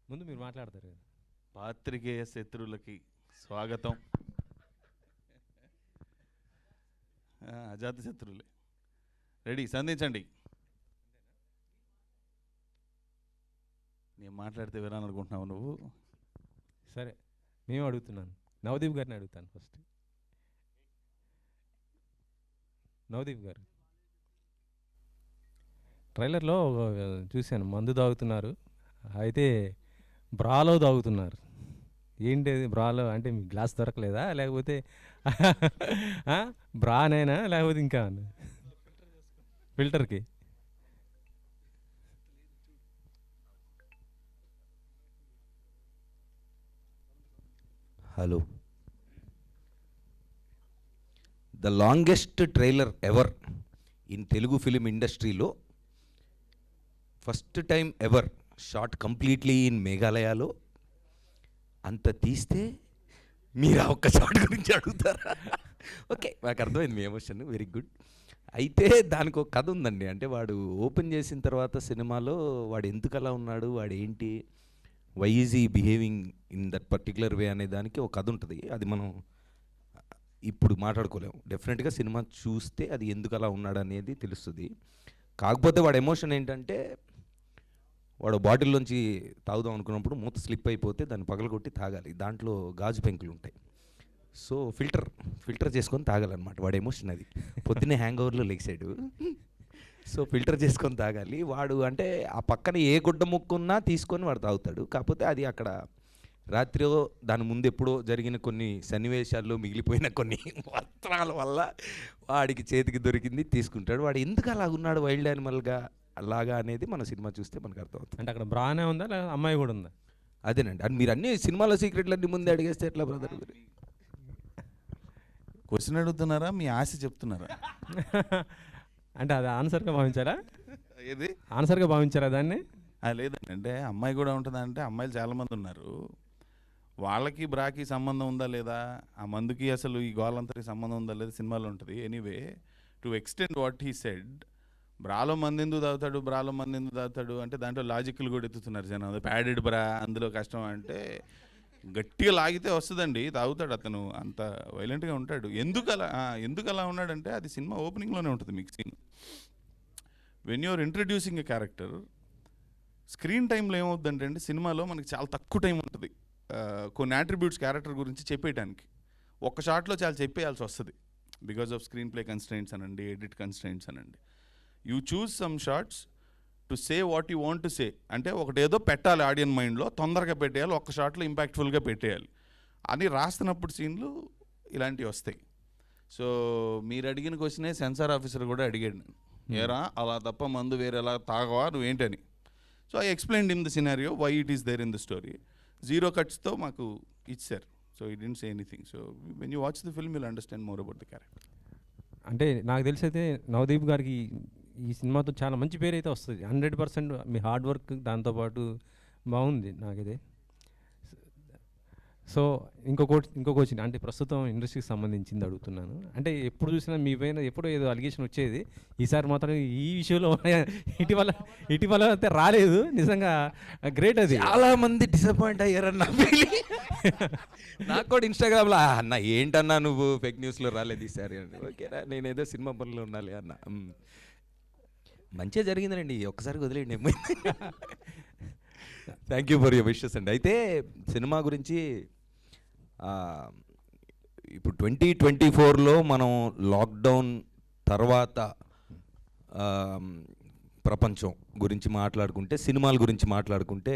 ముందు మీరు మాట్లాడతారు కదా. పాత్రికేయ శత్రువులకి స్వాగతం. అజాత శత్రువులే రెడీ, సంధించండి. నేను మాట్లాడితే వినాలనుకుంటున్నావు నువ్వు? సరే, మేము అడుగుతున్నాను. నవదీప్ గారిని అడుగుతాను ఫస్ట్. నవదీప్ గారు, ట్రైలర్లో చూశాను మందు తాగుతున్నారు, అయితే బ్రాలో తాగుతున్నారు. ఏంటి అది బ్రాలో అంటే? మీ గ్లాస్ దొరకలేదా, లేకపోతే బ్రానేనా, లేకపోతే ఇంకా ఫిల్టర్కి? Hello, the longest trailer ever in Telugu film ఇండస్ట్రీలో first time ever shot completely in మేఘాలయలో. అంత తీస్తే మీరు ఆ ఒక్క షార్ట్ గురించి అడుగుతారా? ఓకే, నాకు అర్థమైంది మీ ఎమోషన్, వెరీ గుడ్. అయితే దానికి ఒక కథ ఉందండి. అంటే వాడు ఓపెన్ చేసిన తర్వాత సినిమాలో వాడు ఎందుకు అలా ఉన్నాడు, వాడు ఏంటి, వై ఈజ్ ఈ behaving in that particular way అనే దానికి ఒక కథ ఉంటుంది. అది మనం ఇప్పుడు మాట్లాడుకోలేము. డెఫినెట్గా సినిమా చూస్తే అది ఎందుకు అలా ఉన్నాడు అనేది తెలుస్తుంది. కాకపోతే వాడు ఎమోషన్ ఏంటంటే, వాడు బాటిల్లోంచి తాగుదాం అనుకున్నప్పుడు మూత స్లిప్ అయిపోతే దాన్ని పగలగొట్టి తాగాలి. దాంట్లో గాజు పెంకులు ఉంటాయి. సో ఫిల్టర్ చేసుకొని తాగాలన్నమాట. వాడు ఎమోషన్ అది. పొద్దున్నే హ్యాంగ్ ఓవర్లో లెగ్సాడు, సో ఫిల్టర్ చేసుకొని తాగాలి. వాడు అంటే ఆ పక్కన ఏ గుడ్డ ముక్కున్నా తీసుకొని వాడు తాగుతాడు. కాకపోతే అది అక్కడ రాత్రి దాని ముందు ఎప్పుడో జరిగిన కొన్ని సన్నివేశాల్లో మిగిలిపోయిన కొన్ని వస్త్రాల వల్ల వాడికి చేతికి దొరికింది తీసుకుంటాడు. వాడు ఎందుకు అలా ఉన్నాడు వైల్డ్ యానిమల్గా అలాగా అనేది మన సినిమా చూస్తే మనకు అర్థమవుతుంది. అంటే అక్కడ బ్రానే ఉందా, లేదా అమ్మాయి కూడా ఉందా? అదేనండి. అది మీరు అన్ని సినిమాలో సీక్రెట్లు అన్ని ముందే అడిగేస్తే ఎట్లా బ్రదర్? క్వశ్చన్ అడుగుతున్నారా, మీ ఆశ చెప్తున్నారా? అంటే అది ఆన్సర్గా భావించారా? ఏది ఆన్సర్గా భావించారా దాన్ని? లేదండి, అంటే అమ్మాయి కూడా ఉంటుందా అంటే, అమ్మాయిలు చాలామంది ఉన్నారు. వాళ్ళకి బ్రాకి సంబంధం ఉందా లేదా, ఆ మందుకి అసలు ఈ గోలంతరికి సంబంధం ఉందా లేదా సినిమాలో ఉంటుంది. Anyway, to extend what he said, బ్రాలో మంది ఎందుకు తాగుతాడు అంటే దాంట్లో లాజిక్లు కూడా ఎత్తుతున్నారు జనం. ప్యాడెడ్ బ్రా, అందులో కష్టం అంటే గట్టిగా లాగితే వస్తుందండి, తాగుతాడు అతను, అంత వైలెంట్గా ఉంటాడు. ఎందుకు అలా ఉన్నాడంటే అది సినిమా ఓపెనింగ్లోనే ఉంటుంది మీకు scene. When you're introducing a character, screen టైంలో ఏమవుతుందంటే అండి, సినిమాలో మనకి చాలా తక్కువ టైం ఉంటుంది కొన్ని అట్రిబ్యూట్స్ క్యారెక్టర్ గురించి చెప్పేయడానికి. ఒక్క షాట్లో చాలా చెప్పేయాల్సి వస్తుంది, because of screenplay constraints అనండి, ఎడిట్ కన్స్ట్రెయింట్స్ అనండి. You choose some shots to say what you want to say. అంటే ఒకటేదో పెట్టాలి ఆడియన్ మైండ్లో, తొందరగా పెట్టేయాలి, ఒక్క షాట్లో ఇంపాక్ట్ఫుల్గా పెట్టేయాలి అని రాస్తున్నప్పుడు సీన్లు ఇలాంటివి వస్తాయి. సో మీరు అడిగిన క్వశ్చనే సెన్సార్ ఆఫీసర్ కూడా అడిగాడు, ఏరా అలా తప్ప మందు వేరేలా తాగవా నువ్వేంటని. So I explained in the scenario why it is there in the story. 0 cutsతో మాకు ఇచ్చారు. So he didn't say anything. So when you watch the film you'll understand more about the character. అంటే నాకు తెలిసి అయితే నవదీప్ గారికి ఈ సినిమాతో చాలా మంచి పేరు అయితే వస్తుంది 100%. మీ హార్డ్ వర్క్ దాంతోపాటు బాగుంది నాకైతే. సో ఇంకో క్వశ్చన్, అంటే ప్రస్తుతం ఇండస్ట్రీకి సంబంధించింది అడుగుతున్నాను. అంటే ఎప్పుడు చూసినా మీ పైన ఎప్పుడో ఏదో అలిగేషన్ వచ్చేది, ఈసారి మాత్రం ఈ విషయంలో ఇటీవల అయితే రాలేదు. నిజంగా గ్రేట్. అది చాలా మంది డిసప్పాయింట్ అయ్యారన్న నాకు కూడా ఇన్స్టాగ్రామ్లో, అన్న ఏంటన్నా నువ్వు ఫేక్ న్యూస్లో రాలేదు ఈసారి అండి. ఓకేనా, నేనేదో సినిమా పనులు ఉండాలి అన్న. మంచిగా జరిగిందండి, ఒక్కసారి వదిలేండి. Thank you for your wishes అండి. అయితే సినిమా గురించి ఇప్పుడు 2024లో మనం లాక్డౌన్ తర్వాత ప్రపంచం గురించి మాట్లాడుకుంటే, సినిమాల గురించి మాట్లాడుకుంటే,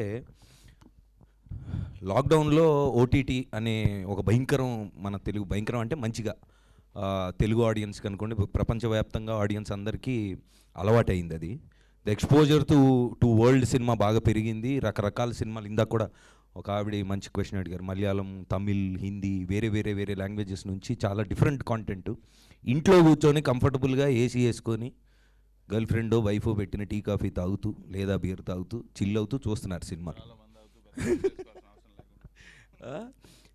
లాక్డౌన్లో ఓటీటీ అనే ఒక భయంకరం, మన తెలుగు భయంకరం అంటే మంచిగా తెలుగు ఆడియన్స్కి అనుకోండి, ప్రపంచవ్యాప్తంగా ఆడియన్స్ అందరికీ అలవాటైంది అది. The exposure to world cinema బాగా పెరిగింది. రకరకాల సినిమాలు, ఇందాక కూడా ఒక ఆవిడ మంచి క్వశ్చన్ అడిగారు, మలయాళం, తమిళ్, హిందీ, వేరే లాంగ్వేజెస్ నుంచి చాలా డిఫరెంట్ కాంటెంట్. ఇంట్లో కూర్చొని కంఫర్టబుల్గా ఏసీ వేసుకొని గర్ల్ ఫ్రెండో వైఫో పెట్టిన టీ కాఫీ తాగుతూ లేదా బీర్ తాగుతూ చిల్ అవుతూ చూస్తున్నారు సినిమా.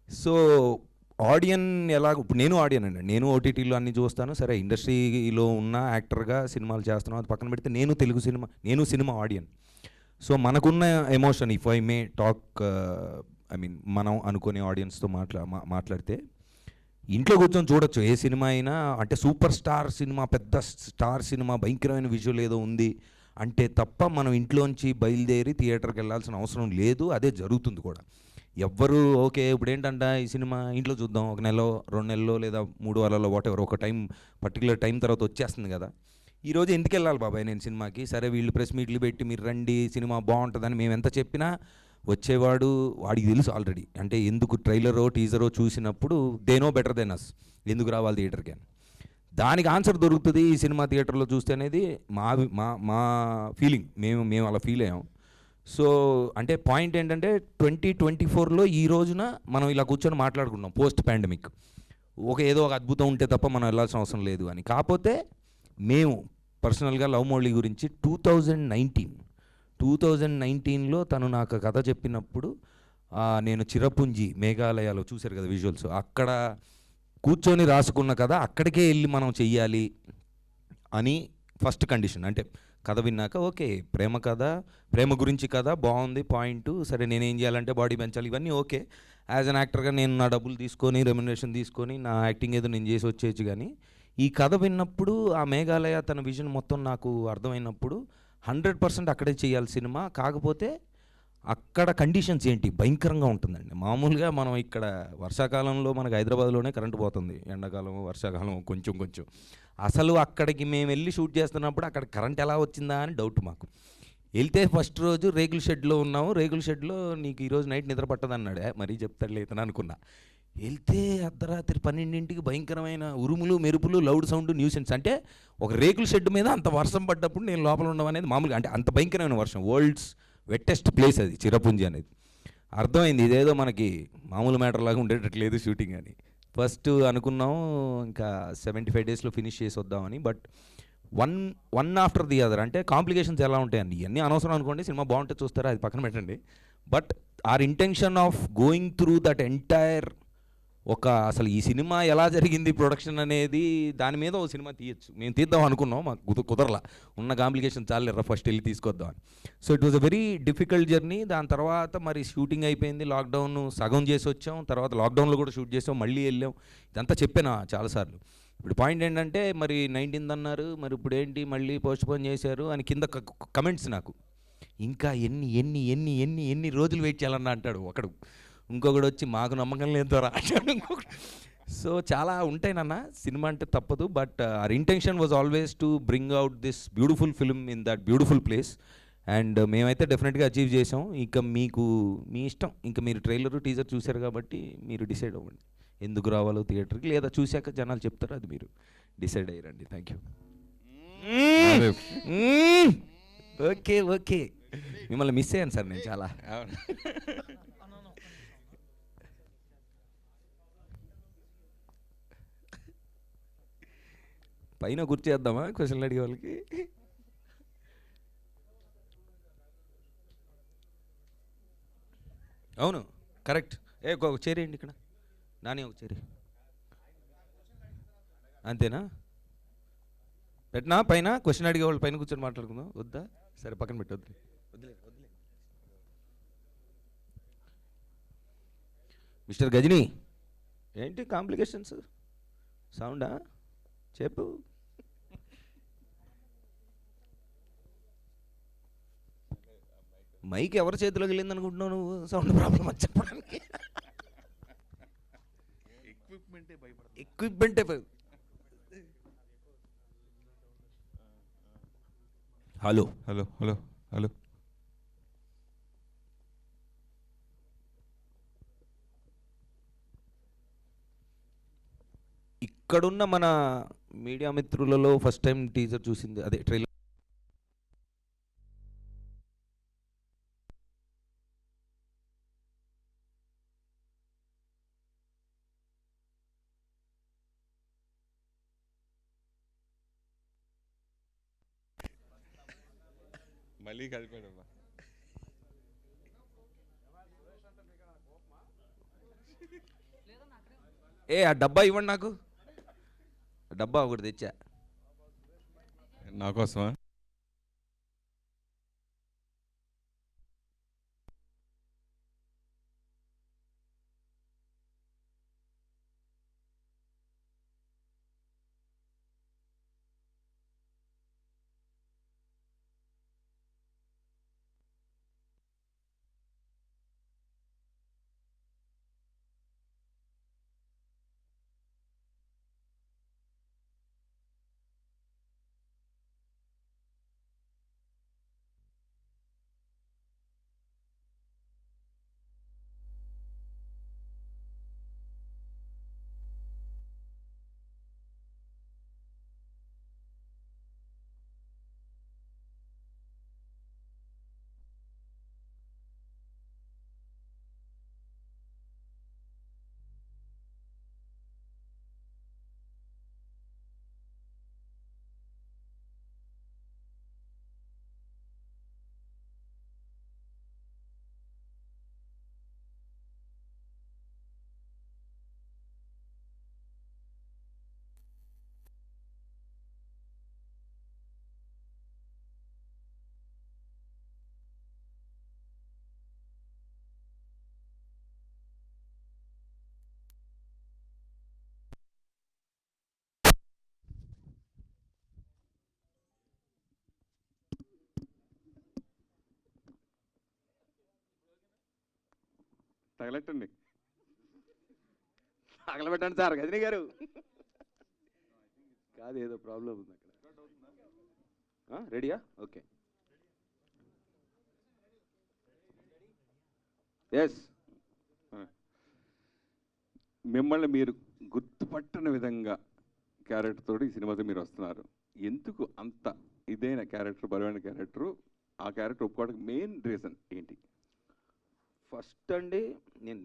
సో ఆడియన్ ఎలా, ఇప్పుడు నేను ఆడియన్ అండి, నేను ఓటీటీలో అన్నీ చూస్తాను. సరే, ఇండస్ట్రీలో ఉన్న యాక్టర్గా సినిమాలు చేస్తున్నాను, అది పక్కన పెడితే నేను సినిమా ఆడియన్. సో మనకున్న emotion, if I may talk, I mean మనం అనుకునే ఆడియన్స్తో మాట్లాడితే ఇంట్లో కూర్చొని చూడొచ్చు ఏ సినిమా అయినా. అంటే సూపర్ స్టార్ సినిమా, పెద్ద స్టార్ సినిమా, భయంకరమైన విజువల్ ఏదో ఉంది అంటే తప్ప మనం ఇంట్లోంచి బయలుదేరి థియేటర్కి వెళ్ళాల్సిన అవసరం లేదు. అదే జరుగుతుంది కూడా. ఎవ్వరు ఓకే ఇప్పుడు ఏంటంట ఈ సినిమా ఇంట్లో చూద్దాం, 1 నెలలో 2 నెలలో లేదా 3 వారాల్లో వాటెవర్, ఒక టైం పర్టికులర్ టైం తర్వాత వచ్చేస్తుంది కదా. ఈరోజు ఎందుకు వెళ్ళాలి బాబాయ్ నేను సినిమాకి? సరే వీళ్ళు ప్రెస్ మీట్లు పెట్టి మీరు రండి సినిమా బాగుంటుందని మేము ఎంత చెప్పినా వచ్చేవాడు వాడికి తెలుసు ఆల్రెడీ. అంటే ఎందుకు ట్రైలరో టీజరో చూసినప్పుడు they know better than us ఎందుకు రావాలి థియేటర్కి అని. దానికి ఆన్సర్ దొరుకుతుంది ఈ సినిమా థియేటర్లో చూస్తే అనేది మా మా మా ఫీలింగ్. మేము అలా ఫీల్ అయ్యాం. సో అంటే పాయింట్ ఏంటంటే 2024లో ఈ రోజున మనం ఇలా కూర్చొని మాట్లాడుకున్నాం పోస్ట్ పాండమిక్. ఏదో ఒక అద్భుతం ఉంటే తప్ప మనం వెళ్ళాల్సిన అవసరం లేదు అని. కాకపోతే మేము పర్సనల్గా లవ్ మోడీ గురించి 2019లో తను నాకు కథ చెప్పినప్పుడు నేను చిరపుంజి మేఘాలయాలో చూశారు కదా విజువల్స్, అక్కడ కూర్చొని రాసుకున్న కథ అక్కడికే వెళ్ళి మనం చెయ్యాలి అని ఫస్ట్ కండిషన్. అంటే కథ విన్నాక ఓకే ప్రేమ కథ, ప్రేమ గురించి కథ బాగుంది పాయింట్, సరే నేనేం చేయాలంటే బాడీ పెంచాలి, ఇవన్నీ ఓకే. యాజ్ అన్ యాక్టర్గా నేను నా డబ్బులు తీసుకొని రెమ్యునరేషన్ తీసుకొని నా యాక్టింగ్ ఏదో నేను చేసి వచ్చేయచ్చు. కానీ ఈ కథ విన్నప్పుడు ఆ మేఘాలయ తన విజన్ మొత్తం నాకు అర్థమైనప్పుడు 100% అక్కడే చేయాలి సినిమా. కాకపోతే అక్కడ కండిషన్స్ ఏంటి భయంకరంగా ఉంటుందండి. మామూలుగా మనం ఇక్కడ వర్షాకాలంలో మనకు హైదరాబాద్లోనే కరెంటు పోతుంది, ఎండాకాలం వర్షాకాలం కొంచెం. అసలు అక్కడికి మేము వెళ్ళి షూట్ చేస్తున్నప్పుడు అక్కడ కరెంట్ ఎలా వచ్చిందా అని డౌట్ మాకు. వెళ్తే ఫస్ట్ రోజు రేకుల షెడ్లో ఉన్నాము, రేకుల షెడ్లో నీకు ఈరోజు నైట్ నిద్ర పట్టదన్నాడే, మరీ చెప్తాడు లేదని అనుకున్నా. వెళ్తే అర్ధరాత్రి 12ంటికి భయంకరమైన ఉరుములు మెరుపులు లౌడ్ సౌండ్ న్యూసెన్స్. అంటే ఒక రేకుల షెడ్ మీద అంత వర్షం పడ్డప్పుడు నేను లోపల ఉండడం అనేది మామూలుగా, అంటే అంత భయంకరమైన వర్షం. వరల్డ్స్ వెట్టెస్ట్ ప్లేస్ అది చిరపుంజి అనేది. అర్థమైంది ఇదేదో మనకి మామూలు మ్యాటర్ లాగా ఉండేటట్లేదు షూటింగ్ అని. ఫస్ట్ అనుకున్నాం ఇంకా 75 డేస్లో ఫినిష్ చేసి వద్దామని. But one after the other, అంటే కాంప్లికేషన్స్ ఎలా ఉంటాయండి ఇవన్నీ అనవసరం అనుకోండి, సినిమా బాగుంటే చూస్తారా అది పక్కన పెట్టండి. But our intention of going through that entire అసలు ఈ సినిమా ఎలా జరిగింది ప్రొడక్షన్ అనేది దాని మీద ఓ సినిమా తీయచ్చు. మేము తీద్దాం అనుకున్నాం, మాకు కుదరలా, ఉన్న కాంప్లికేషన్ చాలేరా ఫస్ట్ వెళ్ళి తీసుకొద్దాం అని. So it was a very difficult journey. దాని తర్వాత మరి షూటింగ్ అయిపోయింది, లాక్డౌన్ సగం చేసి వచ్చాం, తర్వాత లాక్డౌన్లో కూడా షూట్ చేసాం, మళ్ళీ వెళ్ళాం. ఇదంతా చెప్పాను చాలాసార్లు. ఇప్పుడు పాయింట్ ఏంటంటే మరి 19th అన్నారు, మరి ఇప్పుడు ఏంటి మళ్ళీ పోస్ట్పోన్ చేశారు అని కింద కమెంట్స్ నాకు. ఇంకా ఎన్ని రోజులు వెయిట్ చేయాలన్నా అంటాడు ఒకడు, ఇంకొకడు వచ్చి మాకు నమ్మకం లేదు అంటాడు ఇంకొకడు. సో చాలా ఉంటాయి నాన్న, సినిమా అంటే తప్పదు. But our intention was always to bring out this beautiful film in that beautiful place. And మేమైతే డెఫినెట్గా అచీవ్ చేసాం. ఇక మీకు మీ ఇష్టం, ఇంకా మీరు ట్రైలర్ టీజర్ చూశారు కాబట్టి మీరు డిసైడ్ అవ్వండి ఎందుకు రావాలో థియేటర్కి, లేదా చూశాక జనాలు చెప్తారు అది మీరు డిసైడ్ అయ్యారండి. Thank you. ఓకే మిమ్మల్ని మిస్ అయ్యాను సార్ నేను చాలా. పైన గుర్చేద్దామా క్వశ్చన్లు అడిగే వాళ్ళకి? అవును కరెక్ట్. ఒక చేరేయండి ఇక్కడ, నాని ఒక చేరి, అంతేనా? పెట్టినా పైన క్వశ్చన్ అడిగే వాళ్ళు పైన కూర్చొని మాట్లాడుకుందాం వద్దా? సరే పక్కన పెట్టి వద్దులే. మిస్టర్ గజనీ ఏంటి కాంప్లికేషన్స్? సౌండా చెప్పు. మైక్ ఎవరి చేతిలోకి వెళ్ళింది అనుకుంటున్నావు నువ్వు? సౌండ్ ప్రాబ్లం అని చెప్పడానికి ఎక్విప్మెంటే హలో. ఇక్కడున్న మన మీడియా మిత్రులలో ఫస్ట్ టైం టీజర్ చూసింది, అదే ట్రైలర్ మళ్ళీ కలిపాడు. ఆ డబ్బా ఇవ్వండి నాకు, డబ్బా ఒకటి తెచ్చా నా కోసమా? తగలెట్టండి, తగలబెట్టండి సార్ గజనీ గారు. కాదు, ఏదో ప్రాబ్లం ఉంది అక్కడ. రెడీయా? ఓకే. ఎస్. మిమ్మల్ని మీరు గుర్తుపట్టని విధంగా క్యారెక్టర్ తోటి ఈ సినిమాతో మీరు వస్తున్నారు. ఎందుకు అంత ఇదైన క్యారెక్టర్, బలమైన క్యారెక్టరు, ఆ క్యారెక్టర్ ఒప్పుకోవడానికి మెయిన్ రీజన్ ఏంటి? ఫస్ట్ అండి,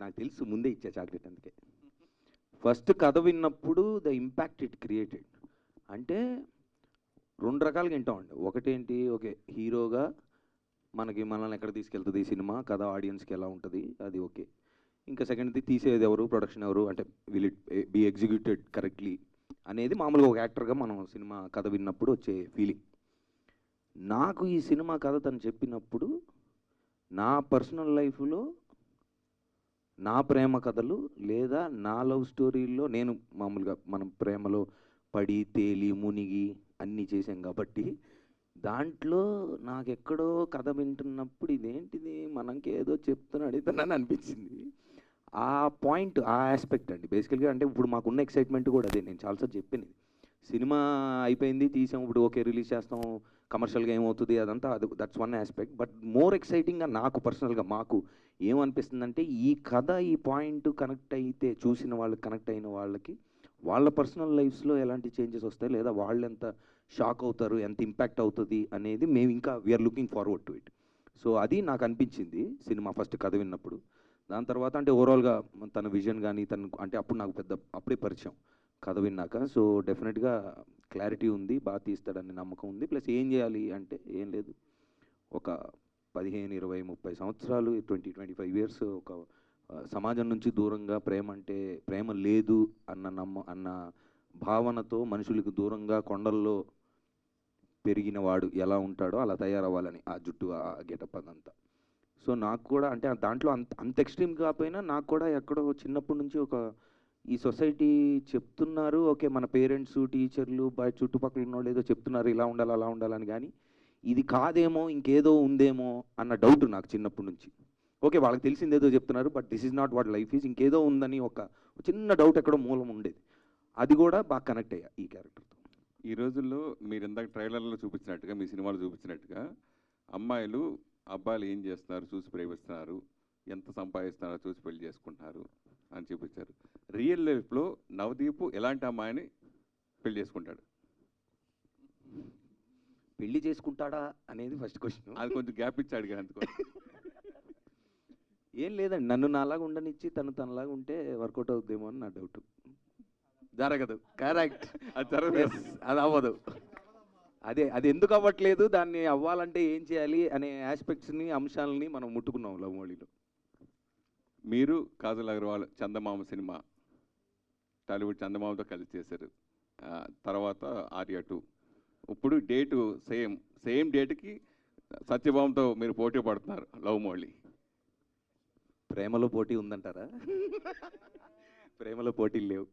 నాకు తెలుసు ముందే ఇచ్చా చాక్లెట్, అందుకే ఫస్ట్ కథ విన్నప్పుడు ద ఇంపాక్ట్ ఇట్ క్రియేటెడ్. అంటే రెండు రకాలుగా వింటామండి. ఒకటేంటి, ఓకే హీరోగా మనల్ని ఎక్కడ తీసుకెళ్తుంది ఈ సినిమా, కథ ఆడియన్స్కి ఎలా ఉంటుంది, అది ఓకే. ఇంకా సెకండ్ది తీసేది ఎవరు, ప్రొడక్షన్ ఎవరు, అంటే will it be executed correctly అనేది మామూలుగా ఒక యాక్టర్గా మనం సినిమా కథ విన్నప్పుడు వచ్చే ఫీలింగ్. నాకు ఈ సినిమా కథ తను చెప్పినప్పుడు నా పర్సనల్ లైఫ్లో నా ప్రేమ కథలు లేదా నా లవ్ స్టోరీల్లో, నేను మామూలుగా మనం ప్రేమలో పడి తేలి మునిగి అన్నీ చేసాం కాబట్టి దాంట్లో నాకెక్కడో కథ వింటున్నప్పుడు ఇదేంటిది మనకేదో చెప్తున్నాడు ఇతనని అనిపించింది. ఆ పాయింట్, ఆ ఆస్పెక్ట్ అండి బేసికల్గా. అంటే ఇప్పుడు మాకున్న ఎక్సైట్మెంట్ కూడా అదే, నేను చాలాసార్లు చెప్పాను. సినిమా అయిపోయింది, తీసాం, ఇప్పుడు ఓకే రిలీజ్ చేస్తాం, కమర్షియల్గా ఏమవుతుంది అదంతా, అది that's one aspect. But more ఎక్సైటింగ్గా నాకు పర్సనల్గా మాకు ఏమనిపిస్తుందంటే, ఈ కథ ఈ పాయింట్ కనెక్ట్ అయితే, చూసిన వాళ్ళకి, కనెక్ట్ అయిన వాళ్ళకి వాళ్ళ పర్సనల్ లైఫ్స్లో ఎలాంటి చేంజెస్ వస్తాయి, లేదా వాళ్ళు ఎంత షాక్ అవుతారు, ఎంత ఇంపాక్ట్ అవుతుంది అనేది మేము ఇంకా we're looking forward to it. So అది నాకు అనిపించింది సినిమా ఫస్ట్ కథ విన్నప్పుడు. దాని తర్వాత అంటే ఓవరాల్గా తన విజన్ కానీ తను, అంటే అప్పుడు నాకు అప్పుడే పరిచయం కథ విన్నాక. సో డెఫినెట్గా క్లారిటీ ఉంది, బాగా తీస్తాడని నమ్మకం ఉంది. ప్లస్ ఏం చేయాలి అంటే ఏం లేదు, ఒక 15, 20, 30 సంవత్సరాలు, 25 ఇయర్స్ ఒక సమాజం నుంచి దూరంగా, ప్రేమ లేదు అన్న భావనతో మనుషులకు దూరంగా కొండల్లో పెరిగిన వాడు ఎలా ఉంటాడో అలా తయారవ్వాలని, ఆ జుట్టు, ఆ గెటప్ అదంతా. సో నాకు కూడా అంటే దాంట్లో అంత ఎక్స్ట్రీమ్ కాకపోయినా నాకు కూడా ఎక్కడో చిన్నప్పటి నుంచి ఒక ఈ సొసైటీ చెప్తున్నారు, ఓకే మన పేరెంట్స్, టీచర్లు, బయట చుట్టుపక్కల ఉన్న వాళ్ళు ఏదో చెప్తున్నారు ఇలా ఉండాలి అలా ఉండాలని, కానీ ఇది కాదేమో ఇంకేదో ఉందేమో అన్న డౌట్ నాకు చిన్నప్పటి నుంచి. ఓకే వాళ్ళకి తెలిసిందేదో చెప్తున్నారు, but this is not what life is, ఇంకేదో ఉందని ఒక చిన్న డౌట్ ఎక్కడో మూలం ఉండేది. అది కూడా బాగా కనెక్ట్ అయ్యా ఈ క్యారెక్టర్తో. ఈ రోజుల్లో మీరు ఇందాక ట్రైలర్లో చూపించినట్టుగా, మీ సినిమాలో చూపించినట్టుగా, అమ్మాయిలు అబ్బాయిలు ఏం చేస్తున్నారు చూసి ప్రేమిస్తున్నారు, ఎంత సంపాదిస్తున్నారో చూసి పెళ్లి చేసుకుంటున్నారు అని చూపించారు. రియల్ లైఫ్లో నవదీప్ ఎలాంటి అమ్మాయిని పెళ్లి చేసుకుంటాడు? పెళ్లి చేసుకుంటాడా అనేది ఫస్ట్ క్వశ్చన్. అది కొంచెం గ్యాప్ ఇచ్చి అడిగాను అందుకో. ఏం లేదండి, నన్ను నాలాగా ఉండనిచ్చి తనలాగా ఉంటే వర్కౌట్ అవుద్దేమో అని నా డౌట్. జరగదు. కరెక్ట్. అది జరగదు. అది అవ్వదు. అది ఎందుకు అవ్వట్లేదు, దాన్ని అవ్వాలంటే ఏం చేయాలి అనే ఆస్పెక్ట్స్ని, అంశాలని మనం ముట్టుకున్నాం లవ్ మోడీలో. మీరు కాజల్ అగర్వాల్ చందమామ సినిమా, టాలీవుడ్ చందమామతో కలిసి చేశారు. తర్వాత ఆర్య 2. ఇప్పుడు డేటు సేమ్ డేట్కి సత్యభామతో మీరు పోటీ పడుతున్నారు లవ్ మోడీ. ప్రేమలో పోటీ ఉందంటారా? ప్రేమలో పోటీలు లేవు.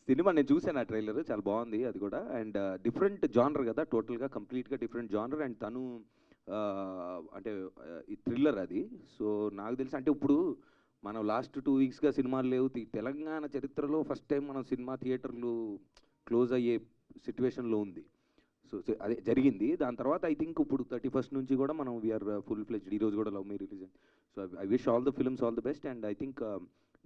సినిమా నేను చూసాను, ఆ ట్రైలర్ చాలా బాగుంది అది కూడా. అండ్ డిఫరెంట్ జానర్ కదా, టోటల్గా కంప్లీట్గా డిఫరెంట్ జానర్. అండ్ తను అంటే ఈ థ్రిల్లర్ అది. సో నాకు తెలిసి అంటే ఇప్పుడు మనం లాస్ట్ 2 వీక్స్గా సినిమాలు లేవు. తెలంగాణ చరిత్రలో ఫస్ట్ టైం మనం సినిమా థియేటర్లు క్లోజ్ అయ్యే సిచ్యువేషన్లో ఉంది. సో అదే జరిగింది. దాని తర్వాత ఐ థింక్ ఇప్పుడు 31st నుంచి కూడా మనం వీఆర్ ఫుల్ ఫ్లెజ్డ్. ఈరోజు కూడా love me release. So I wish all the films all the best. And I think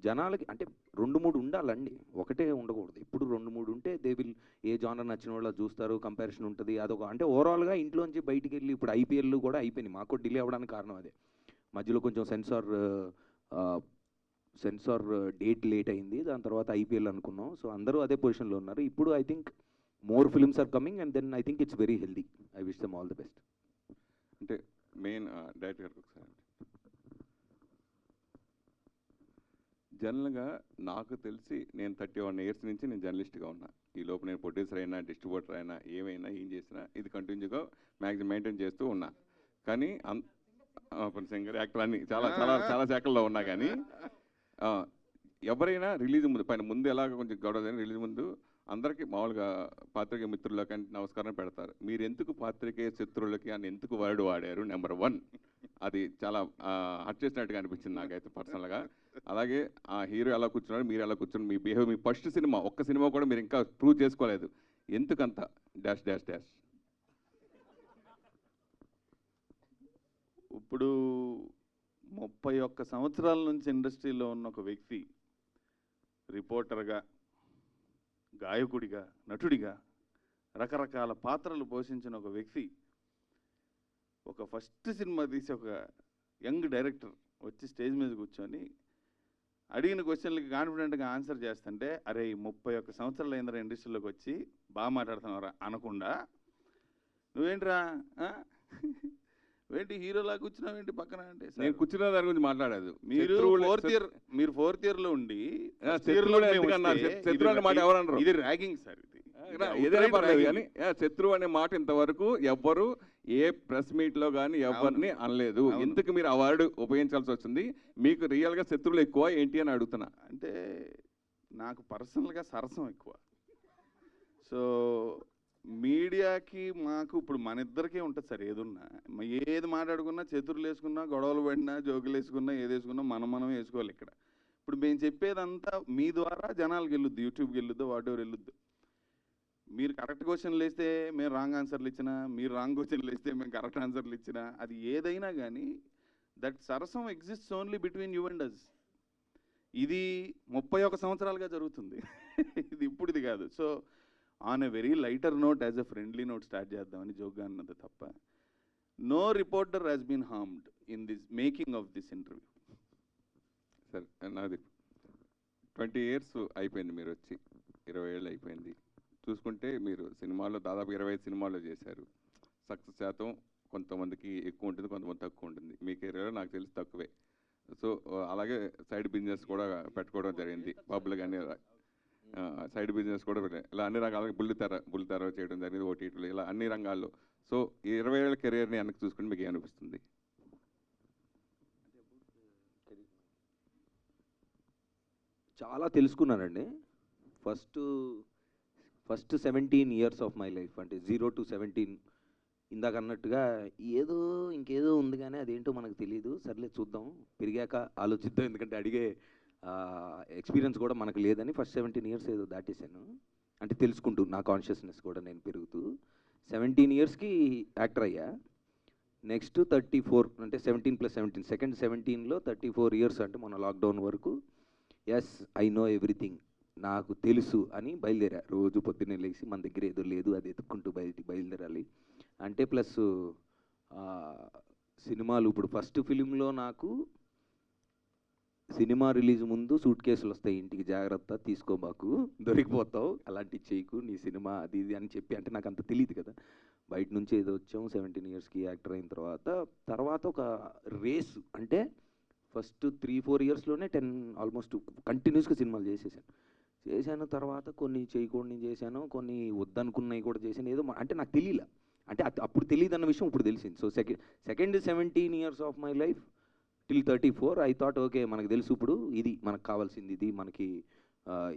జనాలకి అంటే 2-3 ఉండాలండి, ఒకటే ఉండకూడదు. ఇప్పుడు 2-3 ఉంటే దే విల్, ఏ జానర్ నచ్చిన వాళ్ళు చూస్తారు, కంపారిజన్ ఉంటుంది. అదొక అంటే ఓవరాల్గా ఇంట్లోంచి బయటికి వెళ్ళి, ఇప్పుడు ఐపీఎల్ కూడా అయిపోయింది, మాకు డిలే అవ్వడానికి కారణం అదే. మధ్యలో కొంచెం సెన్సార్ డేట్ లేట్ అయింది, దాని తర్వాత ఐపీఎల్ అనుకున్నాం. సో అందరూ అదే పొజిషన్లో ఉన్నారు. ఇప్పుడు I think more films are coming and then I think it's very healthy. I wish them all the best. అంటే మెయిన్ డైరెక్టర్ గారికి ఒకసారి, జనరల్గా నాకు తెలిసి నేను 31 ఇయర్స్ నుంచి నేను జర్నలిస్ట్గా ఉన్నా. ఈ లోపు నేను ప్రొడ్యూసర్ అయినా, డిస్ట్రిబ్యూటర్ అయినా, ఏం చేసినా ఇది కంటిన్యూగా మ్యాక్సిమం మెయింటైన్ చేస్తూ ఉన్నా. కానీ సింగర్, యాక్టర్ అన్ని చాలా శాఖల్లో ఉన్నా. కానీ ఎవరైనా రిలీజ్ ముందు ఎలాగ కొంచెం గొడవ, రిలీజ్ ముందు అందరికీ మామూలుగా పాత్రికేయ మిత్రులకి నమస్కారం పెడతారు. మీరు ఎందుకు పాత్రికేయ శత్రువులకి అని ఎందుకు వర్డ్ వాడారు నెంబర్ 1 అది చాలా హర్ట్ చేసినట్టుగా అనిపించింది నాకైతే పర్సనల్గా. అలాగే ఆ హీరో ఎలా కూర్చున్నారు, మీరు ఎలా కూర్చున్నారు, మీ బిహేవ్, మీ ఫస్ట్ సినిమా, ఒక్క సినిమా కూడా మీరు ఇంకా ప్రూవ్ చేసుకోలేదు, ఎందుకంత డాష్ డాష్ డాష్? ఇప్పుడు 31 సంవత్సరాల నుంచి ఇండస్ట్రీలో ఉన్న ఒక వ్యక్తి రిపోర్టర్గా, గాయకుడిగా, నటుడిగా రకరకాల పాత్రలు పోషించిన ఒక వ్యక్తి ఒక ఫస్ట్ సినిమా తీసి ఒక యంగ్ డైరెక్టర్ వచ్చి స్టేజ్ మీద కూర్చొని అడిగిన క్వశ్చన్లకి కాన్ఫిడెంట్గా ఆన్సర్ చేస్తుంటే, అరే 31 సంవత్సరాలు అయిందిరా ఇండస్ట్రీలోకి వచ్చి బాగా మాట్లాడుతున్నారా అనకుండా, నువ్వేంట్రా ఏంటి హీరోలా కూర్చున్నావు ఏంటి పక్కన అంటే, నేను కూర్చున్న దాని గురించి మాట్లాడేది. మీరు ఫోర్త్ ఇయర్ లో ఉండి శత్రువు అనే మాట ఎవరు అనరు. ఇది ర్యాగింగ్ సార్, ఇది ఏదైనా పర్లేదు కానీ శత్రువు అనే మాట ఇంతవరకు ఎవ్వరు ఏ ప్రెస్ మీట్ లో కానీ ఎవరిని అనలేదు. ఎందుకు మీరు ఆ వర్డ్ ఉపయోగించాల్సి వచ్చింది? మీకు రియల్ గా శత్రువులు ఎక్కువ ఏంటి అని అడుగుతున్నా. అంటే నాకు పర్సనల్గా సరసం ఎక్కువ. సో మీడియాకి మాకు ఇప్పుడు మన ఇద్దరికే ఉంటుంది సార్, ఏదున్నా ఏది మాట్లాడుకున్నా, చేతులు వేసుకున్నా, గొడవలు పడినా, జోకులు వేసుకున్నా, ఏది వేసుకున్నా మనం వేసుకోవాలి. ఇక్కడ ఇప్పుడు మేము చెప్పేదంతా మీ ద్వారా జనాలకు వెళ్ళొద్దు, యూట్యూబ్కి వెళ్ళొద్దు, వాటెవర్ వెళ్ళొద్దు. మీరు కరెక్ట్ క్వశ్చన్లు వేస్తే మేము రాంగ్ ఆన్సర్లు ఇచ్చినా, మీరు రాంగ్ క్వశ్చన్లు వేస్తే మేము కరెక్ట్ ఆన్సర్లు ఇచ్చినా, అది ఏదైనా కానీ దట్ సరసం exists only between you and us. ఇది 31 సంవత్సరాలుగా జరుగుతుంది, ఇది ఇప్పుడు ఇది కాదు. So on a very lighter note, as a friendly note start చేద్దామని జోక్గా అన్నది తప్ప, no reporter has been harmed in this making of this interview. Sir నాది 20 years అయిపోయింది, మీరు వచ్చి 20 ఏళ్ళు అయిపోయింది. చూసుకుంటే మీరు సినిమాల్లో దాదాపు 25 సినిమాల్లో చేశారు. సక్సెస్ శాతం కొంతమందికి ఎక్కువ ఉంటుంది, కొంతమంది తక్కువ ఉంటుంది. మీ కెరీర్లో నాకు తెలిసి తక్కువే. సో అలాగే సైడ్ బిజినెస్ కూడా పెట్టుకోవడం జరిగింది, పబ్లు కానీ సైడ్ బిజినెస్ కూడా ఇలా అన్ని రకాలుగా బుల్లితెర చేయడం జరిగింది, ఓటీటీలు, ఇలా అన్ని రంగాల్లో. సో 20 ఏళ్ళ కెరీర్ని వెనక్కి చూసుకుంటే మీకు ఏమనిపిస్తుంది? చాలా తెలుసుకున్నానండి. First 17 years of my life, అంటే 0 to 17, ఇందాక అన్నట్టుగా ఇంకేదో ఉంది కానీ అదేంటో మనకు తెలియదు, సర్లే చూద్దాం, పెరిగాక ఆలోచిద్దాం, ఎందుకంటే అడిగే ఎక్స్పీరియన్స్ కూడా మనకు లేదని ఫస్ట్ 17 years ఏదో దాటేశాను. అంటే తెలుసుకుంటూ నా కాన్షియస్నెస్ కూడా నేను పెరుగుతూ 17 yearsకి యాక్టర్ అయ్యా. నెక్స్ట్ 34, అంటే 17 + 17, సెకండ్ 17లో 34 years, అంటే మన లాక్డౌన్ వరకు ఎస్ ఐ నో ఎవ్రీథింగ్, నాకు తెలుసు అని బయలుదేరా. రోజు పొద్దున్నే లేచి మన దగ్గర ఏదో లేదు అది ఎత్తుక్కుంటూ బయలుదేరాలి. అంటే ప్లస్ సినిమాలు, ఇప్పుడు ఫస్ట్ ఫిలింలో నాకు సినిమా రిలీజ్ ముందు సూట్ కేసులు వస్తాయి ఇంటికి, జాగ్రత్త తీసుకోబాకు, దొరికిపోతావు, అలాంటివి చేయకు, నీ సినిమా అది ఇది అని చెప్పి, అంటే నాకు అంత తెలియదు కదా, బయట నుంచి ఏదో వచ్చాము. 17 yearsకి యాక్టర్ అయిన తర్వాత ఒక రేసు, అంటే ఫస్ట్ 3-4 yearsలోనే 10 ఆల్మోస్ట్ కంటిన్యూస్గా సినిమాలు చేశాను. తర్వాత కొన్ని చేయకూడని చేశాను, కొన్ని వద్దనుకున్నవి కూడా చేశాను. ఏదో అంటే నాకు తెలియలే, అంటే అప్పుడు తెలియదు అన్న విషయం ఇప్పుడు తెలిసింది. So second 17 years of my life till 34 I thought okay, మనకు తెలుసు ఇప్పుడు ఇది మనకు కావాల్సింది, ఇది మనకి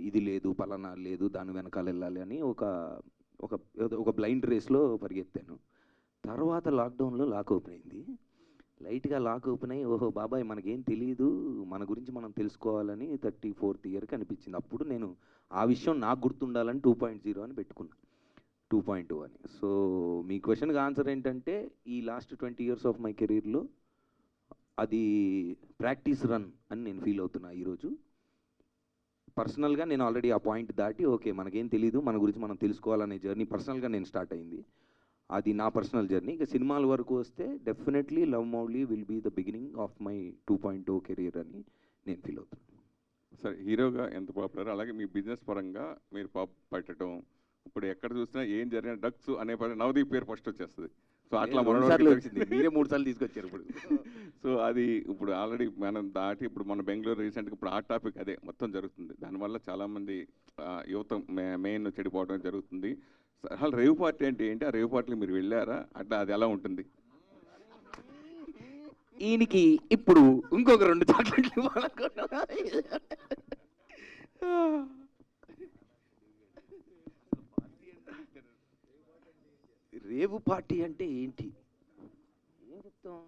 ఇది లేదు, పలానా లేదు, దాని వెనకాల వెళ్ళాలి అని ఒక బ్లైండ్ రేస్లో పరిగెత్తాను. తర్వాత లాక్డౌన్లో లాక్ ఓపెన్ అయింది, లైట్గా లాక్ ఓపెన్ అయ్యి, ఓహో బాబాయ్ మనకేం తెలియదు, మన గురించి మనం తెలుసుకోవాలని 34th yearకి అనిపించింది. అప్పుడు నేను ఆ విషయం నాకు గుర్తుండాలని 2.0 అని పెట్టుకున్నా, 2.2 అని. సో మీ క్వశ్చన్కి ఆన్సర్ ఏంటంటే, ఈ లాస్ట్ 20 years ఆఫ్ మై కెరీర్లో అది ప్రాక్టీస్ రన్ అని నేను ఫీల్ అవుతున్నా ఈరోజు. పర్సనల్గా నేను ఆల్రెడీ ఆ పాయింట్ దాటి, ఓకే మనకేం తెలియదు, మన గురించి మనం తెలుసుకోవాలనే జర్నీ పర్సనల్గా నేను స్టార్ట్ అయింది. అది నా పర్సనల్ జర్నీ. ఇక సినిమాల వరకు వస్తే definitely love Mouli will be the beginning of my 2.0 career అని నేను ఫీల్ అవుతున్నాను. సార్ హీరోగా ఎంత పాపులర్, అలాగే మీ బిజినెస్ పరంగా మీరు పెట్టడం, ఇప్పుడు ఎక్కడ చూసినా ఏం జరిగిన డక్స్ అనే నవదీప్ పేరు ఫస్ట్ వచ్చేస్తుంది. సో అట్లా వచ్చింది, మీరే 3 సార్లు తీసుకొచ్చారు ఇప్పుడు. సో అది ఇప్పుడు ఆల్రెడీ మనం దాటి, ఇప్పుడు మన బెంగళూరు రీసెంట్గా ఇప్పుడు ఆ టాపిక్ అదే మొత్తం జరుగుతుంది. దానివల్ల చాలామంది యువత మెయిన్ చెడిపోవడం జరుగుతుంది. అసలు రేవ్ పార్టీ అంటే ఏంటి, ఆ రేవ్ పార్టీకి మీరు వెళ్ళారా, అట్లా అది ఎలా ఉంటుంది? ఈయనకి ఇప్పుడు ఇంకొక 2 చాక్లెట్లు రేవు పార్టీ అంటే ఏంటి, ఏం చెప్తాం,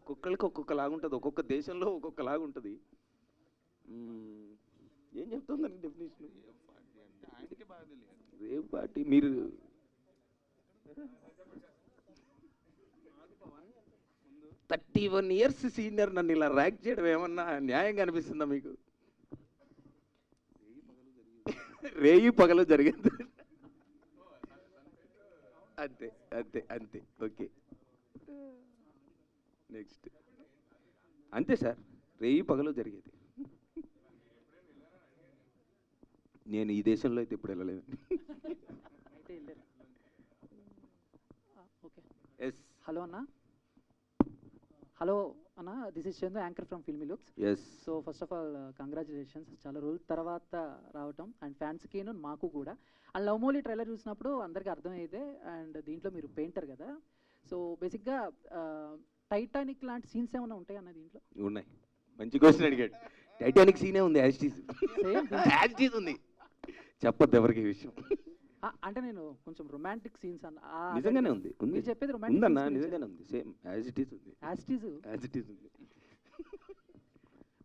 ఒక్కొక్కరికి ఒక్కొక్కలాగా ఉంటుంది, ఒక్కొక్క దేశంలో ఒక్కొక్కలాగా ఉంటుంది. ఏం చెప్తుందండి డెఫినేషన్? రేవ్ పార్టీ మీరు 31 ఇయర్స్ సీనియర్ నన్ను ఇలా ర్యాక్ చేయడం ఏమన్నా న్యాయంగా అనిపిస్తుందా మీకు? రేయి పగలు జరిగింది. అంతే అంతే అంతే. Okay, next. అంతే సార్, రేయి పగలు జరిగేది. నేను ఈ దేశంలో అయితే ఇప్పుడు వెళ్ళలేదు. ఓకే. ఎస్ హలో అన్న. హలో అన్న, this is Chandu, anchor from Filmy Looks. Yes. So first of all congratulations, చాలా రోజుల తర్వాత రావటం అండ్ ఫ్యాన్స్కిను మాకు కూడా. అండ్ లవ్ మోలీ ట్రైలర్ చూసినప్పుడు అందరికీ అర్థమైతే, అండ్ దీంట్లో మీరు పెయింటర్ కదా, సో బేసిక్గా టైటానిక్ లాంటి సీన్స్ ఏమైనా ఉంటాయి అన్న దీంట్లో? ఉన్నాయి. మంచి క్వశ్చన్ అడిగాడు. టైటానిక్ సీనే ఉంది, యాజ్టీజ్ Same. యాజ్టీజ్ ఉంది. చెప్పొద్దు ఎవరికి ఈ విషయం. అంటే నేను కొంచెం రొమాంటిక్ సీన్స్ అన్న నిజంగానే ఉంది, ఉంది. మీరు చెప్పేది ఉందన్న, రొమాంటిక్ నిజంగానే ఉంది. సేమ్ యాజ్ ఇట్ ఈస్ ఉంది, యాస్టీజ్. యాజ్ ఇట్ ఈస్ ఉంది.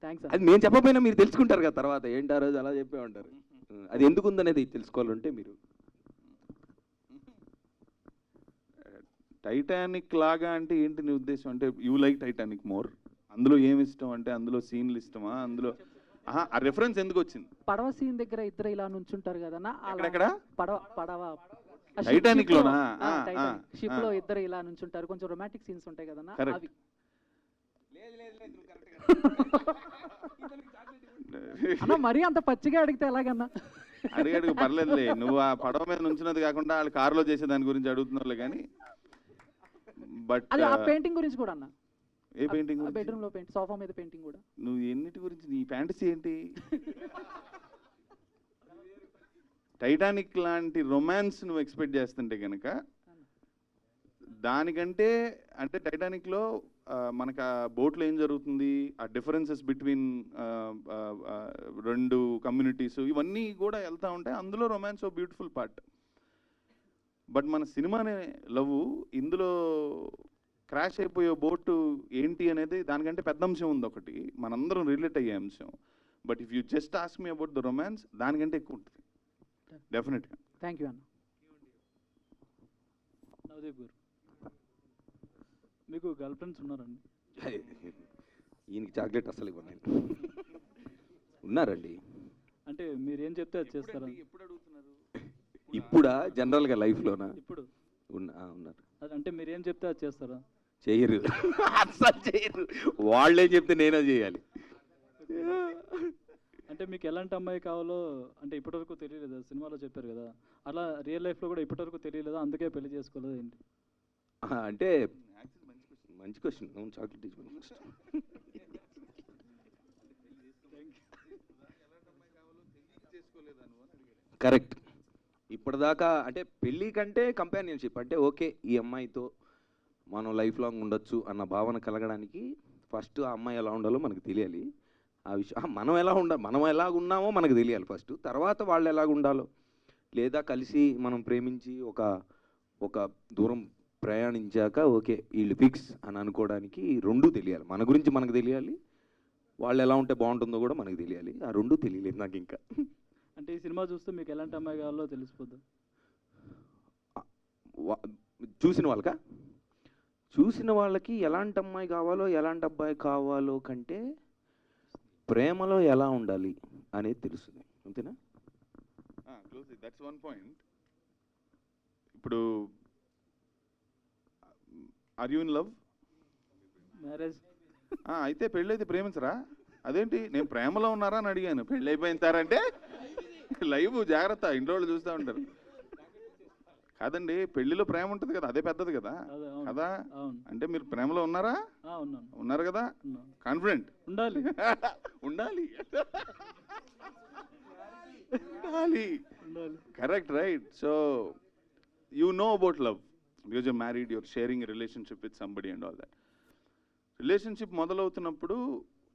థ్యాంక్స్ అది నేను చెప్పకపోయినా మీరు తెలుసుకుంటారు కదా తర్వాత, ఏంటి ఆ రోజు అలా చెప్పే ఉంటారు. అది ఎందుకు ఉందనేది తెలుసుకోవాలంటే మీరు టైటానిక్ లాగా అంటే ఏంటి నీ ఉద్దేశం? అంటే యూ లైక్ టైటానిక్ మోర్, అందులో ఏమి ఇష్టం? అంటే అందులో సీన్లు ఇష్టమా? అందులో ఆ రెఫరెన్స్ ఎందుకు వచ్చింది? పడవ సీన్ దగ్గర ఇద్దరు ఇలా నుంచుంటారు కదన్నా, ఎక్కడ? పడవ టైటానిక్ లోనా? షిప్ లో ఇద్దరు ఇలా నుంచుంటారు, కొంచెం రొమాంటిక్ సీన్స్ ఉంటాయి కదన్నా Correct. అవి. అన్న మరీ అంత పచ్చిగా అడిగితే ఎలాగన్నా? అడిగాడు పర్లేదులే, నువ్వు ఆ పడవ మీద నుంచినది కాకుండా వాళ్ళు కారులో చేసే దాని గురించి అడుగుతున్నారులే కానీ. బట్ అది ఆ పెయింటింగ్ గురించి కూడా అన్న, ఏ పెయింటింగ్? బెడ్రూమ్ లో పెయింట్, సోఫా మీద పెయింటింగ్ కూడా. నువ్వు ఎన్నిటి గురించి, నీ ఫ్యాంటసీ ఏంటి? టైటానిక్ లాంటి రొమాన్స్ నువ్వు ఎక్స్పెక్ట్ చేస్తుంటే కనుక దానికంటే, అంటే టైటానిక్లో మనకు ఆ బోట్లో ఏం జరుగుతుంది, ఆ డిఫరెన్సెస్ బిట్వీన్ రెండు కమ్యూనిటీస్, ఇవన్నీ కూడా వెళ్తూ ఉంటాయి. అందులో రొమాన్స్ ఓ బ్యూటిఫుల్ పార్ట్. బట్ మన సినిమానే లవ్, ఇందులో క్రాష్ అయిపోయే బోటు ఏంటి అనేది దానికంటే పెద్ద అంశం ఉంది ఒకటి, మనందరం రిలేట్ అయ్యే అంశం. But if you just ask me about the romance, దానికంటే ఎక్కువ ఉంటుంది డెఫినెట్గా. థ్యాంక్ యూ అన్న. నవదీప్ గారు, మీకు గర్ల్ ఫ్రెండ్స్ ఉన్నారండి? ఈయనకి చాక్లెట్ అసలు ఇవ్వను. ఉన్నారండి. అంటే మీరు ఏం చెప్తే అది చేస్తారా? ఇప్పుడా జనరల్గా లైఫ్లోనా? ఇప్పుడు ఉన్నారు. అంటే మీరు ఏం చెప్తే అది చేస్తారా? చేయరు, అస్సలు చేయరు. వాళ్ళేం చెప్తే నేనే చేయాలి. అంటే మీకు ఎలాంటి అమ్మాయి కావాలో అంటే ఇప్పటివరకు తెలియలేదా? సినిమాలో చెప్పారు కదా, అలా రియల్ లైఫ్లో కూడా ఇప్పటివరకు తెలియలేదా, అందుకే పెళ్లి చేసుకోలేదు ఏంటి? అంటే మంచి క్వశ్చన్. అవును, చాక్లెట్ ఇచ్చి కరెక్ట్. ఇప్పటిదాకా అంటే పెళ్ళి కంటే కంపానియన్షిప్, అంటే ఓకే ఈ అమ్మాయితో మనం లైఫ్ లాంగ్ ఉండొచ్చు అన్న భావన కలగడానికి ఫస్ట్ ఆ అమ్మాయి ఎలా ఉండాలో మనకు తెలియాలి. ఆ విషయం మనం ఎలాగ ఉన్నామో మనకు తెలియాలి ఫస్ట్. తర్వాత వాళ్ళు ఎలాగ ఉండాలో, లేదా కలిసి మనం ప్రేమించి ఒక దూరం ప్రయాణించాక ఓకే వీళ్ళు ఫిక్స్ అని అనుకోవడానికి రెండూ తెలియాలి. మన గురించి మనకు తెలియాలి, వాళ్ళు ఎలా ఉంటే బాగుంటుందో కూడా మనకు తెలియాలి. ఆ రెండూ తెలియలేదు నాకు ఇంకా. అంటే ఈ సినిమా చూస్తే మీకు ఎలాంటి అమ్మాయి కావాలో తెలిసిపోద్దు. చూసిన వాళ్ళకి ఎలాంటి అమ్మాయి కావాలో ఎలాంటి అబ్బాయి కావాలో కంటే ప్రేమలో ఎలా ఉండాలి అనేది తెలుస్తుంది, అంతేనా? That's one point. ఇప్పుడు are you in love? Marriage అయితే పెళ్ళైతే ప్రేమించరా? అదేంటి నేను ప్రేమలో ఉన్నారా అని అడిగాను. పెళ్ళి అయిపోయిన సారంటే లైవ్ జాగ్రత్త, ఇంట్లో వాళ్ళు చూస్తూ ఉంటారు. కాదండి, పెళ్లిలో ప్రేమ ఉంటుంది కదా, అదే పెద్దది కదా కదా. అంటే మీరు ప్రేమలో ఉన్నారా? ఉన్నారు కదా, కాన్ఫిడెంట్ ఉండాలి. ఉండాలి ఉండాలి. Correct, right. So you know about love because you're married, you're sharing relationship with somebody and all that. Relationship మొదలవుతున్నప్పుడు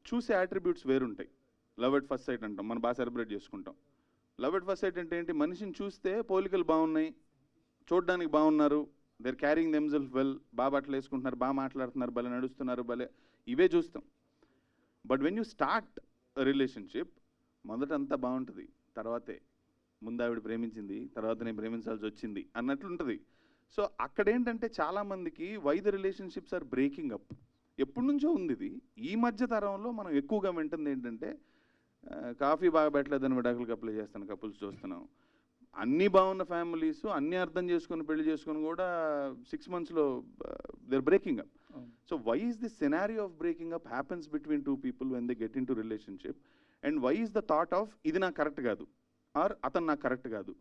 చూసే యాట్రిబ్యూట్స్ వేరుంటాయి. లవ్ ఎట్ ఫస్ట్ సైట్ అంటాం, మనం బాగా సెలబ్రేట్ చేసుకుంటాం. లవ్ ఎట్ ఫస్ట్ సైట్ అంటే ఏంటి? మనిషిని చూస్తే పోలికలు బాగున్నాయి, చూడడానికి బాగున్నారు, దేర్ క్యారింగ్ దెమ్సెల్ఫ్ వెల్, బాగా బట్టలు వేసుకుంటున్నారు, బాగా మాట్లాడుతున్నారు, భలే నడుస్తున్నారు, భలే ఇవే చూస్తాం. But when you start relationship మొదట అంతా బాగుంటుంది, తర్వాతే ముందు ఆవిడ ప్రేమించింది, తర్వాత నేను ప్రేమించాల్సి వచ్చింది అన్నట్లుంటుంది. సో అక్కడేంటంటే చాలామందికి why the relationships are breaking up ఎప్పటి నుంచో ఉంది ఇది. ఈ మధ్య తరంలో మనం ఎక్కువగా వింటుంది ఏంటంటే కాఫీ బాగా పెట్టలేదని విడాకులకు అప్లై చేస్తాను, కపుల్స్ చూస్తున్నాం. అన్నీ బాగున్న ఫ్యామిలీస్ అన్నీ అర్థం చేసుకుని పెళ్లి చేసుకుని కూడా 6 monthsలో they're breaking up. So why is this scenario of breaking up happens between two people when they get into relationship, and why is the thought of ఇది నాకు కరెక్ట్ కాదు ఆర్ అతను నాకు కరెక్ట్ కాదు,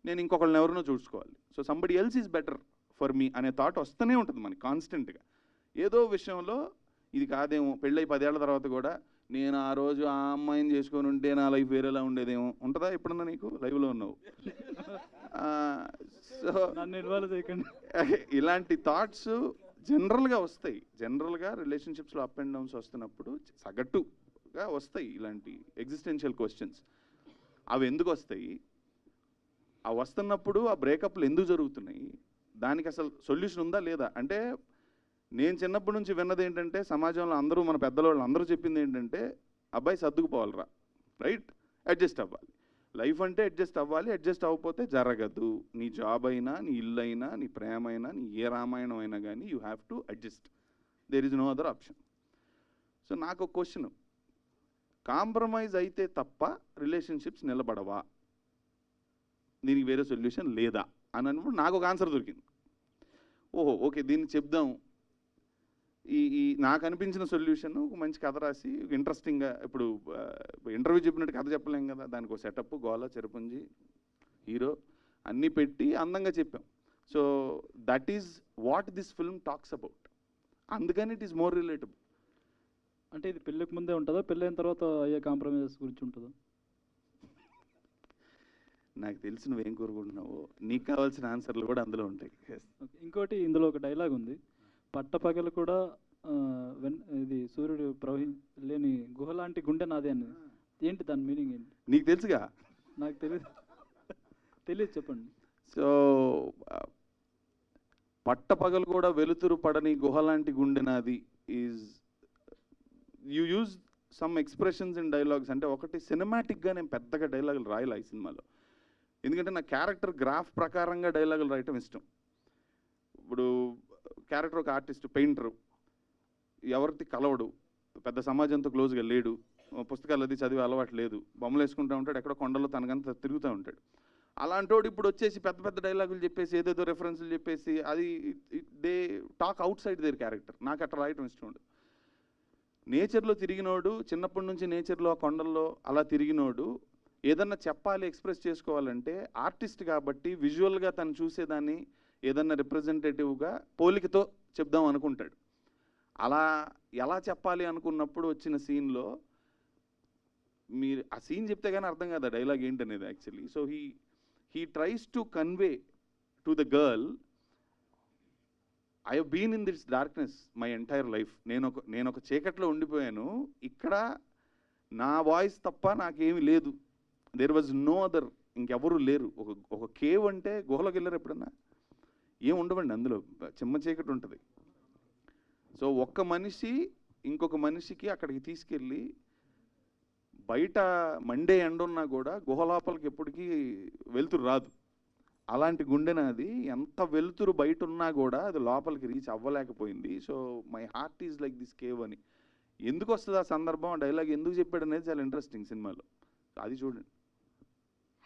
నేను ఇంకొకళ్ళని ఎవరినో చూసుకోవాలి, so somebody else is better for me అనే థాట్ వస్తూనే ఉంటుంది మనకి కాన్స్టెంట్గా. ఏదో విషయంలో ఇది కాదేమో, పెళ్ళై 10 ఏళ్ల తర్వాత కూడా నేను ఆ రోజు ఆ అమ్మాయిని చేసుకొని ఉంటే నా లైఫ్ వేరేలా ఉండేదేమో. ఉంటుందా ఎప్పుడన్నా నీకు? లైవ్లో ఉన్నావు. సో నన్ను ఇన్వాల్వ్ చేయకండి. ఇలాంటి థాట్స్ జనరల్గా వస్తాయి. జనరల్గా రిలేషన్షిప్స్లో అప్ అండ్ డౌన్స్ వస్తున్నప్పుడు సగటుగా వస్తాయి ఇలాంటి ఎగ్జిస్టెన్షియల్ క్వశ్చన్స్. అవి ఎందుకు వస్తాయి, అవి వస్తున్నప్పుడు ఆ బ్రేకప్లు ఎందుకు జరుగుతున్నాయి, దానికి అసలు సొల్యూషన్ ఉందా లేదా అంటే, నేను చిన్నప్పటి నుంచి విన్నది ఏంటంటే సమాజంలో అందరూ మన పెద్దవాళ్ళు అందరూ చెప్పింది ఏంటంటే అబ్బాయి సర్దుకుపోవాలిరా, రైట్, అడ్జస్ట్ అవ్వాలి, లైఫ్ అంటే అడ్జస్ట్ అవ్వాలి, అడ్జస్ట్ అవ్వకపోతే జరగదు. నీ జాబ్ అయినా, నీ ఇల్లు అయినా, నీ ప్రేమ అయినా, నీ ఏ రామాయణం అయినా కానీ you have to adjust, there is no other option. So నాకు ఒక క్వశ్చన్, కాంప్రమైజ్ అయితే తప్ప రిలేషన్షిప్స్ నిలబడవా, దీనికి వేరే సొల్యూషన్ లేదా అని అన్నప్పుడు నాకు ఒక ఆన్సర్ దొరికింది. ఓహో ఓకే, దీన్ని చెప్దాం. ఈ నాకు అనిపించిన సొల్యూషన్ ఒక మంచి కథ రాసి ఇంట్రెస్టింగ్గా, ఇప్పుడు ఇంటర్వ్యూ చెప్పినట్టు కథ చెప్పలేం కదా, దానికి ఒక సెటప్, గోల, చెరపుంజి, హీరో అన్నీ పెట్టి అందంగా చెప్పాం. So that is what this film talks about, అందుకని ఇట్ ఈస్ మోర్ రిలేటబుల్. అంటే ఇది పెళ్ళికి ముందే ఉంటుందా, పెళ్ళైన తర్వాత అయ్యే కాంప్రమైజెస్ గురించి ఉంటుందా? నాకు తెలిసి నువ్వేం కోరుకుంటున్నావో నీకు కావాల్సిన ఆన్సర్లు కూడా అందులో ఉంటాయి. ఇంకోటి ఇందులో ఒక డైలాగ్ ఉంది, పట్టపగలు కూడా ఇది సూర్యుడు లేని గుహ లాంటి గుండె నాదే అని. ఏంటి దాని మీనింగ్ ఏంటి? నీకు తెలుసుగా? నాకు తెలియదు చెప్పండి. సో పట్టపగలు కూడా వెలుతురు పడని గుహ లాంటి గుండె నాది is, you use some expressions in dialogues. అంటే ఒకటి సినిమాటిక్గా నేను పెద్దగా డైలాగులు రాయలే ఈ సినిమాలో, ఎందుకంటే నా క్యారెక్టర్ గ్రాఫ్ ప్రకారంగా డైలాగులు రాయటం ఇష్టం. ఇప్పుడు క్యారెక్టర్ ఒక ఆర్టిస్ట్, పెయింటరు, ఎవరితో కలవడు, పెద్ద సమాజంతో క్లోజ్గా లేడు, పుస్తకాలు అది చదివే అలవాటు లేదు, బొమ్మలు వేసుకుంటూ ఉంటాడు, ఎక్కడో కొండలో తనకంతా తిరుగుతూ ఉంటాడు. అలాంటోడు ఇప్పుడు వచ్చేసి పెద్ద పెద్ద డైలాగులు చెప్పేసి ఏదేదో రెఫరెన్స్లు చెప్పేసి అది they talk out side their character. నాకు అట్లా రాయటం ఇష్టం ఉండదు. నేచర్లో తిరిగినోడు, చిన్నప్పటి నుంచి నేచర్లో ఆ కొండల్లో అలా తిరిగినోడు ఏదన్నా చెప్పాలి, ఎక్స్ప్రెస్ చేసుకోవాలంటే ఆర్టిస్ట్ కాబట్టి విజువల్గా తను చూసేదాన్ని ఏదన్నా రిప్రజెంటేటివ్గా పోలికతో చెప్దాం అనుకుంటాడు. అలా ఎలా చెప్పాలి అనుకున్నప్పుడు వచ్చిన సీన్లో మీరు ఆ సీన్ చెప్తే కానీ అర్థం కాదు ఆ డైలాగ్ ఏంటనేది actually. So he tries to convey to the girl, I have been in this darkness my entire life. నేను ఒక చీకట్లో ఉండిపోయాను, ఇక్కడ నా వాయిస్ తప్ప నాకేమీ లేదు, దేర్ వాజ్ నో అదర్, ఇంకెవరూ లేరు. ఒక కేవ్ అంటే గుహలోకి వెళ్ళారు ఎప్పుడన్నా? ఏం ఉండవండి అందులో, చిమ్మ చీకటి ఉంటుంది. సో ఒక్క మనిషి ఇంకొక మనిషికి అక్కడికి తీసుకెళ్ళి బయట మండే ఎండున్నా కూడా గుహ లోపలికి ఎప్పటికీ వెలుతురు రాదు. అలాంటి గుండె నాది, ఎంత వెలుతురు బయట ఉన్నా కూడా అది లోపలికి రీచ్ అవ్వలేకపోయింది. So my heart is like this cave అని. ఎందుకు వస్తుంది ఆ సందర్భం, ఆ డైలాగ్ ఎందుకు చెప్పాడు అనేది చాలా ఇంట్రెస్టింగ్ సినిమాలో, అది చూడండి.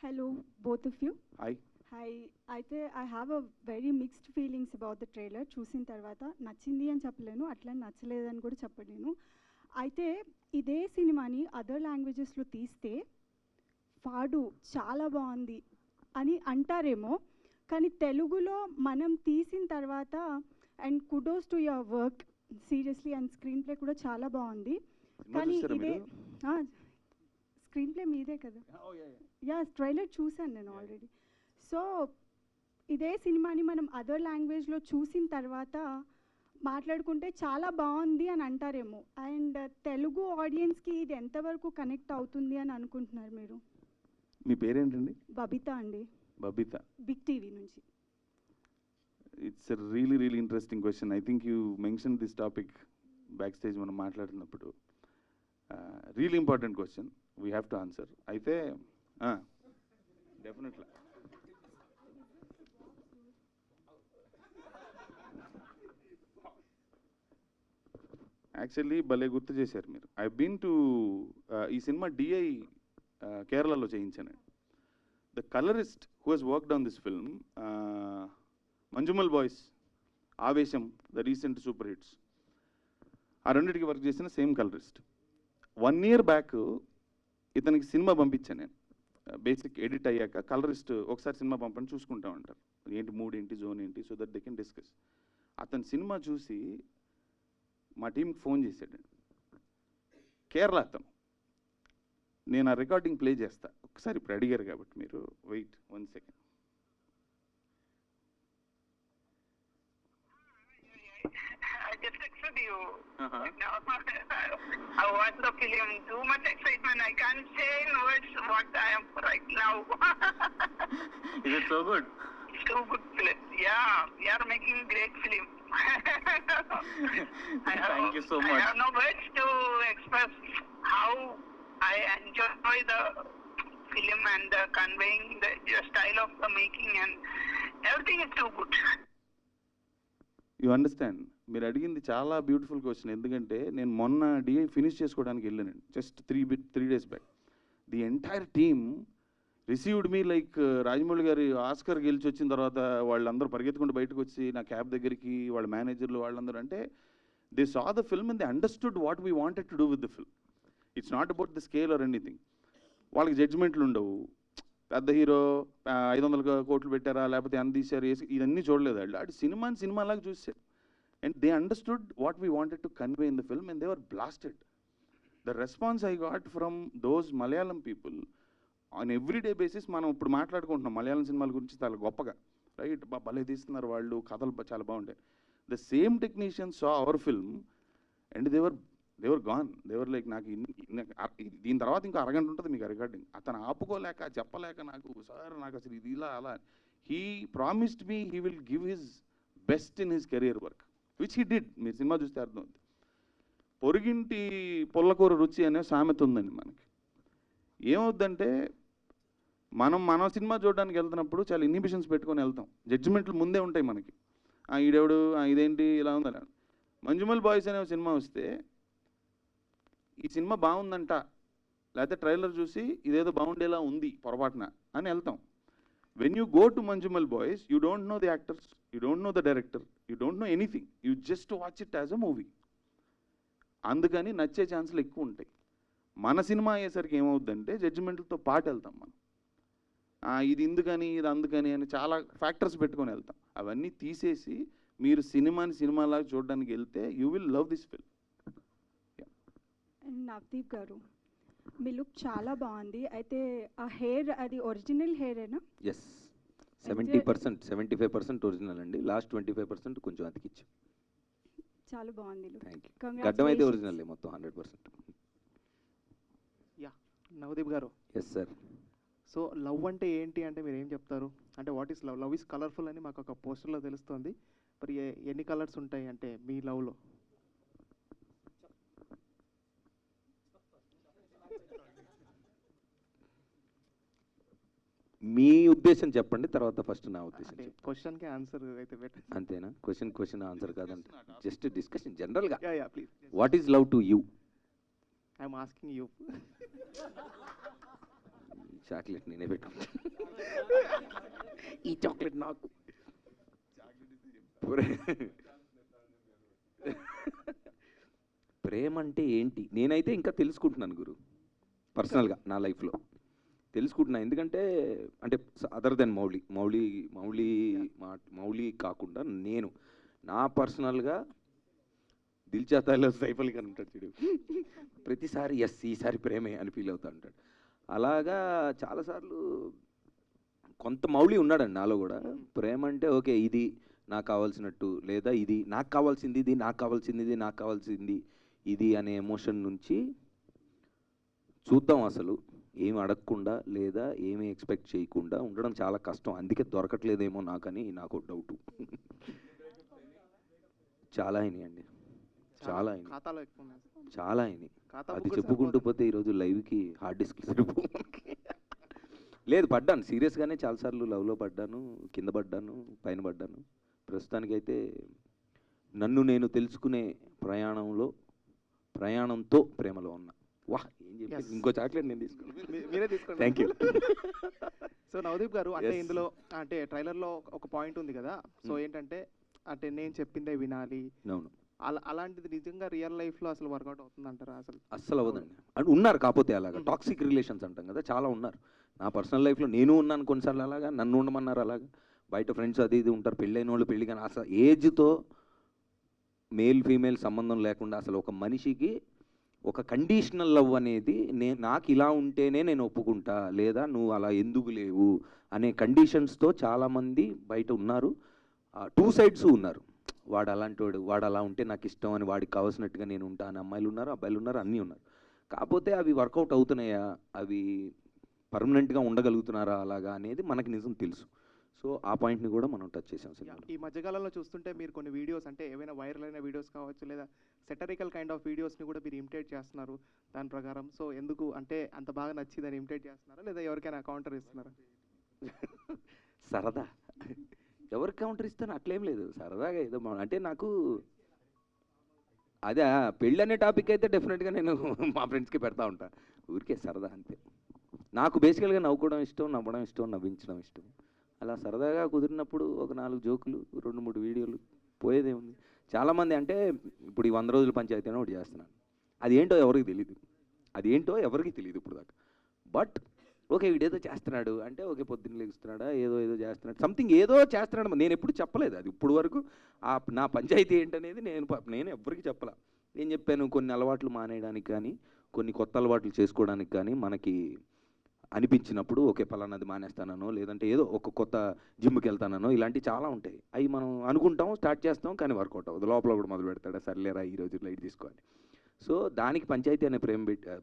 Hello both of you. Hi. Hi. అయితే I have a very mixed feelings about the trailer. చూసిన తర్వాత నచ్చింది అని చెప్పలేను, అట్లా నచ్చలేదని కూడా చెప్పలేను. అయితే ఇదే సినిమాని అదర్ లాంగ్వేజెస్లో తీస్తే పాడు చాలా బాగుంది అని అంటారేమో, కానీ తెలుగులో మనం తీసిన తర్వాత and kudos to your work seriously, and screen play కూడా చాలా బాగుంది. కానీ ఇదే స్క్రీన్ ప్లే మీదే కదా? యా, ట్రైలర్ చూశాను నేను ఆల్రెడీ. సో ఇదే సినిమాని మనం అదర్ లాంగ్వేజ్లో చూసిన తర్వాత మాట్లాడుకుంటే చాలా బాగుంది అని అంటారేమో, అండ్ తెలుగు ఆడియన్స్కి ఇది ఎంతవరకు కనెక్ట్ అవుతుంది అని అనుకుంటున్నారు మీరు? మీ పేరేంటండి? బబిత అండి. బబిత. బిగ్ టీవీ నుంచి. It's a really really interesting question. I think you mention this topic back stage మనం మాట్లాడుతున్నప్పుడు. Really important question, we have to answer. అయితే డెఫినెట్లీ యాక్చువల్లీ భలే గుర్తు చేశారు మీరు. ఐ బీన్ టు ఈ సినిమా డిఐ కేరళలో చేయించాను. The colourist who he's worked on this film, Manjummel boys, Aavesham, the recent super hits, ఆ రెండింటికి వర్క్ చేసిన సేమ్ కలరిస్ట్. 1 year బ్యాక్ ఇతనికి సినిమా పంపించాను నేను. బేసిక్ ఎడిట్ అయ్యాక కలరిస్ట్ ఒకసారి సినిమా పంపని చూసుకుంటా ఉంటారు, ఏంటి మూడ్ ఏంటి, జోన్ ఏంటి, so that they can discuss. అతను సినిమా చూసి మా టీంకి ఫోన్ చేశాడు. కేరళ అతను. నేను ఆ రికార్డింగ్ ప్లే చేస్తా ఒకసారి, ఇప్పుడు అడిగారు కాబట్టి మీరు wait 1 second. I just texted you. No, I watched the film. Too much excitement. I can't say in words what I am right now. Is it so good? It's too good film. Yeah, we are making great film. Thank you so I much. have no words to express how I enjoy the film and conveying the style of the making, and everything is too good. You understand, మీరు అడిగింది చాలా beautiful question. ఎందుకంటే నేను మొన్న DI finish చేసుకోవడానికి వెళ్ళానండి, just 3 days back. The entire team received me like Rajamouli గారి Oscar గెలిచి వచ్చిన తర్వాత వాళ్ళందరూ పరిగెత్తుకుంటూ బయటకు వచ్చి నా క్యాబ్ దగ్గరికి, వాళ్ళ మేనేజర్లు వాళ్ళందరూ, అంటే they saw the film and they understood what we wanted to do with the film. It's not about the scale or anything. వాళ్ళకి జడ్జిమెంట్లు ఉండవు, పెద్ద హీరో 500 కోట్లు పెట్టారా లేకపోతే ఎంత తీశారు ఇవన్నీ చూడలేదు. వాళ్ళు ఆడి సినిమాని సినిమాలాగా చూసారు. And they understood what we wanted to convey in the film and they were blasted. The response I got from those Malayalam people on everyday basis. మనం ఇప్పుడు మాట్లాడుకుంటున్నాం మలయాళం సినిమాల గురించి చాలా గొప్పగా, రైట్, భలే తీస్తున్నారు వాళ్ళు, కథలు చాలా బాగుంటాయి. The same technicians saw our film and they were gone. They were like నాకు దీని తర్వాత ఇంకా అరగంట ఉంటుంది మీకు రికార్డింగ్. అతను ఆపుకోలేక చెప్పలేక నాకు, సార్ నాకు అసలు ఇది ఇలా అలా. He promised me he will give his best in his career work, which he did. మీరు సినిమా చూస్తే అర్థమవుతుంది. పొరుగింటి పుల్లకూర రుచి అనే సామెత ఉందండి మనకి. ఏమవుద్దంటే మన సినిమా చూడడానికి వెళ్తున్నప్పుడు చాలా ఇన్హిబిషన్స్ పెట్టుకొని వెళ్తాం, జడ్జిమెంట్లు ముందే ఉంటాయి మనకి. ఈడెవడు, ఇదేంటి ఇలా ఉందని. మంజుమల్ బాయ్స్ అనే సినిమా వస్తే ఈ సినిమా బాగుందంట, లేకపోతే ట్రైలర్ చూసి ఇదేదో బాగుండేలా ఉంది పొరపాటున అని వెళ్తాం. When you go to Manjummel boys, you don't know the actors, you don't know the director, you don't know anything, you just watch it as a movie. అందుకని నచ్చే ఛాన్సులు ఎక్కువ ఉంటాయి. మన సినిమా అయ్యేసరికి ఏమవుద్దంటే జడ్జిమెంట్లతో పాటు వెళ్తాం మనం. ఇది ఇందుకని ఇది అందుకని అని చాలా ఫ్యాక్టర్స్ పెట్టుకొని వెళ్తాం. అవన్నీ తీసేసి మీరు సినిమాని సినిమాలాగా చూడడానికి వెళ్తే you will love this film. And Navdeep గారు, మీ లుక్ చాలా బాగుంది. అయితే ఆ హెయిర్ అది ఒరిజినల్ హెయిరేనా? ఎస్, 70%, 75% ఒరిజినల్ అండి. లాస్ట్ 25% కొంచెం అతికిచ్చు. చాలా బాగుంది లుక్. Thank you. గడ్డం అయితే ఒరిజినల్ మొత్తం 100%. యా, నవదీప్ గారు. Yes sir. సో లవ్ అంటే ఏంటి అంటే మీరు ఏం చెప్తారు? అంటే what is love? Love is colourful అని మాకు ఒక పోస్టర్లో తెలుస్తుంది. మరి ఎన్ని కలర్స్ ఉంటాయి అంటే మీ లవ్లో? మీ ఉద్దేశం చెప్పండి, తర్వాత ఫస్ట్ నా ఉద్దేశం చెప్పండి. క్వశ్చన్కి ఆన్సర్ అయితే బెటర్. అంతేనా? క్వశ్చన్ ఆన్సర్ కాదంటే జస్ట్ డిస్కషన్ జనరల్గా. Yeah please. What is love to you? I'm asking you. Chocolate నేనే పెట్టుకుంటా. ఈ చాక్లెట్ నాకు. ప్రేమ అంటే ఏంటి నేనైతే ఇంకా తెలుసుకుంటున్నాను గురు. పర్సనల్గా నా లైఫ్లో తెలుసుకుంటున్నా. ఎందుకంటే అంటే అదర్ దెన్ మౌలి కాకుండా నేను నా పర్సనల్గా దిల్ చాతాలో సైఫల్ కానీ ఉంటాడు చూడు, ప్రతిసారి ఎస్ ఈసారి ప్రేమే అని ఫీల్ అవుతా ఉంటాడు. అలాగా చాలాసార్లు కొంత మౌలి ఉన్నాడండి నాలో కూడా. ప్రేమ అంటే ఓకే ఇది నాకు కావాల్సినట్టు, లేదా ఇది నాకు కావాల్సింది, ఇది నాకు కావాల్సింది, ఇది నాకు కావాల్సింది ఇది అనే ఎమోషన్ నుంచి చూద్దాం. అసలు ఏమి అడగకుండా లేదా ఏమి ఎక్స్పెక్ట్ చేయకుండా ఉండడం చాలా కష్టం. అందుకే దొరకట్లేదేమో నాకని నాకు డౌటు. చాలా అయినాయండి, చాలా అయినాయి, ఖాతాలో ఎక్కువ ఉన్నాయి. చాలా అయినాయి. ఖాతా అది బుక్ చెప్పుకుంటూ సరిపోదు. పోతే ఈరోజు లైవ్కి హార్డ్ డిస్క్ సరిపోవు మనకి. లేదు, పడ్డాను సీరియస్గానే, చాలాసార్లు లవ్లో పడ్డాను, కింద పడ్డాను, పైన పడ్డాను. ప్రస్తుతానికైతే నన్ను నేను తెలుసుకునే ప్రయాణంతో ప్రేమలో ఉన్నా. వాహ్, ఏం చెప్పి Yes. ఇంకో చాక్లెట్ నేను తీసుకున్నాను. మీరే తీసుకోండి. Thank you. సో నవదీప్ గారు, అంటే Yes. ఇందులో అంటే ట్రైలర్లో ఒక పాయింట్ ఉంది కదా, సో ఏంటంటే అంటే నేను చెప్పిందే వినాలి, అవును, అలాంటిది నిజంగా రియల్ లైఫ్లో అసలు వర్కౌట్ అవుతుందంటారా? అస్సలు అవ్వదండి. అంటే ఉన్నారు, కాకపోతే అలాగా టాక్సిక్ రిలేషన్స్ అంటాం కదా, చాలా ఉన్నారు. నా పర్సనల్ లైఫ్లో నేను ఉన్నాను కొన్నిసార్లు అలాగా, నన్ను ఉండమన్నారు అలాగా. బయట ఫ్రెండ్స్ అది ఇది ఉంటారు, పెళ్ళైన వాళ్ళు పెళ్ళి, కానీ అసలు ఏజ్తో మేల్ ఫీమేల్ సంబంధం లేకుండా అసలు ఒక మనిషికి ఒక కండిషనల్ లవ్ అనేది నాకు ఇలా ఉంటేనే నేను ఒప్పుకుంటా, లేదా నువ్వు అలా ఎందుకు లేవు అనే కండిషన్స్తో చాలామంది బయట ఉన్నారు. 2 sides ఉన్నారు. వాడు అలాంటి వాడు అలా ఉంటే నాకు ఇష్టం అని, వాడికి కావాల్సినట్టుగా నేను ఉంటా అని అమ్మాయిలు ఉన్నారు, అబ్బాయిలు ఉన్నారు, అన్నీ ఉన్నారు. కాకపోతే అవి వర్కౌట్ అవుతున్నాయా, అవి పర్మనెంట్గా ఉండగలుగుతున్నారా అలాగా అనేది మనకి నిజం తెలుసు. సో ఆ పాయింట్ని కూడా మనం టచ్ చేసాం సినిమా. ఈ మధ్యకాలంలో చూస్తుంటే మీరు కొన్ని వీడియోస్, అంటే ఏవైనా వైరల్ అయిన వీడియోస్ కావచ్చు, లేదా సెటరికల్ కైండ్ ఆఫ్ వీడియోస్ని కూడా మీరు ఇమిటేట్ చేస్తున్నారు దాని ప్రకారం. సో ఎందుకు, అంటే అంత బాగా నచ్చిందని ఇమిటేట్ చేస్తున్నారా, లేదా ఎవరికైనా కౌంటర్ ఇస్తున్నారా? సరదా, ఎవరికి కౌంటర్ ఇస్తాను అట్లేం లేదు, సరదాగా ఏదో అంటే నాకు అదే పెళ్ళి అనే టాపిక్ అయితే డెఫినెట్గా నేను మా ఫ్రెండ్స్కి పెడతా ఉంటా, ఊరికే సరదా అంతే. నాకు బేసికల్గా నవ్వుకోవడం ఇష్టం, నవ్వడం ఇష్టం, నవ్వించడం ఇష్టం. అలా సరదాగా కుదిరినప్పుడు ఒక 4 జోకులు, 2-3 వీడియోలు, పోయేదేముంది. చాలామంది అంటే ఇప్పుడు ఈ 100 రోజుల పంచాయతీ అని ఒకటి చేస్తున్నాను, అది ఏంటో ఎవరికి తెలియదు ఇప్పుడు దాకా. బట్ ఓకే, వీడేదో చేస్తున్నాడు అంటే, ఓకే పొద్దున్న లెగుస్తున్నాడా, ఏదో చేస్తున్నాడు, సంథింగ్ ఏదో చేస్తున్నాడు. నేను ఎప్పుడు చెప్పలేదు అది ఇప్పుడు వరకు, నా పంచాయతీ ఏంటనేది నేను ఎవ్వరికి చెప్పలా. నేను చెప్పాను కొన్ని అలవాట్లు మానేయడానికి కానీ, కొన్ని కొత్త అలవాట్లు చేసుకోవడానికి కానీ మనకి అనిపించినప్పుడు ఓకే పలానాది మానేస్తానో, లేదంటే ఏదో ఒక కొత్త జిమ్కి వెళ్తానో, ఇలాంటివి చాలా ఉంటాయి. అవి మనం అనుకుంటాం, స్టార్ట్ చేస్తాం, కానీ వర్కౌట్ అవ్వదు. లోపల కూడా మొదలు పెడతాడా, సర్లేరా ఈరోజు లైట్ తీసుకోవాలి. సో దానికి పంచాయతీ అనే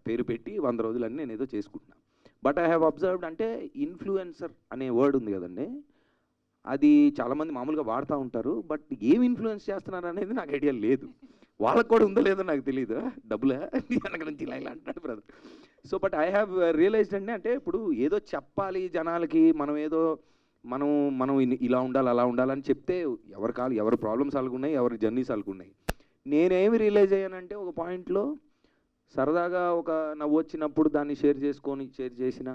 పేరు పెట్టి 100 రోజులన్నీ నేను ఏదో చేసుకుంటున్నాను. బట్ ఐ హ్యావ్ అబ్జర్వ్డ్, అంటే ఇన్ఫ్లుయెన్సర్ అనే వర్డ్ ఉంది కదండి, అది చాలామంది మామూలుగా వాడుతూ ఉంటారు. బట్ ఏం ఇన్ఫ్లుయెన్స్ చేస్తున్నారు అనేది నాకు ఐడియా లేదు. వాళ్ళకు కూడా ఉందో లేదో నాకు తెలియదు. డబ్బులా వెనక నుంచి ఇలా అంటాడు brother. So but I have realized అండి, అంటే ఇప్పుడు ఏదో చెప్పాలి జనాలకి, మనం ఇలా ఉండాలి అలా ఉండాలని చెప్తే ఎవరి ప్రాబ్లమ్స్ అలాగున్నాయి, ఎవరి జర్నీస్ అలాగున్నాయి. నేనేమి రియలైజ్ అయ్యానంటే, ఒక పాయింట్లో సరదాగా ఒక నవ్వు వచ్చినప్పుడు దాన్ని షేర్ చేసిన,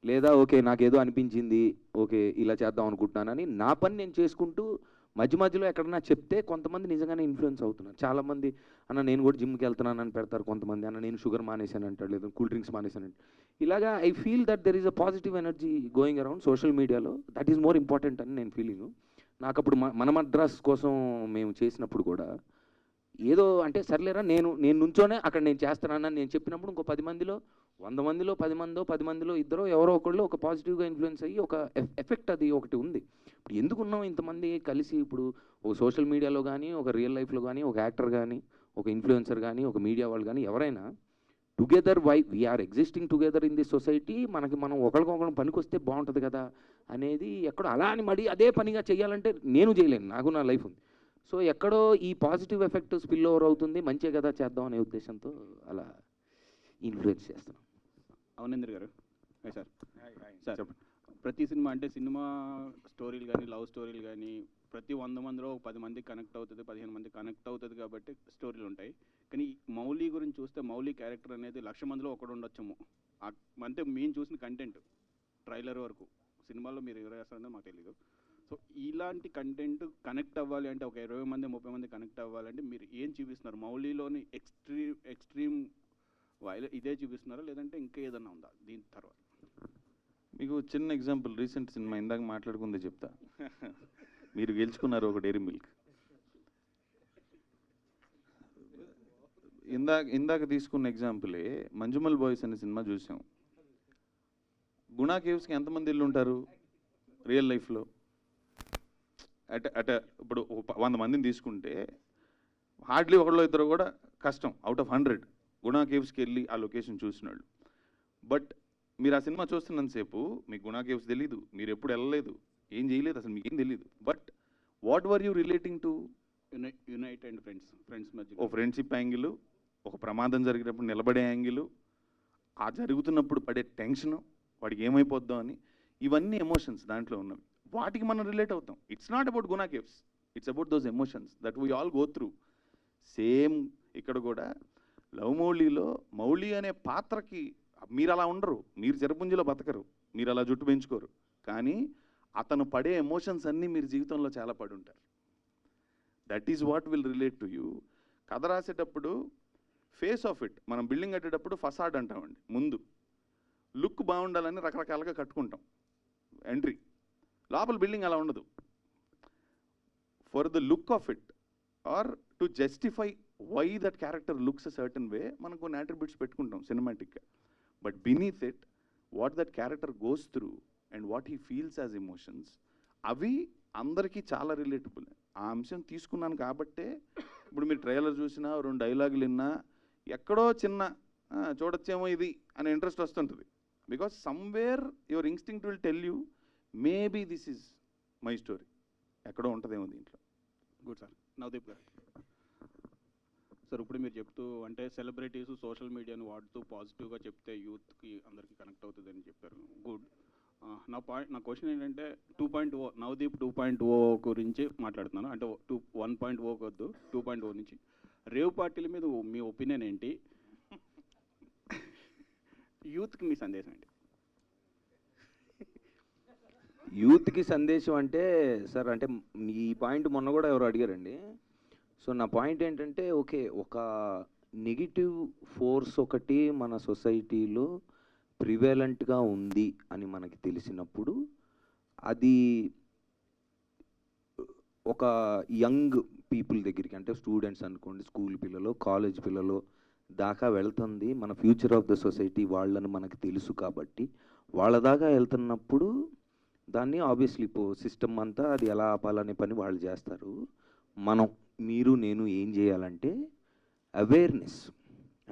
లేదా ఓకే నాకేదో అనిపించింది, ఓకే ఇలా చేద్దాం అనుకుంటున్నానని నా పని నేను చేసుకుంటూ మధ్యలో ఎక్కడన్నా చెప్తే కొంతమంది నిజంగానే ఇన్ఫ్లుయెన్స్ అవుతున్నారు. చాలామంది అన్న నేను కూడా జిమ్కి వెళ్తున్నానని పెడతారు, కొంతమంది అన్న నేను షుగర్ మానేశాను అంటాడు, లేదా కూల్ డ్రింక్స్ మానేశాను అంటాడు. ఇలాగా I feel that there is a positive energy going around social మీడియాలో, దట్ ఈజ్ మోర్ ఇంపార్టెంట్ అని నేను ఫీలింగ్. నాకు అప్పుడు మన మద్రాస్ కోసం మేము చేసినప్పుడు కూడా ఏదో అంటే సర్లేరా నేను నుంచోనే అక్కడ నేను చేస్తున్నానని నేను చెప్పినప్పుడు ఇంకో 10 మందిలో 100 మందిలో 10 మందిలో ఇద్దరు ఎవరో ఒకళ్ళు ఒక పాజిటివ్గా ఇన్ఫ్లుయెన్స్ అయ్యి ఒక ఎఫెక్ట్ అది ఒకటి ఉంది. ఇప్పుడు ఎందుకున్నాం ఇంతమంది కలిసి, ఇప్పుడు ఒక సోషల్ మీడియాలో కానీ, ఒక రియల్ లైఫ్లో కానీ, ఒక యాక్టర్ కానీ, ఒక ఇన్ఫ్లుయెన్సర్ కానీ, ఒక మీడియా వాళ్ళు కానీ, ఎవరైనా together we are existing together in this society. మనం ఒకరికొకరు పనికి వస్తే బాగుంటుంది కదా అనేది ఎక్కడో అలా అని మడి అదే పనిగా చేయాలంటే నేను చేయలేను, నాకు నా లైఫ్ ఉంది. సో ఎక్కడో ఈ పాజిటివ్ ఎఫెక్ట్ స్పిల్ ఓవర్ అవుతుంది, మంచిగా కదా చేద్దాం అనే ఉద్దేశంతో అలా ఇన్ఫ్లుయెన్స్ చేస్తున్నాం. అవనేంద్ర గారు సార్ చెప్పండి. ప్రతి సినిమా అంటే సినిమా స్టోరీలు కానీ, లవ్ స్టోరీలు కానీ, ప్రతి 100 మందిలో 10 మందికి కనెక్ట్ అవుతుంది, 15 మందికి కనెక్ట్ అవుతుంది కాబట్టి స్టోరీలు ఉంటాయి. కానీ మౌలి గురించి చూస్తే మౌలి క్యారెక్టర్ అనేది 1,00,000 మందిలో ఒకడు ఉండొచ్చేమో. అంటే మేము చూసిన కంటెంట్ ట్రైలర్ వరకు, సినిమాలో మీరు ఎవరు వేస్తారో మాకు తెలీదు. సో ఇలాంటి కంటెంట్ కనెక్ట్ అవ్వాలి అంటే, ఒక 20 మంది 30 మంది కనెక్ట్ అవ్వాలంటే మీరు ఏం చూపిస్తున్నారు? మౌలిలోని ఎక్స్ట్రీమ్ ఇదే చూపిస్తున్నారా, లేదంటే ఇంకా ఏదన్నా ఉందా దీని తర్వాత? మీకు చిన్న ఎగ్జాంపుల్, రీసెంట్ సినిమా ఇందాక మాట్లాడుకుందే చెప్తా. మీరు గెలుచుకున్నారు ఒక డైరీ మిల్క్. ఇందాక తీసుకున్న ఎగ్జాంపులే మంజుమల్ బాయ్స్ అనే సినిమా చూసాం. గుణా కేవ్స్కి ఎంతమంది ఇల్లు ఉంటారు రియల్ లైఫ్లో? ఇప్పుడు 100 మందిని తీసుకుంటే హార్డ్లీ ఒకళ్ళు ఇద్దరు కూడా కష్టం, అవుట్ ఆఫ్ 100 గుణా కేవ్స్కి వెళ్ళి ఆ లొకేషన్ చూసినాడు. బట్ మీరు ఆ సినిమా చూస్తున్నంతసేపు మీకు గుణా కేవ్స్ తెలీదు, మీరు ఎప్పుడు వెళ్ళలేదు, ఏం చేయలేదు, అసలు మీకు ఏం తెలీదు. But what were you relating to? Unite and friends మధ్య ఓ ఫ్రెండ్షిప్ యాంగిల్, ఒక ప్రమాదం జరిగినప్పుడు నిలబడే యాంగిల్, ఆ జరుగుతున్నప్పుడు పడే టెన్షను, వాడికి ఏమైపోద్దాం అని, ఇవన్నీ ఎమోషన్స్ దాంట్లో ఉన్నవి. వాటికి మనం రిలేట్ అవుతాం. It's not about Guna caves, it's about those emotions that we all go through. Same ఇక్కడ కూడా లవ్ మౌళిలో మౌళి అనే పాత్రకి మీరు అలా ఉండరు, మీరు చిరపుంజిలో బతకరు, మీరు అలా జుట్టు పెంచుకోరు, కానీ అతను పడే ఎమోషన్స్ అన్నీ మీరు జీవితంలో చాలా పడి ఉంటారు. That is what will relate to you. కథ రాసేటప్పుడు ఫేస్ ఆఫ్ ఇట్, మనం బిల్డింగ్ కట్టేటప్పుడు ఫసాడ్ అంటామండి. ముందు లుక్ బాగుండాలని రకరకాలుగా కట్టుకుంటాం ఎంట్రీ, లోపల బిల్డింగ్ అలా ఉండదు. For the look of it or to justify why that character looks a certain way మనం కొన్ని అట్రిబ్యూట్స్ పెట్టుకుంటాం సినిమాటిక్గా. But beneath it what that character goes through and what he feels as emotions, అవి అందరికీ చాలా relatable. ఆ అంశం తీసుకున్నాను కాబట్టే ఇప్పుడు మీరు ట్రైలర్ చూసినా, 2 డైలాగులు విన్నా, ఎక్కడో చిన్న చూడొచ్చేమో ఇది అనే ఇంట్రెస్ట్ వస్తుంటుంది. Because somewhere your instinct will tell you maybe this is my story, ఎక్కడో ఉంటుందేమో దీంట్లో. Good sir. నవదీప్ గారు సార్, ఇప్పుడు మీరు చెప్తూ అంటే సెలబ్రిటీస్ సోషల్ మీడియాను వాడుతూ పాజిటివ్గా చెప్తే యూత్కి అందరికీ కనెక్ట్ అవుతుంది అని చెప్పారు. గుడ్. నా క్వశ్చన్ ఏంటంటే 2.0 నవదీప్ 2.0 గురించి మాట్లాడుతున్నాను. అంటే 1.0 వద్దు, 2.0 నుంచి రేవ్ పార్టీల మీద మీ ఒపీనియన్ ఏంటి? యూత్కి మీ సందేశం ఏంటి? యూత్కి సందేశం అంటే సార్, అంటే ఈ పాయింట్ మొన్న కూడా ఎవరు అడిగారండి. సో నా పాయింట్ ఏంటంటే, ఓకే, ఒక నెగిటివ్ ఫోర్స్ ఒకటి మన సొసైటీలో ప్రివేలెంట్గా ఉంది అని మనకి తెలిసినప్పుడు, అది ఒక యంగ్ పీపుల్ దగ్గరికి, అంటే స్టూడెంట్స్ అనుకోండి, స్కూల్ పిల్లలు, కాలేజ్ పిల్లలు దాకా వెళ్తుంది. మన ఫ్యూచర్ ఆఫ్ ద సొసైటీ వాళ్ళని మనకు తెలుసు కాబట్టి వాళ్ళ దాకా వెళ్తున్నప్పుడు దాన్ని ఆబ్వియస్లీ సిస్టమ్ అంతా అది ఎలా ఆపాలనే పని వాళ్ళు చేస్తారు. మనం, మీరు, నేను ఏం చేయాలంటే అవేర్నెస్,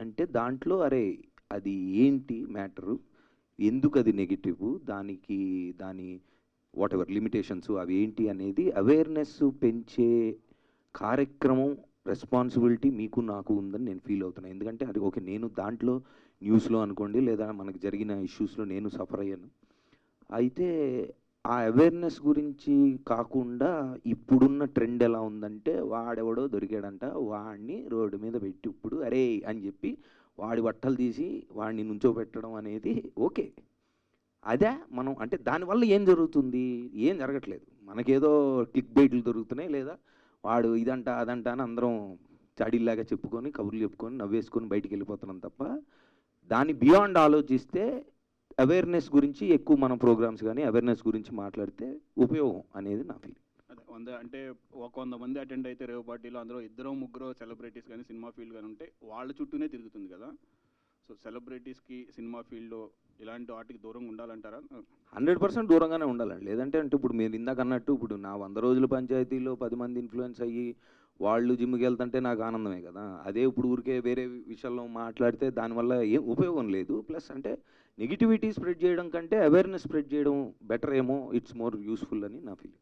అంటే దాంట్లో అరే అది ఏంటి మ్యాటరు, ఎందుకు అది నెగిటివ్, దాని వాట్ ఎవర్ లిమిటేషన్స్ అవి ఏంటి అనేది అవేర్నెస్ పెంచే కార్యక్రమం, రెస్పాన్సిబిలిటీ మీకు నాకు ఉందని నేను ఫీల్ అవుతున్నాను. ఎందుకంటే అది ఓకే, నేను దాంట్లో న్యూస్లో అనుకోండి లేదా మనకు జరిగిన ఇష్యూస్లో నేను సఫర్ అయ్యాను. అయితే ఆ అవేర్నెస్ గురించి కాకుండా ఇప్పుడున్న ట్రెండ్ ఎలా ఉందంటే, వాడెవడో దొరికాడంట, వాడిని రోడ్డు మీద పెట్టి ఇప్పుడు అరే అని చెప్పి వాడి బట్టలు తీసి వాడిని నుంచోబెట్టడం అనేది ఓకే. అదే మనం అంటే దానివల్ల ఏం జరుగుతుంది? ఏం జరగట్లేదు. మనకేదో క్లిక్ బైట్లు దొరుకుతున్నాయి, లేదా వాడు ఇదంట అదంట అని అందరం చాడీల్లాగా చెప్పుకొని కబుర్లు చెప్పుకొని నవ్వేసుకొని బయటికి వెళ్ళిపోతున్నాం తప్ప, దాని బియాండ్ ఆలోచిస్తే అవేర్నెస్ గురించి ఎక్కువ మనం ప్రోగ్రామ్స్ కానీ అవేర్నెస్ గురించి మాట్లాడితే ఉపయోగం అనేది నా ఫీలింగ్. అదే అంటే 100 మంది అటెండ్ అయితే రేవ్ పార్టీలో అందులో 2-3 సెలబ్రిటీస్ కానీ సినిమా ఫీల్డ్ కానీ ఉంటే వాళ్ళ చుట్టూనే తిరుగుతుంది కదా. సో సెలబ్రిటీస్కి సినిమా ఫీల్డ్లో ఇలాంటి వాటికి దూరంగా ఉండాలంటారా? 100% దూరంగానే ఉండాలండి. లేదంటే అంటే ఇప్పుడు మీరు ఇందాక అన్నట్టు, ఇప్పుడు నా 100 రోజుల పంచాయతీలో 10 మంది ఇన్ఫ్లుయెన్స్ అయ్యి వాళ్ళు జిమ్కి వెళ్తుంటే నాకు ఆనందమే కదా. అదే ఇప్పుడు ఊరికే వేరే విషయాల్లో మాట్లాడితే దానివల్ల ఏం ఉపయోగం లేదు. ప్లస్ అంటే నెగిటివిటీ స్ప్రెడ్ చేయడం కంటే అవేర్నెస్ స్ప్రెడ్ చేయడం బెటర్ ఏమో, ఇట్స్ మోర్ యూస్ఫుల్ అని నా ఫీలింగ్.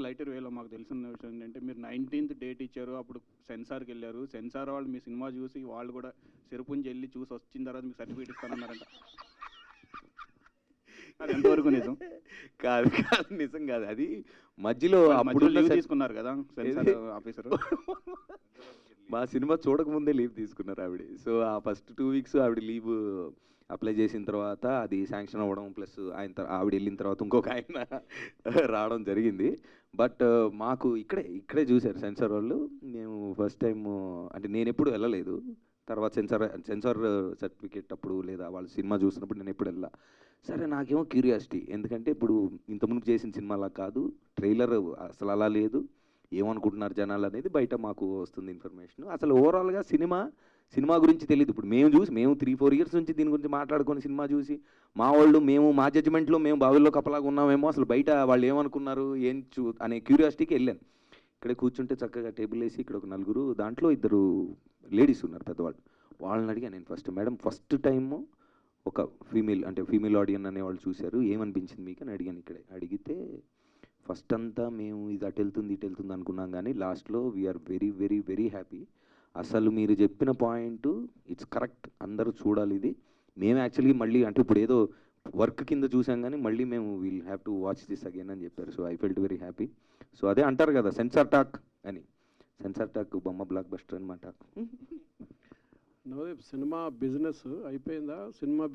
లైటర్ వేలో మాకు తెలిసిన విషయం ఏంటంటే, మీరు 19th డేట్ ఇచ్చారు, అప్పుడు సెన్సార్కి వెళ్ళారు. సెన్సార్ వాళ్ళు మీ సినిమా చూసి వాళ్ళు కూడా సిరుపుంజి వెళ్ళి చూసి వచ్చిన తర్వాత మీకు సర్టిఫికేట్ ఇస్తానన్నారంట. అది ఎంతవరకు నిజం? కాదు కాదు, నిజం కాదు. అది మధ్యలో అప్పుడు లీవ్ తీసుకున్నారు కదా సెన్సార్ ఆఫీసర్. మా సినిమా చూడకముందే లీవ్ తీసుకున్నారు ఆవిడ. సో ఆ ఫస్ట్ 2 weeks ఆవిడ లీవ్ అప్లై చేసిన తర్వాత అది శాంక్షన్ అవ్వడం, ప్లస్ ఆవిడ వెళ్ళిన తర్వాత ఇంకొక ఆయన రావడం జరిగింది. బట్ మాకు ఇక్కడే చూశారు సెన్సార్ వాళ్ళు. మేము ఫస్ట్ టైం, అంటే నేను ఎప్పుడు వెళ్ళలేదు. తర్వాత సెన్సార్ సర్టిఫికేట్ అప్పుడు లేదా వాళ్ళు సినిమా చూసినప్పుడు నేను ఎప్పుడు వెళ్ళా. సరే, నాకేమో క్యూరియాసిటీ, ఎందుకంటే ఇప్పుడు ఇంతకుముందు చేసిన సినిమాలా కాదు, ట్రైలర్ అసలు అలా లేదు, ఏమనుకుంటున్నారు జనాలు అనేది బయట మాకు వస్తుంది ఇన్ఫర్మేషన్. అసలు ఓవరాల్గా సినిమా గురించి తెలియదు. ఇప్పుడు మేము 3-4 years నుంచి దీని గురించి మాట్లాడుకొని సినిమా చూసి మా జడ్జిమెంట్లో మేము బావిల్లో కప్పలాగా ఉన్నామేమో, అసలు బయట వాళ్ళు ఏమనుకున్నారు అనే క్యూరియాసిటీకి వెళ్ళాను. ఇక్కడే కూర్చుంటే చక్కగా టేబుల్ వేసి ఇక్కడ ఒక 4, దాంట్లో 2 లేడీస్ ఉన్నారు పెద్దవాళ్ళు. వాళ్ళని అడిగా నేను ఫస్ట్ టైము ఒక ఫీమేల్ ఆడియన్ అనేవాళ్ళు చూశారు, ఏమనిపించింది మీకు అని అడిగాను. ఇక్కడే అడిగితే ఫస్ట్ అంతా మేము ఇది అటు వెళ్తుంది ఇటు వెళ్తుంది అనుకున్నాం, కానీ లాస్ట్లో we are very very very happy. అసలు మీరు చెప్పిన పాయింట్ ఇట్స్ కరెక్ట్, అందరూ చూడాలి ఇది. మేము యాక్చువల్లీ మళ్ళీ అంటే ఇప్పుడు ఏదో వర్క్ కింద చూసాం, కానీ మళ్ళీ మేము will have to watch this again అని చెప్పారు. So I felt very happy. So అదే అంటారు కదా సెన్సార్ టాక్ అని, సెన్సార్ టాక్ బొమ్మ బ్లాక్ బస్టర్ అని మా టాక్. నవదీప్, సినిమా బిజినెస్ అయిపోయిందా? సినిమా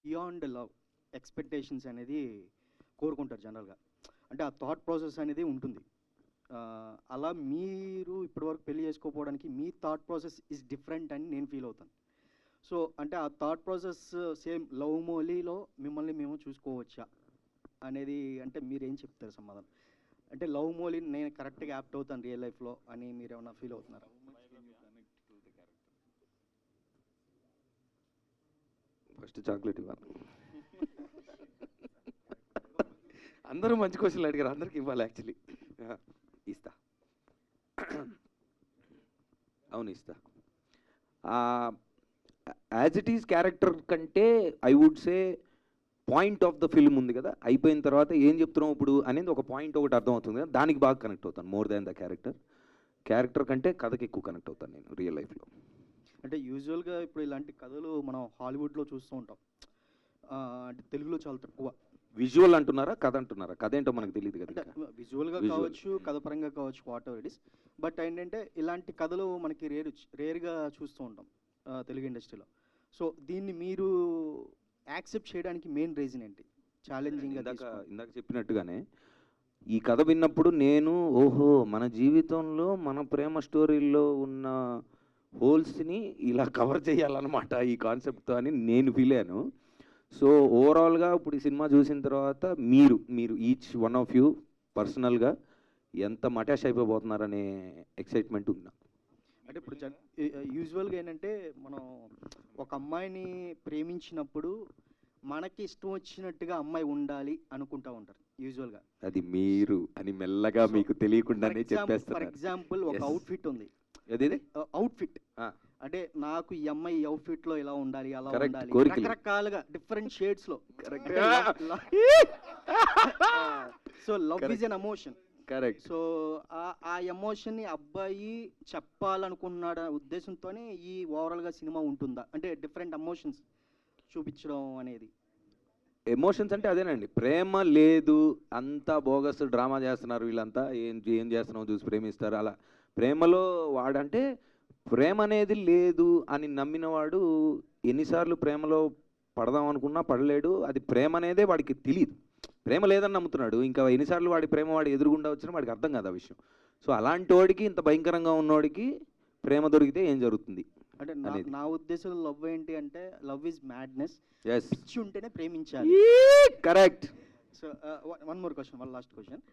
బియాండ్ లవ్ ఎక్స్పెక్టేషన్స్ అనేది కోరుకుంటారు జనరల్గా. అంటే ఆ థాట్ ప్రాసెస్ అనేది ఉంటుంది. అలా మీరు ఇప్పటివరకు పెళ్లి చేసుకోకపోవడానికి మీ థాట్ ప్రాసెస్ ఇస్ డిఫరెంట్ అని నేను ఫీల్ అవుతాను. సో అంటే ఆ థాట్ ప్రాసెస్ సేమ్ లవ్ మోలీలో మిమ్మల్ని మేము చూసుకోవచ్చా అనేది అంటే మీరేం చెప్తారు సమాధానం? అంటే లవ్ మోలీ నేను కరెక్ట్గా యాప్ట్ అవుతాను రియల్ లైఫ్లో అని మీరు ఏమైనా ఫీల్ అవుతున్నారా? ఫస్ట్ చాక్లెట్ ఇవ్వాలి. అందరూ మంచి క్వశ్చన్లు అడిగారు, అందరికి ఇవ్వాలి యాక్చువల్లీ. ఇస్తా, అవును ఇస్తా. యాజ్ ఇట్ ఈస్ క్యారెక్టర్ కంటే I would say point of the film ఉంది కదా, అయిపోయిన తర్వాత ఏం చెప్తున్నాం ఇప్పుడు అనేది ఒక పాయింట్ ఒకటి అర్థం అవుతుంది కదా, దానికి బాగా కనెక్ట్ అవుతాను మోర్ దాన్ ద క్యారెక్టర్ కంటే కథకి ఎక్కువ కనెక్ట్ అవుతాను నేను రియల్ లైఫ్లో. అంటే యూజువల్గా ఇప్పుడు ఇలాంటి కథలు మనం హాలీవుడ్లో చూస్తూ ఉంటాం, అంటే తెలుగులో చాలా తక్కువ. విజువల్ అంటున్నారా కథ అంటున్నారా? కథ ఏంటో మనకు తెలియదు కదా. విజువల్గా కావచ్చు, కథ పరంగా కావచ్చు, what ever it is. But ఏంటంటే ఇలాంటి కథలు మనకి రేర్గా చూస్తూ ఉంటాం తెలుగు ఇండస్ట్రీలో. సో దీన్ని మీరు యాక్సెప్ట్ చేయడానికి మెయిన్ రీజన్ ఏంటి? ఛాలెంజింగ్ ఇందాక చెప్పినట్టుగానే ఈ కథ విన్నప్పుడు నేను ఓహో మన జీవితంలో మన ప్రేమ స్టోరీల్లో ఉన్న హోల్స్ని ఇలా కవర్ చేయాలన్నమాట ఈ కాన్సెప్ట్తో అని నేను ఫీల్ అయ్యాను. సో ఓవరాల్గా ఇప్పుడు ఈ సినిమా చూసిన తర్వాత మీరు ఈచ్ వన్ ఆఫ్ యూ పర్సనల్గా ఎంత మటాష్ అయిపోతున్నారనే ఎక్సైట్మెంట్ ఉంది నాకు. అంటే ఇప్పుడు యూజువల్గా ఏంటంటే మనం ఒక అమ్మాయిని ప్రేమించినప్పుడు మనకి ఇష్టం వచ్చినట్టుగా అమ్మాయి ఉండాలి అనుకుంటా ఉంటారు యూజువల్గా. అది మీరు అని మెల్లగా మీకు తెలియకుండానే చెప్పేస్తారు. ఫర్ ఎగ్జాంపుల్ ఒక అవుట్ఫిట్ ఉంది, అవుట్ఫిట్ అంటే నాకు ఈ అమ్మాయి అవుట్ఫిట్ లో ఇలా ఉండాలి అలా ఉండాలి, రకరకాలుగా డిఫరెంట్ షేడ్స్ లో. So love is an emotion. Correct. So ఆ ఎమోషన్ ని అబ్బాయి చెప్పాలనుకున్నాడు ఉద్దేశంతోనే ఈ ఓవరాల్ గా సినిమా ఉంటుందా? అంటే డిఫరెంట్ ఎమోషన్స్ చూపించడం అనేది. ఎమోషన్స్ అంటే అదేనండి, ప్రేమ లేదు అంతా బోగస్ డ్రామా చేస్తున్నారు వీళ్ళంతా, ఏం చేస్తున్నావు చూసి ప్రేమిస్తారు. అలా ప్రేమలో వాడంటే ప్రేమ అనేది లేదు అని నమ్మినవాడు ఎన్నిసార్లు ప్రేమలో పడదాం అనుకున్నా పడలేడు. అది ప్రేమ అనేదే వాడికి తెలియదు, ప్రేమ లేదని నమ్ముతున్నాడు. ఇంకా ఎన్నిసార్లు వాడి ప్రేమ వాడి ఎదురుగుండా వచ్చినా వాడికి అర్థం కాదు ఆ విషయం. సో అలాంటి వాడికి ఇంత భయంకరంగా ఉన్నవాడికి ప్రేమ దొరికితే ఏం జరుగుతుంది అంటే నా ఉద్దేశంలో లవ్ ఏంటి అంటే లవ్ ఈజ్ మ్యాడ్నెస్. పిచ్చి ఉంటేనే ప్రేమించాలి. Correct. So one more question, one last question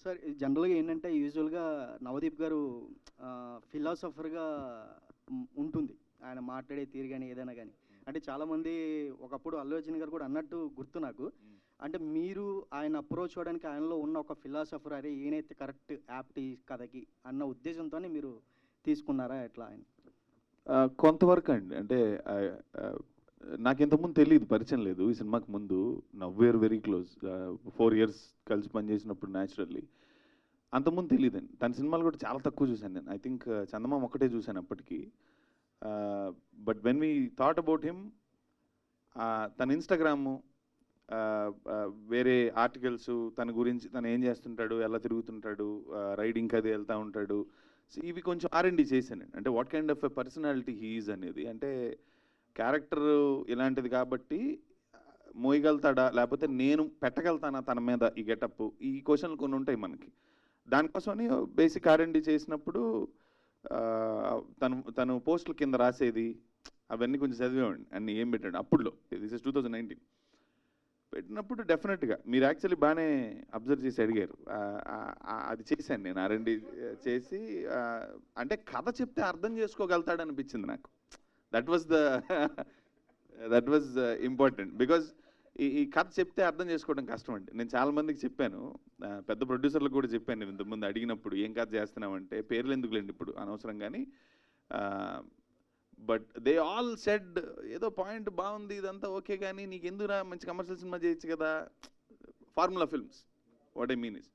sir. జనరల్గా ఏంటంటే యూజువల్గా నవదీప్ గారు ఫిలాసఫర్గా ఉంటుంది ఆయన మాట్లాడే తీరు కానీ ఏదైనా కానీ. అంటే చాలామంది ఒకప్పుడు అల్లు అర్జున్ గారు కూడా అన్నట్టు గుర్తు నాకు. అంటే మీరు ఆయన అప్రోచ్ అవ్వడానికి ఆయనలో ఉన్న ఒక ఫిలాసఫర్, అరే ఈయనైతే కరెక్ట్ యాప్ట్ ఈ కథకి అన్న ఉద్దేశంతోనే మీరు తీసుకున్నారా ఎట్లా ఆయన? కొంతవరకు అండి. అంటే నాకు ఇంతకుముందు తెలియదు, పరిచయం లేదు ఈ సినిమాకి ముందు. వేర్ వెరీ క్లోజ్, 4 years కలిసి పనిచేసినప్పుడు న్యాచురల్లీ. అంతకుముందు తెలియదండి. తన సినిమాలు కూడా చాలా తక్కువ చూశాను నేను. ఐ థింక్ చందమామ ఒకటే చూశాను అప్పటికి. But when we thought about him, తన ఇన్స్టాగ్రాము వేరే ఆర్టికల్స్ తన గురించి తను ఏం చేస్తుంటాడు, ఎలా తిరుగుతుంటాడు, రైడింగ్కి అది వెళ్తూ ఉంటాడు. సో ఇవి కొంచెం R&D చేశాను. అంటే what kind of a personality he is అనేది. అంటే క్యారెక్టర్ ఇలాంటిది కాబట్టి మోయగలుగుతాడా, లేకపోతే నేను పెట్టగలుగుతానా తన మీద ఈ గెటప్, ఈ క్వశ్చన్లు కొన్ని ఉంటాయి మనకి. దానికోసమని బేసిక్ R&D చేసినప్పుడు తను పోస్టుల కింద రాసేది అవన్నీ కొంచెం చదివేవాడిని. అన్ని ఏం పెట్టాడు అప్పుడులో. దిస్ ఇస్ 2019 పెట్టినప్పుడు డెఫినెట్గా మీరు యాక్చువల్లీ బాగానే అబ్జర్వ్ చేసి అడిగారు. అది చేశాను నేను R&D చేసి. అంటే కథ చెప్తే అర్థం చేసుకోగలుగుతాడు అనిపించింది నాకు. That was important. బికాజ్ ఈ కథ చెప్తే అర్థం చేసుకోవడం కష్టం అండి. నేను చాలామందికి చెప్పాను, పెద్ద ప్రొడ్యూసర్లకు కూడా చెప్పాను. నేను ఇంతకుముందు అడిగినప్పుడు ఏం కథ చేస్తున్నామంటే పేర్లు ఎందుకులేండి ఇప్పుడు అనవసరం, కానీ బట్ దే ఆల్ సెడ్ ఏదో పాయింట్ బాగుంది ఇదంతా ఓకే, కానీ నీకు ఎందుకురా మంచి కమర్షియల్ సినిమా చేయొచ్చు కదా, formula films. What I mean is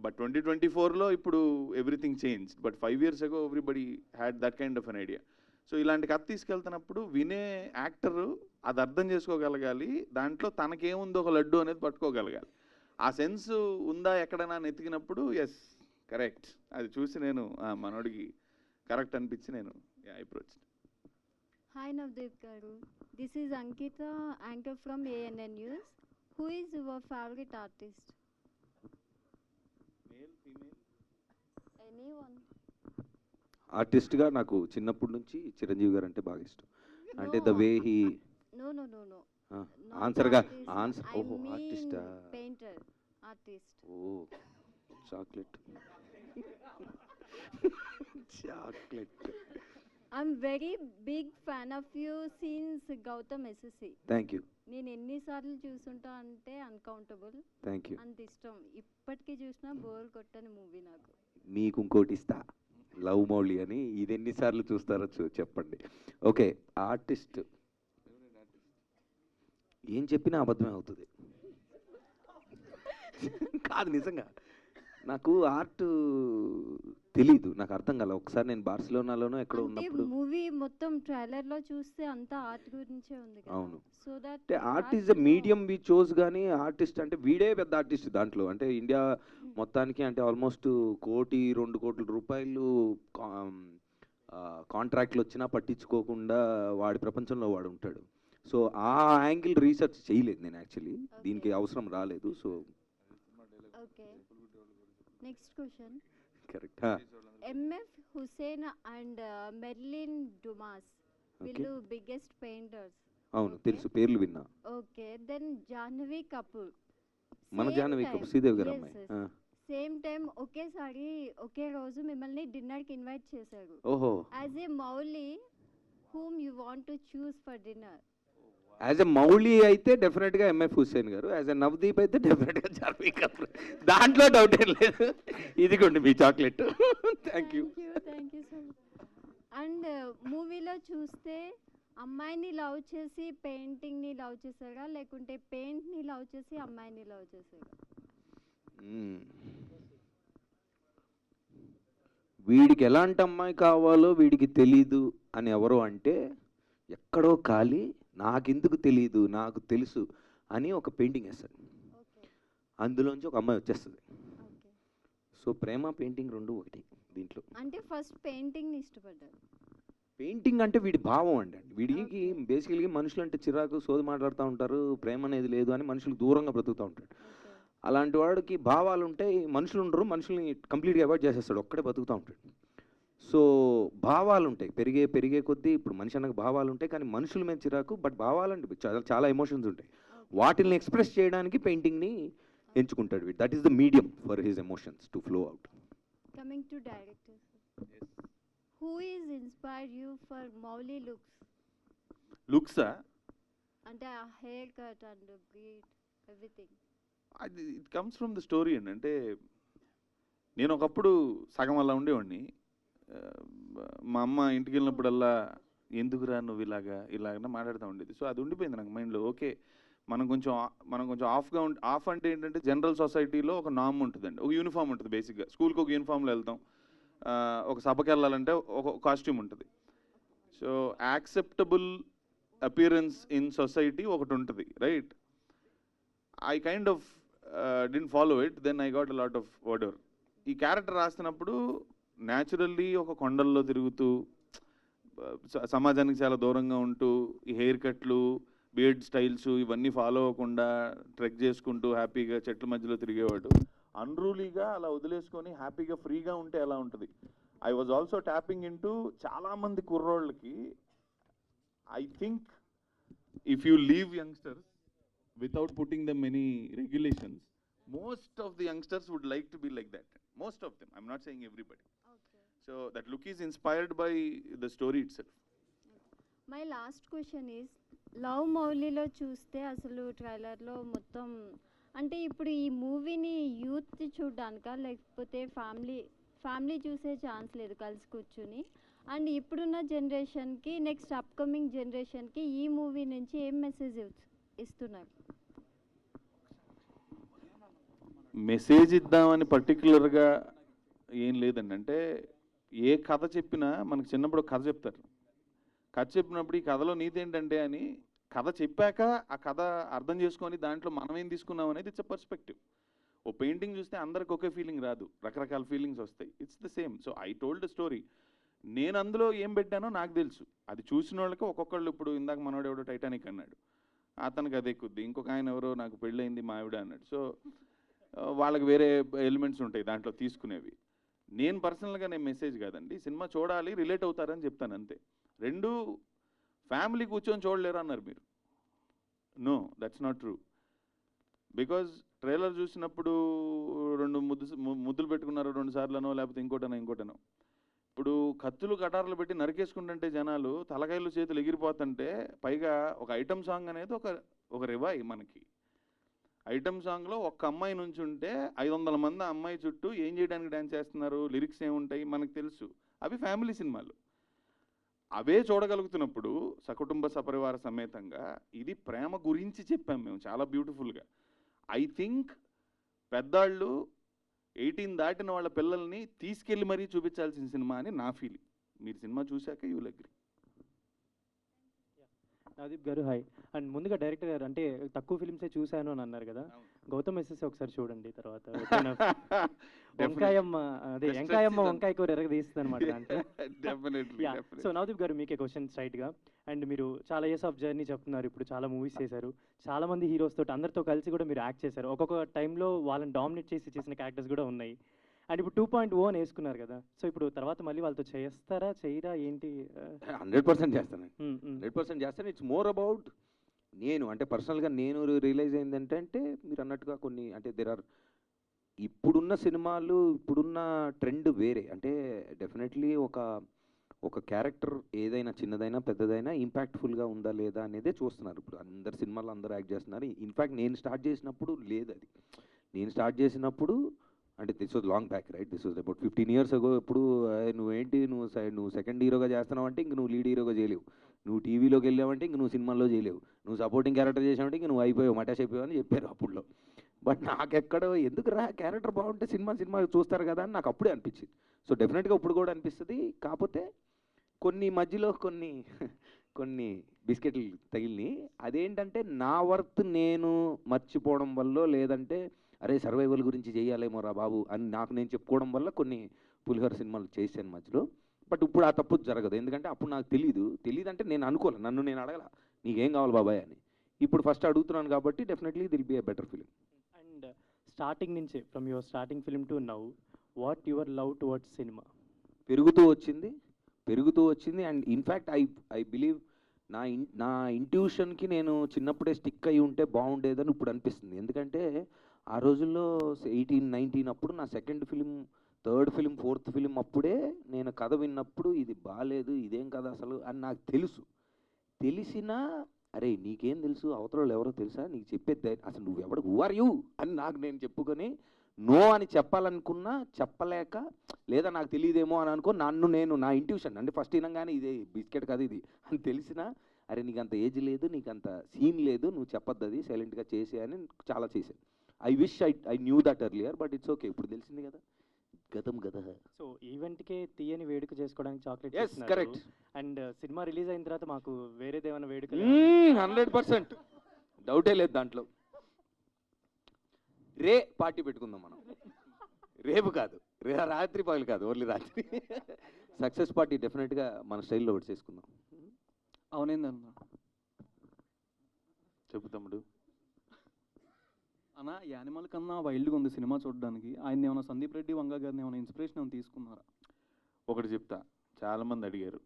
but 2024లో ఇప్పుడు everything change. But 5 years ago everybody had that kind of an idea. So ఇలాంటి కథ తీసుకెళ్తున్నప్పుడు వినే యాక్టరు అది అర్థం చేసుకోగలగాలి, దాంట్లో తనకేముందో ఒక లడ్డు అనేది పట్టుకోగలగాలి. ఆ సెన్స్ ఉందా ఎక్కడైనా ఎతికినప్పుడు ఎస్ కరెక్ట్ అది చూసి నేను మనోడికి కరెక్ట్ అనిపించి నేను అప్రోచ్. హాయ్ నవదీప్ గారు, this is Ankita, anchor from ANN news. Who is your favourite artist? Male, female, anyone. ఆర్టిస్ట్గా నాకు చిన్నప్పటి నుంచి చిరంజీవి గారు అంటే బాగా ఇష్టం. అంటే ద వే హీ నో ఆన్సర్గా ఆన్సర్. ఓహో ఆర్టిస్టా? Painter artist. Oh chocolate chocolate. I'm very big fan of you since Gautham SSC. Thank you. నేను ఎన్నిసార్లు చూసుంటా అంటే అన్కౌంటబుల్. Thank you. అంత ఇష్టం. ఇప్పటికీ చూసినా బోర్ కొట్టని మూవీ నాకు. మీకు ఇంకోటి ఇస్తా, లవ్ మౌలి అని. ఇది ఎన్నిసార్లు చూస్తారో చెప్పండి. ఓకే, ఆర్టిస్ట్ ఏం చెప్పినా అబద్ధమే అవుతుంది. కాదు నిజంగా నాకు ఆర్ట్ తెలీదు, నాకు అర్థం కాల. ఒకసారి నేను బార్సిలోనాలోనో ఎక్కడో ఉన్నప్పుడు మూవీ మొత్తం ట్రైలర్ లో చూస్తే అంతా ఆర్ట్ గురించే ఉంది కదా. అవును. సో దట్ అంటే art is the medium we chose, కానీ ఆర్టిస్ట్ అంటే వీడే పెద్ద ఆర్టిస్ట్ దాంట్లో. అంటే ఇండియా మొత్తానికి అంటే ఆల్మోస్ట్ 1-2 కోట్ల రూపాయలు కాంట్రాక్ట్లు వచ్చినా పట్టించుకోకుండా వాడి ప్రపంచంలో వాడు ఉంటాడు. సో ఆ యాంగిల్ రీసెర్చ్ చేయలేదు నేను యాక్చువల్లీ, దీనికి అవసరం రాలేదు. So okay, next question. Correct. MF Husain and Marlene Dumas వీళ్ళు బిగ్గెస్ట్ పెయింటర్స్. అవును తెలుసు, పేర్లు విన్నా. Okay, then Jahnavi Kapoor. మన జాహ్నవి కపూర్, శ్రీదేవి గారు అమ్మాయి. సేమ్ టైం ఒకేసారి ఒకే రోజు మిమ్మల్ని డిన్నర్కి ఇన్వైట్ చేశారు. ఓహో. As a Mouli whom you want to choose for dinner? As a Mouli అయితే డెఫినెట్గా MF హుస్సేన్ గారు, యాజ్ ఎ నవదీప్ అయితే డెఫినెట్గా జాహ్నవి కపూర్, దాంట్లో డౌట్ ఏం లేదు. ఇదిగోండి మీ chocolate. Thank you so much. And మూవీలో చూస్తే అమ్మాయిని లవ్ చేసి పెయింటింగ్ని లవ్ చేశారా, లేకుంటే పెయింట్ని లవ్ చేసి అమ్మాయిని లవ్ చేశారా? వీడికి ఎలాంటి అమ్మాయి కావాలో వీడికి తెలీదు అని ఎవరో అంటే ఎక్కడో ఖాళీ, నాకెందుకు తెలీదు నాకు తెలుసు అని ఒక పెయింటింగ్ వేస్తాడు, అందులోంచి ఒక అమ్మాయి వచ్చేస్తుంది. సో ప్రేమ పెయింటింగ్ రెండు ఒకటి దీంట్లో. అంటే ఫస్ట్ పెయింటింగ్ని ఇష్టపడ్డారు. పెయింటింగ్ అంటే వీడి భావం అండి. వీడికి బేసికల్గా మనుషులు అంటే చిరాకు, సోది మాట్లాడుతూ ఉంటారు, ప్రేమ అనేది లేదు అని మనుషులు దూరంగా బ్రతుకుతూ ఉంటాడు. అలాంటి వాడికి భావాలు ఉంటాయి, మనుషులు ఉండరు, మనుషుల్ని కంప్లీట్గా అవాయిడ్ చేసేస్తాడు, ఒక్కడే బతుకుతూ ఉంటాడు. సో భావాలు ఉంటాయి, పెరిగే కొద్దీ ఇప్పుడు మనిషి అన్నకు భావాలు ఉంటాయి, కానీ మనుషుల మీద చిరాకు, బట్ భావాలు అంటే చాలా ఎమోషన్స్ ఉంటాయి, వాటిని ఎక్స్ప్రెస్ చేయడానికి పెయింటింగ్ని ఎంచుకుంటాడు వీడు. That is the medium for his emotions to flow out. Coming to director, who is inspired you for Mowgli looks? లుక్సా అంటే ఆ hair cut and beard everything. అది it comes from the story అండి. అంటే నేను ఒకప్పుడు సగం అలా ఉండేవాడిని. మా అమ్మ ఇంటికి వెళ్ళినప్పుడల్లా ఎందుకురా నువ్వు ఇలాగ మాట్లాడుతూ ఉండేది. సో అది ఉండిపోయింది నాకు మైండ్లో. ఓకే, మనం కొంచెం ఆఫ్ అంటే ఏంటంటే జనరల్ సొసైటీలో ఒక నామ్ ఉంటుందండి, ఒక యూనిఫామ్ ఉంటుంది. బేసిక్గా స్కూల్కి ఒక యూనిఫామ్లో వెళ్తాం, ఒక సభకి వెళ్ళాలంటే ఒక కాస్ట్యూమ్ ఉంటుంది. So acceptable appearance in society ఒకటి ఉంటుంది, right? I kind of didn't follow it, then I got a lot of whatever. ఈ క్యారెక్టర్ రాస్తున్నప్పుడు న్యాచురల్లీ ఒక కొండల్లో తిరుగుతూ సమాజానికి చాలా దూరంగా ఉంటూ ఈ హెయిర్ కట్లు, బియర్డ్ స్టైల్స్ ఇవన్నీ ఫాలో అవ్వకుండా ట్రెక్ చేసుకుంటూ హ్యాపీగా చెట్ల మధ్యలో తిరిగేవాడు. అన్రూలీగా అలా వదిలేసుకొని హ్యాపీగా ఫ్రీగా ఉంటే ఎలా ఉంటుంది. I was also tapping into చాలామంది కుర్రోళ్ళకి. I think if you leave youngsters without putting them any regulations, most of the youngsters would like to be like that. Most of them, I'm not saying everybody. Okay. So that look is inspired by the story itself. My last question is, love మౌలీలో చూస్తే అసలు ట్రైలర్లో మొత్తం అంటే ఇప్పుడు ఈ మూవీని youth చూడడానికా లేకపోతే ఫ్యామిలీ చూసే ఛాన్స్ లేదు కలిసి కూర్చుని? అండ్ ఇప్పుడున్న జనరేషన్కి, నెక్స్ట్ అప్కమింగ్ జనరేషన్కి ఈ మూవీ నుంచి ఏం మెసేజ్ ఇస్తున్నారు? మెసేజ్ ఇద్దామని పర్టికులర్గా ఏం లేదండి. అంటే ఏ కథ చెప్పినా మనకు చిన్నప్పుడు కథ చెప్తారు. కథ చెప్పినప్పుడు ఈ కథలో నీతి ఏంటంటే అని కథ చెప్పాక ఆ కథ అర్థం చేసుకొని దాంట్లో మనం ఏం తీసుకున్నాం అనేది ఇట్స్ అ పర్స్పెక్టివ్. ఓ పెయింటింగ్ చూస్తే అందరికి ఒకే ఫీలింగ్ రాదు, రకరకాల ఫీలింగ్స్ వస్తాయి. It's the same. So I told the story. నేను అందులో ఏం పెట్టానో నాకు తెలుసు. అది చూసిన వాళ్ళకి ఒక్కొక్కళ్ళు, ఇప్పుడు ఇందాక మనోడు ఎవడో టైటానిక్ అన్నాడు, అతనికి అదే ఎక్కుద్ది. ఇంకొక ఆయన ఎవరో నాకు పెళ్ళయింది మా ఆవిడ అన్నాడు. సో వాళ్ళకి వేరే ఎలిమెంట్స్ ఉంటాయి దాంట్లో తీసుకునేవి. నేను పర్సనల్గా నేను మెసేజ్ కాదండి, సినిమా చూడాలి, రిలేట్ అవుతారని చెప్తాను అంతే. రెండు ఫ్యామిలీ కూర్చొని చూడలేరు అన్నారు మీరు. No, that's not true. Because trailer చూసినప్పుడు ముద్దులు పెట్టుకున్నారు 2 సార్లనో లేకపోతే ఇంకోటనో. ఇప్పుడు కత్తులు కటార్లు పెట్టి నరికేసుకుంటుంటే జనాలు తలకాయలు చేతులు ఎగిరిపోతుంటే, పైగా ఒక ఐటమ్ సాంగ్ అనేది ఒక రివాయి మనకి. ఐటమ్ సాంగ్లో ఒక్క అమ్మాయి నుంచి ఉంటే 500 మంది అమ్మాయి చుట్టూ ఏం చేయడానికి డ్యాన్స్ చేస్తున్నారు, లిరిక్స్ ఏముంటాయి మనకు తెలుసు. అవి ఫ్యామిలీ సినిమాలు. అవే చూడగలుగుతున్నప్పుడు సకుటుంబ సపరివార సమేతంగా ఇది ప్రేమ గురించి చెప్పాం మేము చాలా బ్యూటిఫుల్గా. ఐ థింక్ పెద్దాళ్ళు 18 దాటిన వాళ్ళ పిల్లల్ని తీసుకెళ్ళి మరీ చూపించాల్సిన సినిమా అని నా ఫీలింగ్. మీరు సినిమా చూశాక యూ విల్ అగ్రీ. నవదీప్ గారు హాయ్. అండ్ ముందుగా డైరెక్టర్ గారు, అంటే తక్కువ ఫిల్మ్సే చూశాను అని అన్నారు కదా, గౌతమ్ ఎస్ఎస్ ఒకసారి చూడండి. తర్వాత వంకాయమ్మ, అదే వంకాయమ్మ వంకాయ కూర ఎరగదీస్తుంది అనమాట. సో నవదీప్ గారు మీకే క్వశ్చన్ స్ట్రైట్గా. అండ్ మీరు చాలా ఇయర్స్ ఆఫ్ జర్నీ చెప్తున్నారు, ఇప్పుడు చాలా మూవీస్ చేశారు, చాలా మంది హీరోస్ తోటి అందరితో కలిసి కూడా మీరు యాక్ట్ చేశారు. ఒక్కొక్క టైంలో వాళ్ళని డామినేట్ చేసి చేసిన క్యారెక్టర్స్ కూడా ఉన్నాయి. అండ్ ఇప్పుడు 2.0 అని వేసుకున్నారు కదా, సో ఇప్పుడు తర్వాత మళ్ళీ వాళ్ళతో చేస్తారా చేయరా ఏంటి? 100% చేస్తాను, 100% చేస్తాను. ఇట్స్ మోర్ అబౌట్ నేను, అంటే పర్సనల్గా నేను రియలైజ్ అయింది అంటే మీరు అన్నట్టుగా కొన్ని, అంటే ఇప్పుడున్న సినిమాలు, ఇప్పుడున్న ట్రెండ్ వేరే. అంటే డెఫినెట్లీ ఒక క్యారెక్టర్ ఏదైనా చిన్నదైనా పెద్దదైనా ఇంపాక్ట్ఫుల్గా ఉందా లేదా అనేదే చూస్తున్నారు. ఇప్పుడు అందరు సినిమాలు అందరూ యాక్ట్ చేస్తున్నారు. ఇన్ఫ్యాక్ట్ నేను స్టార్ట్ చేసినప్పుడు లేదు అది. నేను స్టార్ట్ చేసినప్పుడు అంటే this was long back, right? This was about 15 years ago. ఎప్పుడు నువ్వు సెకండ్ హీరోగా చేస్తున్నావు అంటే ఇంక నువ్వు లీడ్ హీరోగా చేయలేవు, నువ్వు టీవీలోకి వెళ్ళావంటే ఇంక నువ్వు సినిమాల్లో చేయలేవు, నువ్వు సపోర్టింగ్ క్యారెక్టర్ చేసావంటే ఇంక నువ్వు అయిపోయావు, మటాష్ అయిపోయావు అని చెప్పారు అప్పుడులో. బట్ నాకెక్కడో ఎందుకు క్యారెక్టర్ బాగుంటే సినిమా చూస్తారు కదా అని నాకు అప్పుడే అనిపించింది. సో డెఫినెట్గా ఇప్పుడు కూడా అనిపిస్తుంది. కాకపోతే కొన్ని మధ్యలో కొన్ని బిస్కెట్లు తగిలిని, అదేంటంటే నా వర్త్ నేను మర్చిపోవడం వల్ల, లేదంటే అరే సర్వైవల్ గురించి చేయాలేమో రా బాబు అని నాకు నేను చెప్పుకోవడం వల్ల కొన్ని పులిహోర సినిమాలు చేశాను మధ్యలో. బట్ ఇప్పుడు ఆ తప్పు జరగదు, ఎందుకంటే అప్పుడు నాకు తెలియదు అంటే నేను అనుకోలే, నన్ను నేను అడగల నీకేం కావాలి బాబాయ్ అని. ఇప్పుడు ఫస్ట్ అడుగుతున్నాను కాబట్టి definitely will be a better film. And starting నుంచే, from your starting film to now, what your love towards cinema? పెరుగుతూ వచ్చింది. అండ్ ఇన్ఫ్యాక్ట్ ఐ బిలీవ్ నా ఇంట్యూషన్కి నేను చిన్నప్పుడే స్టిక్ అయి ఉంటే బాగుండేదని ఇప్పుడు అనిపిస్తుంది. ఎందుకంటే ఆ రోజుల్లో 18, 19 అప్పుడు నా second film, third film, fourth film అప్పుడే నేను కథ విన్నప్పుడు ఇది బాగాలేదు, ఇదేం కథ అసలు అని నాకు తెలిసినా అరే నీకేం తెలుసు, అవతల ఎవరో తెలుసా, నీకు చెప్పేది అసలు నువ్వెవడు, హూ ఆర్ యూ అని నాకు నేను చెప్పుకొని నో అని చెప్పాలనుకున్నా చెప్పలేక, లేదా నాకు తెలియదేమో అని అనుకో నేను నా ఇంట్యూషన్ అంటే ఫస్ట్ వినంగానే ఇదే బిస్కెట్ కదా ఇది అని తెలిసినా, అరే నీకు అంత ఏజ్ లేదు, నీకు అంత సీన్ లేదు, నువ్వు చెప్పొద్దు, అది సైలెంట్గా చేసే అని చాలా చేశాను. I wish I knew that earlier, but it's okay, ఇప్పుడు తెలిసింది కదా, గతం గత. సో ఈవెంట్కే తీయని వేడుక చేసుకోవడానికి chocolate. Yes correct. And cinema release అయిన తర్వాత మాకు వేరేదేమైనా వేడుక? 100% డౌటే లేదు దాంట్లో. రే పార్టీ పెట్టుకుందాం మనం. రేపు కాదు, రాత్రి పగలు కాదు, ఓన్లీ రాత్రి. సక్సెస్ పార్టీ డెఫినెట్గా మన స్టైల్లో ఒకటి చేసుకుందాం. అవునేందన్న చెప్పు తమ్ముడు. అన్న యానిమల్ కన్నా వైల్డ్గా ఉంది సినిమా చూడడానికి. ఆయన ఏమైనా సందీప్ రెడ్డి వంగ గారిని ఏమైనా ఇన్స్పిరేషన్ ఏమైనా తీసుకున్నారా? ఒకటి చెప్తా, చాలామంది అడిగారు,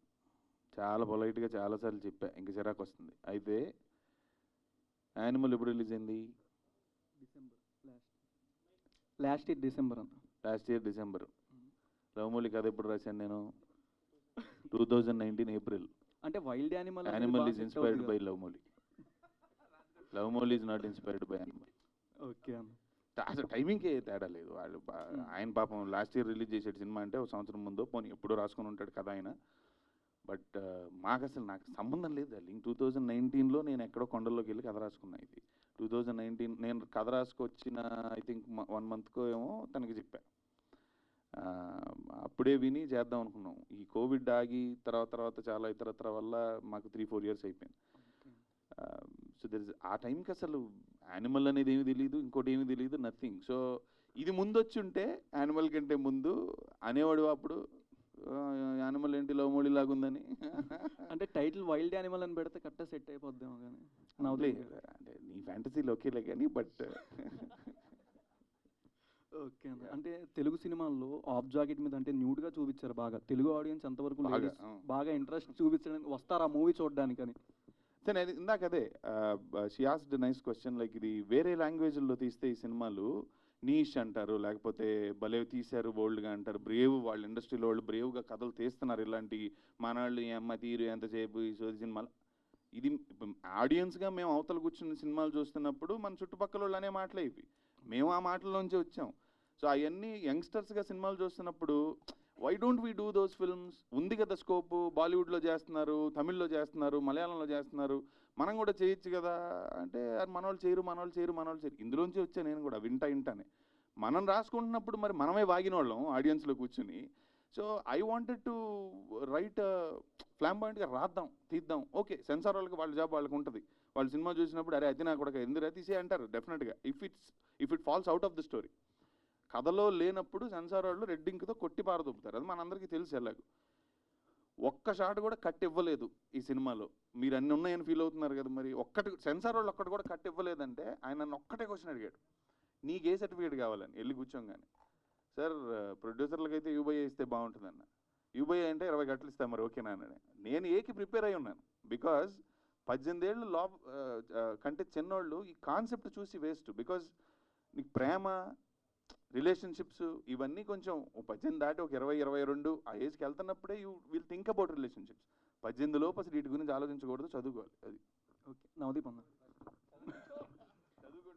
చాలా పొలైట్గా చాలాసార్లు చెప్పా, ఇంక చిరాకు వస్తుంది. అయితే యానిమల్ ఎప్పుడు రిలీజ్ అయింది? లాస్ట్ ఇయర్ డిసెంబర్ అన్న. Last year December. లవ్మూలి కథ ఎప్పుడు రాశాను నేను? 2019 ఏప్రిల్. అంటే wild Animal Animal is inspired by Love Mouli. Love Mouli is not inspired by Animal. Okay అన్న. అసలు టైమింగ్కే తేడా లేదు. వాళ్ళు ఆయన పాపం లాస్ట్ ఇయర్ రిలీజ్ చేసాడు సినిమా, అంటే ఒక సంవత్సరం ముందో పోనీ ఎప్పుడో రాసుకొని ఉంటాడు కథ ఆయన. బట్ నాకు సంబంధం లేదు. లింక్ 2019లో నేను ఎక్కడో కొండల్లోకి వెళ్ళి కథ రాసుకున్నా. ఇది 2019 నేను కథ రాసుకొచ్చిన ఐ థింక్ 1 monthకో ఏమో తనకి చెప్పా. అప్పుడే విని చేద్దాం అనుకున్నాం. ఈ కోవిడ్ ఆగి తర్వాత చాలా ఇతరత్ర వల్ల మాకు 3-4 years అయిపోయింది. సో దర్ ఇస్ ఆ టైంకి అసలు యానిమల్ అనేది ఏమి తెలియదు, ఇంకోటి ఏమి తెలియదు, నథింగ్. సో ఇది ముందు వచ్చి ఉంటే యానిమల్ కంటే ముందు అనేవాడు అప్పుడు యానిమల్ ఏంటి లవ్మూలి లాగా ఉందని. అంటే టైటిల్ వైల్డ్ యానిమల్ అని పెడితే కరెక్ట్గా సెట్ అయిపోద్దాం కానీ అంటే నీ ఫ్యాంటసీలో ఒకేలే కానీ బట్ ఓకే అండి. అంటే తెలుగు సినిమాల్లో ఆఫ్ జాకెట్ మీద అంటే న్యూడ్గా చూపించారు బాగా. తెలుగు ఆడియన్స్ ఎంతవరకు బాగా ఇంట్రెస్ట్ చూపించడానికి వస్తారా మూవీ చూడడానికి అని? సరే, ఇందాక అదే she asked nice question. Like ఇది వేరే లాంగ్వేజ్లో తీస్తే ఈ సినిమాలు నీష్ అంటారు, లేకపోతే భలే తీశారు బోల్డ్గా అంటారు. బ్రేవ్, వాళ్ళ ఇండస్ట్రీలో వాళ్ళు బ్రేవ్గా కథలు తీస్తున్నారు. ఇలాంటి మనవాళ్ళు ఈ అమ్మ తీరు ఎంతసేపు ఈ సోది సినిమాలు. ఇది ఆడియన్స్గా మేము అవతల కూర్చున్న సినిమాలు చూస్తున్నప్పుడు మన చుట్టుపక్కల వాళ్ళు అనే మాటలే ఇవి. మేము ఆ మాటల్లోంచి వచ్చాం. సో అవన్నీ యంగ్స్టర్స్గా సినిమాలు చూస్తున్నప్పుడు why don't we do those films? ఉంది కదా స్కోపు, బాలీవుడ్లో చేస్తున్నారు, తమిళ్లో చేస్తున్నారు, మలయాళంలో చేస్తున్నారు, మనం కూడా చేయొచ్చు కదా అంటే మనవాళ్ళు చేయరు. ఇందులోంచి వచ్చా నేను కూడా వింటానే. మనం రాసుకుంటున్నప్పుడు మరి మనమే వాగిన వాళ్ళం ఆడియన్స్లో కూర్చుని. So I wanted to write ఫ్లాంబాయింట్గా రాద్దాం, తీద్దాం. ఓకే, సెన్సార్ వాళ్ళకి వాళ్ళ జాబ్ వాళ్ళకి ఉంటుంది. వాళ్ళు సినిమా చూసినప్పుడు అరే అది నా కూడా ఎందుకు తీసే అంటారు డెఫినెట్గా, if it falls out of the story. కథలో లేనప్పుడు సెన్సార్ వాళ్ళు రెడ్ ఇంక్తో కొట్టి పారదొబ్బుతారు. అది మనందరికీ తెలుసు. ఎలాగో ఒక్క షాట్ కూడా కట్ ఇవ్వలేదు ఈ సినిమాలో. మీరు అన్ని ఉన్నాయని ఫీల్ అవుతున్నారు కదా, మరి ఒక్కటి సెన్సార్ వాళ్ళు ఒక్కటి కూడా కట్ ఇవ్వలేదంటే ఆయన నన్ను ఒక్కటే క్వశ్చన్ అడిగాడు, నీకు ఏ సర్టిఫికేట్ కావాలని. వెళ్ళి కూర్చోగానే సార్ ప్రొడ్యూసర్లకైతే యూబై ఇస్తే బాగుంటుందన్న. యూబై అంటే 20 గంటలు ఇస్తాను మరి ఓకేనా అన్నాడు. నేను ఏకి ప్రిపేర్ అయి ఉన్నాను. బికాజ్ 18 ఏళ్ళు కంటే చిన్నోళ్ళు ఈ కాన్సెప్ట్ చూసి వేస్ట్. బికాజ్ నీకు ప్రేమ, రిలేషన్షిప్స్ ఇవన్నీ కొంచెం 18 దాటి ఒక 20-22 ఆ ఏజ్కి వెళ్తున్నప్పుడే you will think about relationships. 18 లోపు అసలు వీటి గురించి ఆలోచించకూడదు, చదువుకోవాలి. అది ఓకే. నవదీప్ అన్న.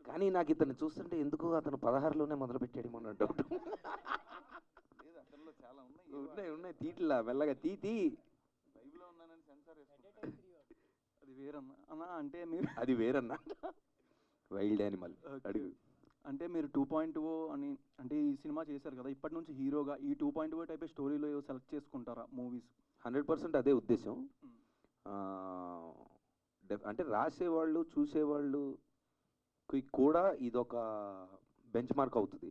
కానీ నాకు ఇతను చూస్తుంటే ఎందుకు అతను 16లోనే మొదలుపెట్టాడు మన డౌట్. ఉన్నాయి తీట్లా మెల్లగా తీతి అది వేరన్నా అన్న. అంటే మీరు అది వేరన్నా వైల్డ్ యానిమల్ అడుగు. అంటే మీరు 2.0 అని అంటే ఈ సినిమా చేశారు కదా, ఇప్పటి నుంచి హీరోగా ఈ 2.0 టైప్ స్టోరీలో సెలెక్ట్ చేసుకుంటారా మూవీస్? 100% అదే ఉద్దేశం. అంటే రాసేవాళ్ళు చూసేవాళ్ళు కూడా ఇదొక బెంచ్ మార్క్ అవుతుంది.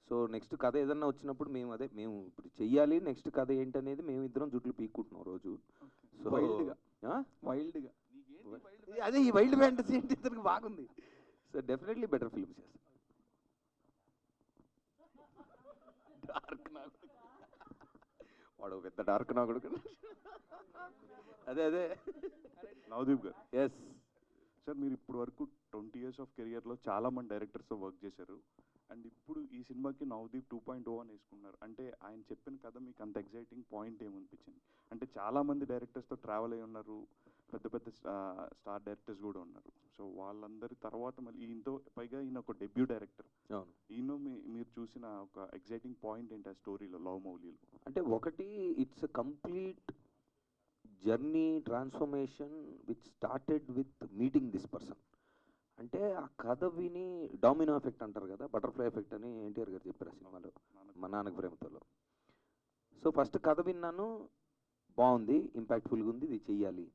సో నెక్స్ట్ కథ ఏదన్నా వచ్చినప్పుడు మేము ఇప్పుడు చెయ్యాలి, నెక్స్ట్ కథ ఏంటనేది మేము ఇద్దరం జుట్లు పీక్కుంటున్నాం రోజు. సో వైల్డ్గా అదే ఈ వైల్డ్ ఫ్యాంటసీ అంటే ఇతనికి బాగుంది. సో డెఫినెట్లీ బెటర్ ఫిల్మ్స్ చేస్తాం. డార్క్ నాగుడు వాడు పెద్ద డార్క్ నాగుడు. అదే నవదీప్ గారు. ఎస్ సార్, మీరు ఇప్పుడు వరకు 20 years ఆఫ్ కెరియర్లో చాలామంది డైరెక్టర్స్తో వర్క్ చేశారు. అండ్ ఇప్పుడు ఈ సినిమాకి నవదీప్ 2.0 అని వేసుకున్నారు. అంటే ఆయన చెప్పిన కథ మీకు అంత ఎగ్జైటింగ్ పాయింట్ ఏమనిపించింది? అంటే చాలామంది డైరెక్టర్స్తో ట్రావెల్ అయి ఉన్నారు, పెద్ద స్టార్ డైరెక్టర్స్ కూడా ఉన్నారు. సో వాళ్ళందరి తర్వాత మళ్ళీ ఈయనతో పైగా ఈయన ఒక డెబ్యూ డైరెక్టర్. ఈయన మీరు చూసిన ఒక ఎగ్జైటింగ్ పాయింట్ ఏంటి ఆ స్టోరీలో, లవ్ మౌలీలో? అంటే ఒకటి, it's complete journey transformation which started with meeting this person. అంటే ఆ కథ విని డామినో ఎఫెక్ట్ అంటారు కదా, బటర్ఫ్లై ఎఫెక్ట్ అని ఎన్టీఆర్ గారు చెప్పారు ఆ సినిమాలో మా నాన్నకు ప్రేమతోలో. సో ఫస్ట్ కథ విన్నాను, బాగుంది, ఇంపాక్ట్ఫుల్గా ఉంది, ఇది చెయ్యాలి.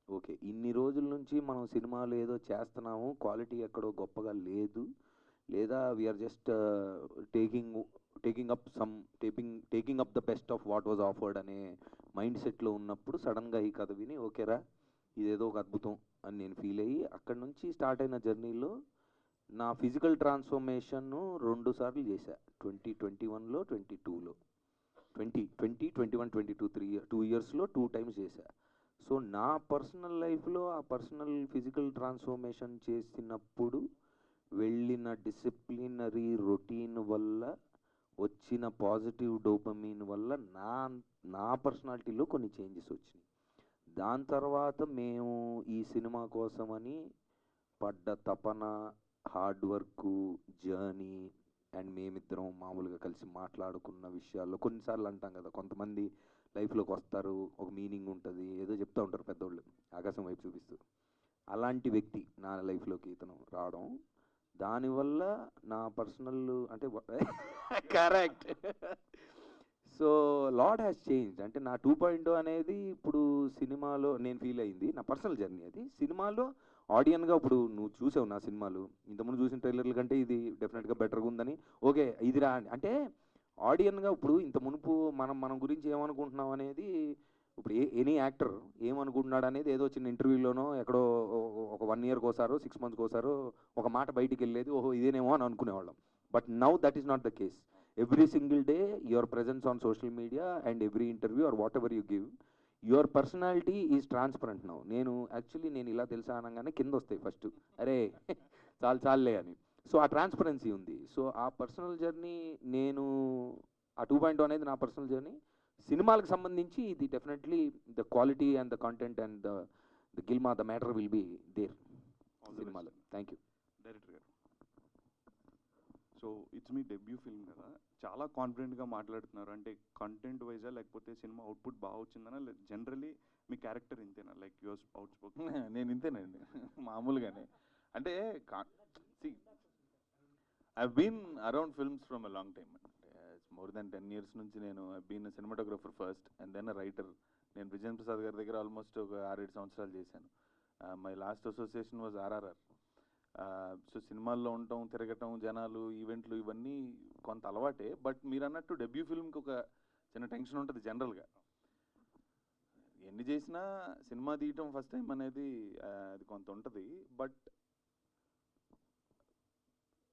ఓకే, ఇన్ని రోజుల నుంచి మనం సినిమాలు ఏదో చేస్తున్నాము, క్వాలిటీ ఎక్కడో గొప్పగా లేదు, లేదా we are just taking up the best of what was offered అనే మైండ్ సెట్లో ఉన్నప్పుడు సడన్గా ఈ కథ విని ఓకేరా ఇదేదో ఒక అద్భుతం అని నేను ఫీల్ అయ్యి అక్కడి నుంచి స్టార్ట్ అయిన జర్నీలో నా ఫిజికల్ ట్రాన్స్ఫర్మేషన్ను 2 సార్లు చేశా. 2021లో 22లో 21, 22 2 ఇయర్స్లో 2 టైమ్స్ చేశా. సో నా పర్సనల్ లైఫ్లో ఆ పర్సనల్ ఫిజికల్ ట్రాన్స్ఫర్మేషన్ చేసినప్పుడు వెళ్ళిన డిసిప్లినరీ రొటీన్ వల్ల వచ్చిన పాజిటివ్ డోపమీన్ వల్ల నా పర్సనాలిటీలో కొన్ని చేంజెస్ వచ్చినాయి. దాని తర్వాత మేము ఈ సినిమా కోసమని పడ్డ తపన, హార్డ్ వర్క్, జర్నీ అండ్ మేమిద్దరం మామూలుగా కలిసి మాట్లాడుకున్న విషయాల్లో కొన్నిసార్లు అంటాం కదా, కొంతమంది లైఫ్లోకి వస్తారు, ఒక మీనింగ్ ఉంటుంది, ఏదో చెప్తూ ఉంటారు పెద్దోళ్ళు ఆకాశం వైపు చూపిస్తూ. అలాంటి వ్యక్తి నా లైఫ్లోకి ఇతను రావడం, దానివల్ల నా పర్సనల్ అంటే correct. So lot has change. అంటే నా 2.0 అనేది ఇప్పుడు సినిమాలో నేను ఫీల్ అయింది, నా పర్సనల్ జర్నీ అది. సినిమాలో ఆడియన్గా ఇప్పుడు నువ్వు చూసావు నా సినిమాలు, ఇంతకుముందు చూసిన ట్రైలర్ల కంటే ఇది డెఫినెట్గా బెటర్గా ఉందని, ఓకే ఇది రా అంటే ఆడియన్గా ఇప్పుడు ఇంత మునుపు మనం గురించి ఏమనుకుంటున్నాం అనేది, ఇప్పుడు ఎనీ యాక్టర్ ఏమనుకుంటున్నాడు అనేది ఏదో చిన్న ఇంటర్వ్యూలోనో ఎక్కడో ఒక 1 ఇయర్కి ఒకసారో 6 మంత్స్కి ఒకసారో ఒక మాట బయటికి వెళ్ళేది, ఓహో ఇదేనేమో అని అనుకునేవాళ్ళం. But now that is not the case. Every single day your presence on social media and every interview or whatever you give, your personality is transparent now. నేను ఇలా తెలుసా అనగానే కింద వస్తాయి ఫస్ట్, అరే చాలే అని. సో ఆ ట్రాన్స్పరెన్సీ ఉంది. సో ఆ పర్సనల్ జర్నీ నేను ఆ 2.0 అనేది నా పర్సనల్ జర్నీ. సినిమాలకు సంబంధించి ఇది definitely the quality and the content and the glamour the matter will be there సినిమాలో. Thank you. డైరెక్టర్ గారు, సో ఇట్స్ మీ డెబ్యూ ఫిల్మ్ కదా, చాలా కాన్ఫిడెంట్గా మాట్లాడుతున్నారు. అంటే కంటెంట్ వైజా లేకపోతే సినిమా అవుట్పుట్ బాగా వచ్చిందనా, జనరలీ మీ క్యారెక్టర్ ఇంతేనా, లైక్ యువర్ అవుట్ స్పోక్? నేను ఇంతేనండి మామూలుగానే. అంటే I been around films from a long time. అంటే మోర్ దెన్ 10 years నుంచి నేను I been cinematographer first and then writer. నేను విజయన్ ప్రసాద్ గారి దగ్గర ఆల్మోస్ట్ ఒక 6-7 సంవత్సరాలు చేశాను. My last association was RRR. So సినిమాల్లో ఉండటం, తిరగటం, జనాలు, ఈవెంట్లు ఇవన్నీ కొంత అలవాటే. బట్ మీరు అన్నట్టు డెబ్యూ ఫిల్మ్కి ఒక చిన్న టెన్షన్ ఉంటుంది జనరల్గా. ఎన్ని చేసినా సినిమా తీయటం ఫస్ట్ టైం అనేది అది కొంత ఉంటుంది. But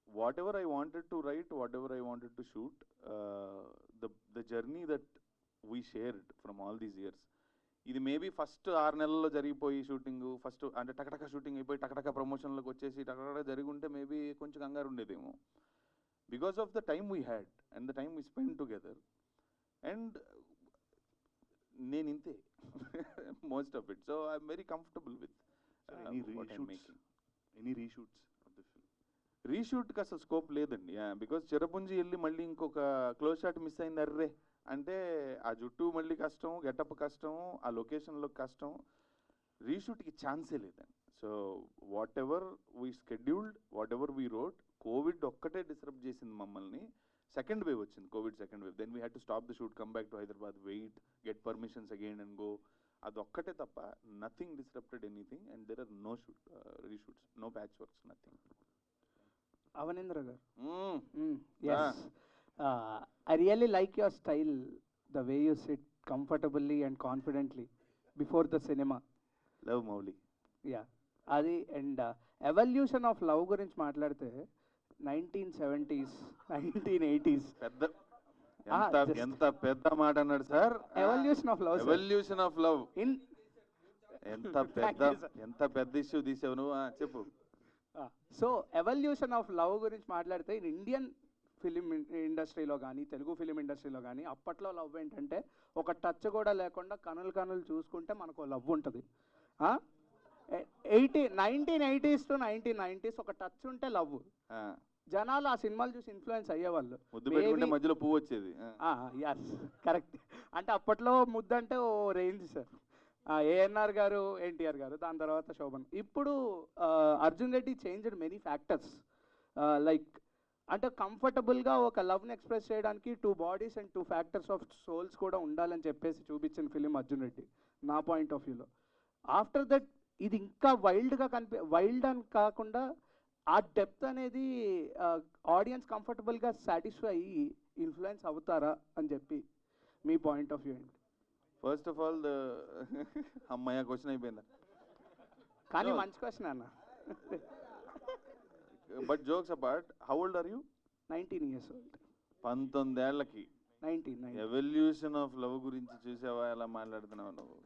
what ever I wanted to right, what ever I wanted to shoot, the journey that we shared from all these years, ఇది మేబీ ఫస్ట్ 6 నెలల్లో జరిగిపోయి షూటింగ్, ఫస్ట్ అంటే టకటక షూటింగ్ అయిపోయి టకటక ప్రమోషన్లోకి వచ్చేసి టకటక జరిగి ఉంటే మేబీ కొంచెం కంగారు ఉండేదేమో. Because of the time we had and the time we spend together. And నేను ఇంతే most of it. So I'm very comfortable with any reshoots of the film? రీషూట్కి అసలు స్కోప్ లేదండి. బికాజ్ చిరపుంజి వెళ్ళి మళ్ళీ ఇంకొక క్లోజ్ షాట్ మిస్ అయింది అర్రే అంటే ఆ జుట్టు మళ్ళీ కష్టం, గెటప్ కష్టం, ఆ లొకేషన్లో కష్టం. రీషూట్కి ఛాన్సే లేదండి. So whatever we scheduled, whatever we wrote, COVID ఒక్కటే డిస్టర్బ్ చేసింది మమ్మల్ని. సెకండ్ వేవ్ వచ్చింది, COVID second wave. Then we had to stop the shoot, come back to Hyderabad, wait, get permissions again and go. అదొక్కటే తప్ప nothing disrupted anything. And there are no reshoots, no patch works, nothing. Avanendra గారు, yes, I really like your style, the way you sit comfortably and confidently before the cinema. Love Mowli. Yeah, అది. And evolution of love గురించి మాట్లాడితే 1970s 1980s పెద్ద ఎంత పెద్ద మాట అన్నాడు sir. Evolution of love, evolution of love ఎంత పెద్ద ఇష్యూ తీసావు నువ్వు, చెప్పు. సో ఎవల్యూషన్ ఆఫ్ లవ్ గురించి మాట్లాడితే ఇండియన్ ఫిలిం ఇండస్ట్రీలో కానీ తెలుగు ఫిలిం ఇండస్ట్రీలో కానీ అప్పట్లో లవ్ ఏంటంటే ఒక టచ్ కూడా లేకుండా కనులు చూసుకుంటే మనకు లవ్ ఉంటుంది. 1980s to 1990s ఒక టచ్ ఉంటే లవ్. జనాలు ఆ సినిమాలు చూసి ఇన్ఫ్లుయెన్స్ అయ్యేవాళ్ళు. మధ్యలో పువ్వు వచ్చేది. Yes, correct. అంటే అప్పట్లో ముద్దు అంటే ఓ రేంజ్ సార్. ఏఎన్ఆర్ గారు, ఎన్టీఆర్ గారు, దాని తర్వాత శోభన్. ఇప్పుడు Arjun Reddy changed many factors. Like అంటే కంఫర్టబుల్గా ఒక లవ్ని ఎక్స్ప్రెస్ చేయడానికి 2 bodies and 2 factors of souls కూడా ఉండాలని చెప్పేసి చూపించిన ఫిలిం అర్జున్ రెడ్డి నా పాయింట్ ఆఫ్ వ్యూలో. ఆఫ్టర్ దట్ ఇది ఇంకా వైల్డ్ అని కాకుండా ఆ డెప్త్ అనేది ఆడియన్స్ కంఫర్టబుల్గా సాటిస్ఫై అయ్యి ఇన్ఫ్లుయెన్స్ అవుతారా అని చెప్పి మీ పాయింట్ ఆఫ్ వ్యూ ఏంటి? ఫస్ట్ ఆఫ్ ఆల్ అమ్మాయి క్వశ్చన్ అయిపోయిందా? కానీ మంచి క్వశ్చన్ అన్న. But jokes apart, how old are you? 19 years old. 19 ఏళ్ళకి 19. ఎవల్యూషన్ ఆఫ్ లవ్ గురించి చూసావా ఎలా మాట్లాడుతున్నావు నువ్వు?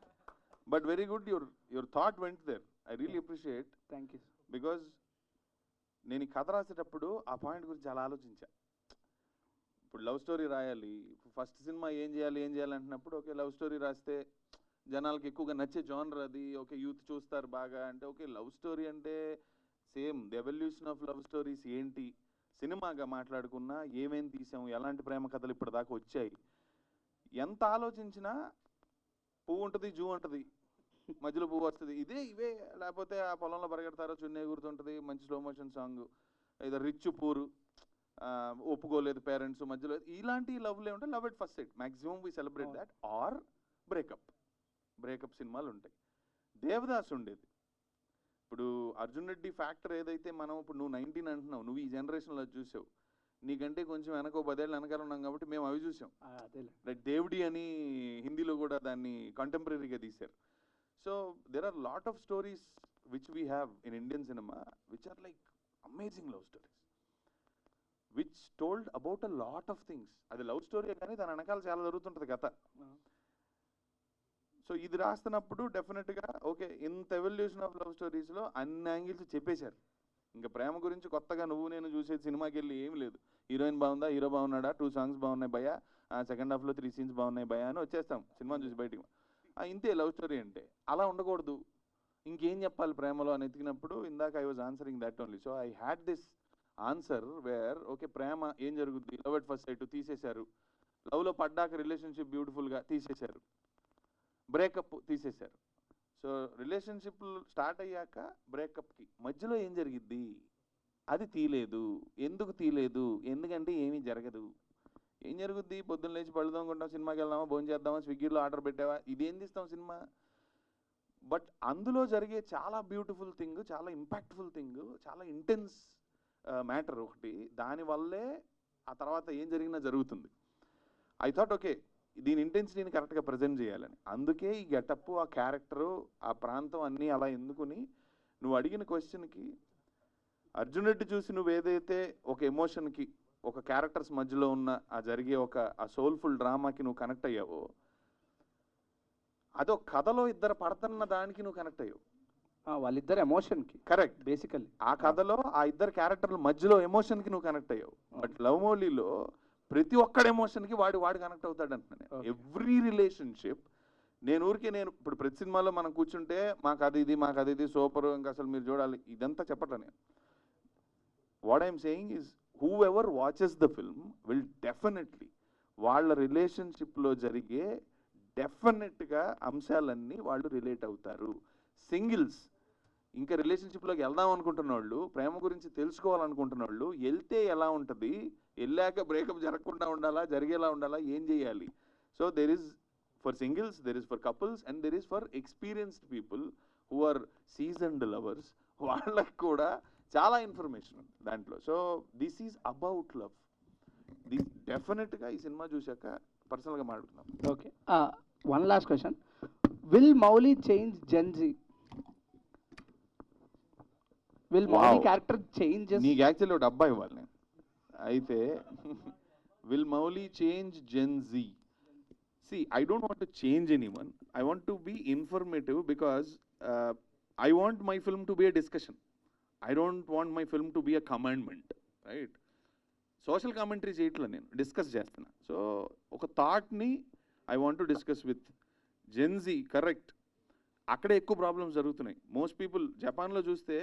But very good, your thought went there. I really appreciate. Thank you. Because నేను ఈ కథ రాసేటప్పుడు ఆ పాయింట్ గురించి చాలా ఆలోచించా. ఇప్పుడు లవ్ స్టోరీ రాయాలి, ఫస్ట్ సినిమా ఏం చేయాలి అంటున్నప్పుడు ఓకే లవ్ స్టోరీ రాస్తే జనాలకి ఎక్కువగా నచ్చే జానర్ అది, ఓకే యూత్ చూస్తారు బాగా అంటే ఓకే లవ్ స్టోరీ అంటే same the evolution of love stories ఏంటి, సినిమాగా మాట్లాడుకున్నా ఏమేం తీసాం, ఎలాంటి ప్రేమ కథలు ఇప్పటిదాకా వచ్చాయి, ఎంత ఆలోచించినా పువ్వు ఉంటుంది జూ ఉంటుంది, మధ్యలో పువ్వు వస్తుంది, ఇవే లేకపోతే ఆ పొలంలో పరిగెడతారో చున్నే గుర్తుంటుంది, మంచి స్లో మోషన్ సాంగ్, ఏదో రిచ్ పూరు, ఒప్పుకోలేదు పేరెంట్స్ మధ్యలో, ఇలాంటి లవ్లే ఉంటాయి. Love at first sight maximum we celebrate that, or breakup cinema ఉంటాయి. దేవదాస్ ఉండేది. ఇప్పుడు అర్జున్ రెడ్డి ఫ్యాక్టర్ ఏదైతే మనం ఇప్పుడు నువ్వు 19 అంటున్నావు, నువ్వు ఈ జనరేషన్లో చూసావు, నీకంటే కొంచెం వెనక 10 ఏళ్ళు వెనకాల ఉన్నాం కాబట్టి మేము అవి చూసాం. లైక్ దేవుడి అని హిందీలో కూడా దాన్ని కంటెంపరీగా తీశారు. So there are lot of stories which we have in Indian cinema which are like amazing love stories which told about a lot of things. అది లవ్ స్టోరీ కానీ దాని వెనకాల చాలా జరుగుతుంటుంది కథ. సో ఇది రాస్తున్నప్పుడు డెఫినెట్గా ఓకే ఇంత ఎవల్యూషన్ ఆఫ్ లవ్ స్టోరీస్లో అన్ని యాంగిల్స్ చెప్పేశారు. ఇంకా ప్రేమ గురించి కొత్తగా నువ్వు నేను చూసేది సినిమాకి వెళ్ళి ఏం లేదు, హీరోయిన్ బాగుందా, హీరో బాగున్నాడా, 2 songs బాగున్నాయి భయ, సెకండ్ హాఫ్లో 3 scenes బాగున్నాయి భయ అని వచ్చేస్తాం సినిమా చూసి బయటికి. ఇంతే లవ్ స్టోరీ అంటే. అలా ఉండకూడదు, ఇంకేం చెప్పాలి ప్రేమలో అని ఎతికినప్పుడు ఇందాక I was answering that only. So I had this answer where okay ప్రేమ ఏం జరుగుద్ది, లవ్ ఎట్ ఫస్ట్ సైట్ తీసేశారు, లవ్లో పడ్డాక రిలేషన్షిప్ బ్యూటిఫుల్గా తీసేశారు, బ్రేకప్ తీసేశారు. సో రిలేషన్షిప్ స్టార్ట్ అయ్యాక బ్రేకప్కి మధ్యలో ఏం జరిగిద్ది అది తీయలేదు. ఎందుకు తీయలేదు? ఎందుకంటే ఏమీ జరగదు. ఏం జరుగుద్ది? పొద్దున్న లేచి పళ్ళు తోముకుంటాం, సినిమాకి వెళ్దామా, భోజనం చేద్దామా, స్విగ్గీలో ఆర్డర్ పెట్టావా, ఇదేం తీస్తాం సినిమా. బట్ అందులో జరిగే చాలా బ్యూటిఫుల్ థింగ్, చాలా ఇంపాక్ట్ఫుల్ థింగ్, చాలా ఇంటెన్స్ మ్యాటర్ ఒకటి, దానివల్లే ఆ తర్వాత ఏం జరిగినా జరుగుతుంది. ఐ థాట్ ఓకే దీని ఇంటెన్సిటీని కరెక్ట్గా ప్రజెంట్ చేయాలని. అందుకే ఈ గెటప్, ఆ క్యారెక్టరు, ఆ ప్రాంతం అన్నీ అలా ఎందుకుని నువ్వు అడిగిన క్వశ్చన్కి అర్జున్ రెడ్డి చూసి నువ్వు ఏదైతే ఒక ఎమోషన్కి, ఒక క్యారెక్టర్స్ మధ్యలో ఉన్న ఆ జరిగే ఆ సోల్ఫుల్ డ్రామాకి నువ్వు కనెక్ట్ అయ్యావో, అదో కథలో ఇద్దరు పడుతున్న దానికి నువ్వు కనెక్ట్ అయ్యావు. వాళ్ళిద్దరు ఎమోషన్కి కరెక్ట్. బేసికల్లీ ఆ కథలో ఆ ఇద్దరు క్యారెక్టర్ల మధ్యలో ఎమోషన్కి నువ్వు కనెక్ట్ అయ్యావు. బట్ లవ్ మౌలీలో ప్రతి ఒక్కడి ఎమోషన్కి వాడు కనెక్ట్ అవుతాడు అంటున్నాను. ఎవ్రీ రిలేషన్షిప్ నేను ఇప్పుడు ప్రతి సినిమాలో మనం కూర్చుంటే మాకు అది ఇది సూపర్, ఇంకా అసలు మీరు చూడాలి, ఇదంతా చెప్పట్లే నేను. What I'm saying is who ever watches the film will definitely వాళ్ళ రిలేషన్షిప్లో జరిగే డెఫినెట్గా అంశాలన్నీ వాళ్ళు రిలేట్ అవుతారు. సింగిల్స్ ఇంకా రిలేషన్షిప్లోకి వెళ్దాం అనుకుంటున్న వాళ్ళు, ప్రేమ గురించి తెలుసుకోవాలనుకుంటున్న వాళ్ళు, వెళ్తే ఎలా ఉంటుంది, వెళ్ళాక బ్రేకప్ జరగకుండా ఉండాలా, జరిగేలా ఉండాలా, ఏం చేయాలి. So there is for singles, there is for couples, and there is for experienced people who are seasoned lovers. వాళ్ళకి కూడా చాలా ఇన్ఫర్మేషన్ ఉంది దాంట్లో. So this is about love. డెఫినెట్గా ఈ సినిమా చూశాక పర్సనల్గా మాట్లాడుతున్నాం. Okay, one last question. Will Mouli change gen Z? Will Mouli character change? నీకు యాక్చువల్లీ ఒక డబ్బా ఇవ్వాలి నేను. అయితే will Mouli change gen Z? See, I don't want to change anyone. I want to be informative because I want my film to be a discussion. I don't want my film to be a commandment, right? Social commentary చేయట్లా, నేను discuss చేస్తున్నా. So ఒక థాట్ని I want to discuss with Gen Z. Correct, అక్కడే ఎక్కువ problems జరుగుతున్నాయి. Most people జపాన్లో చూస్తే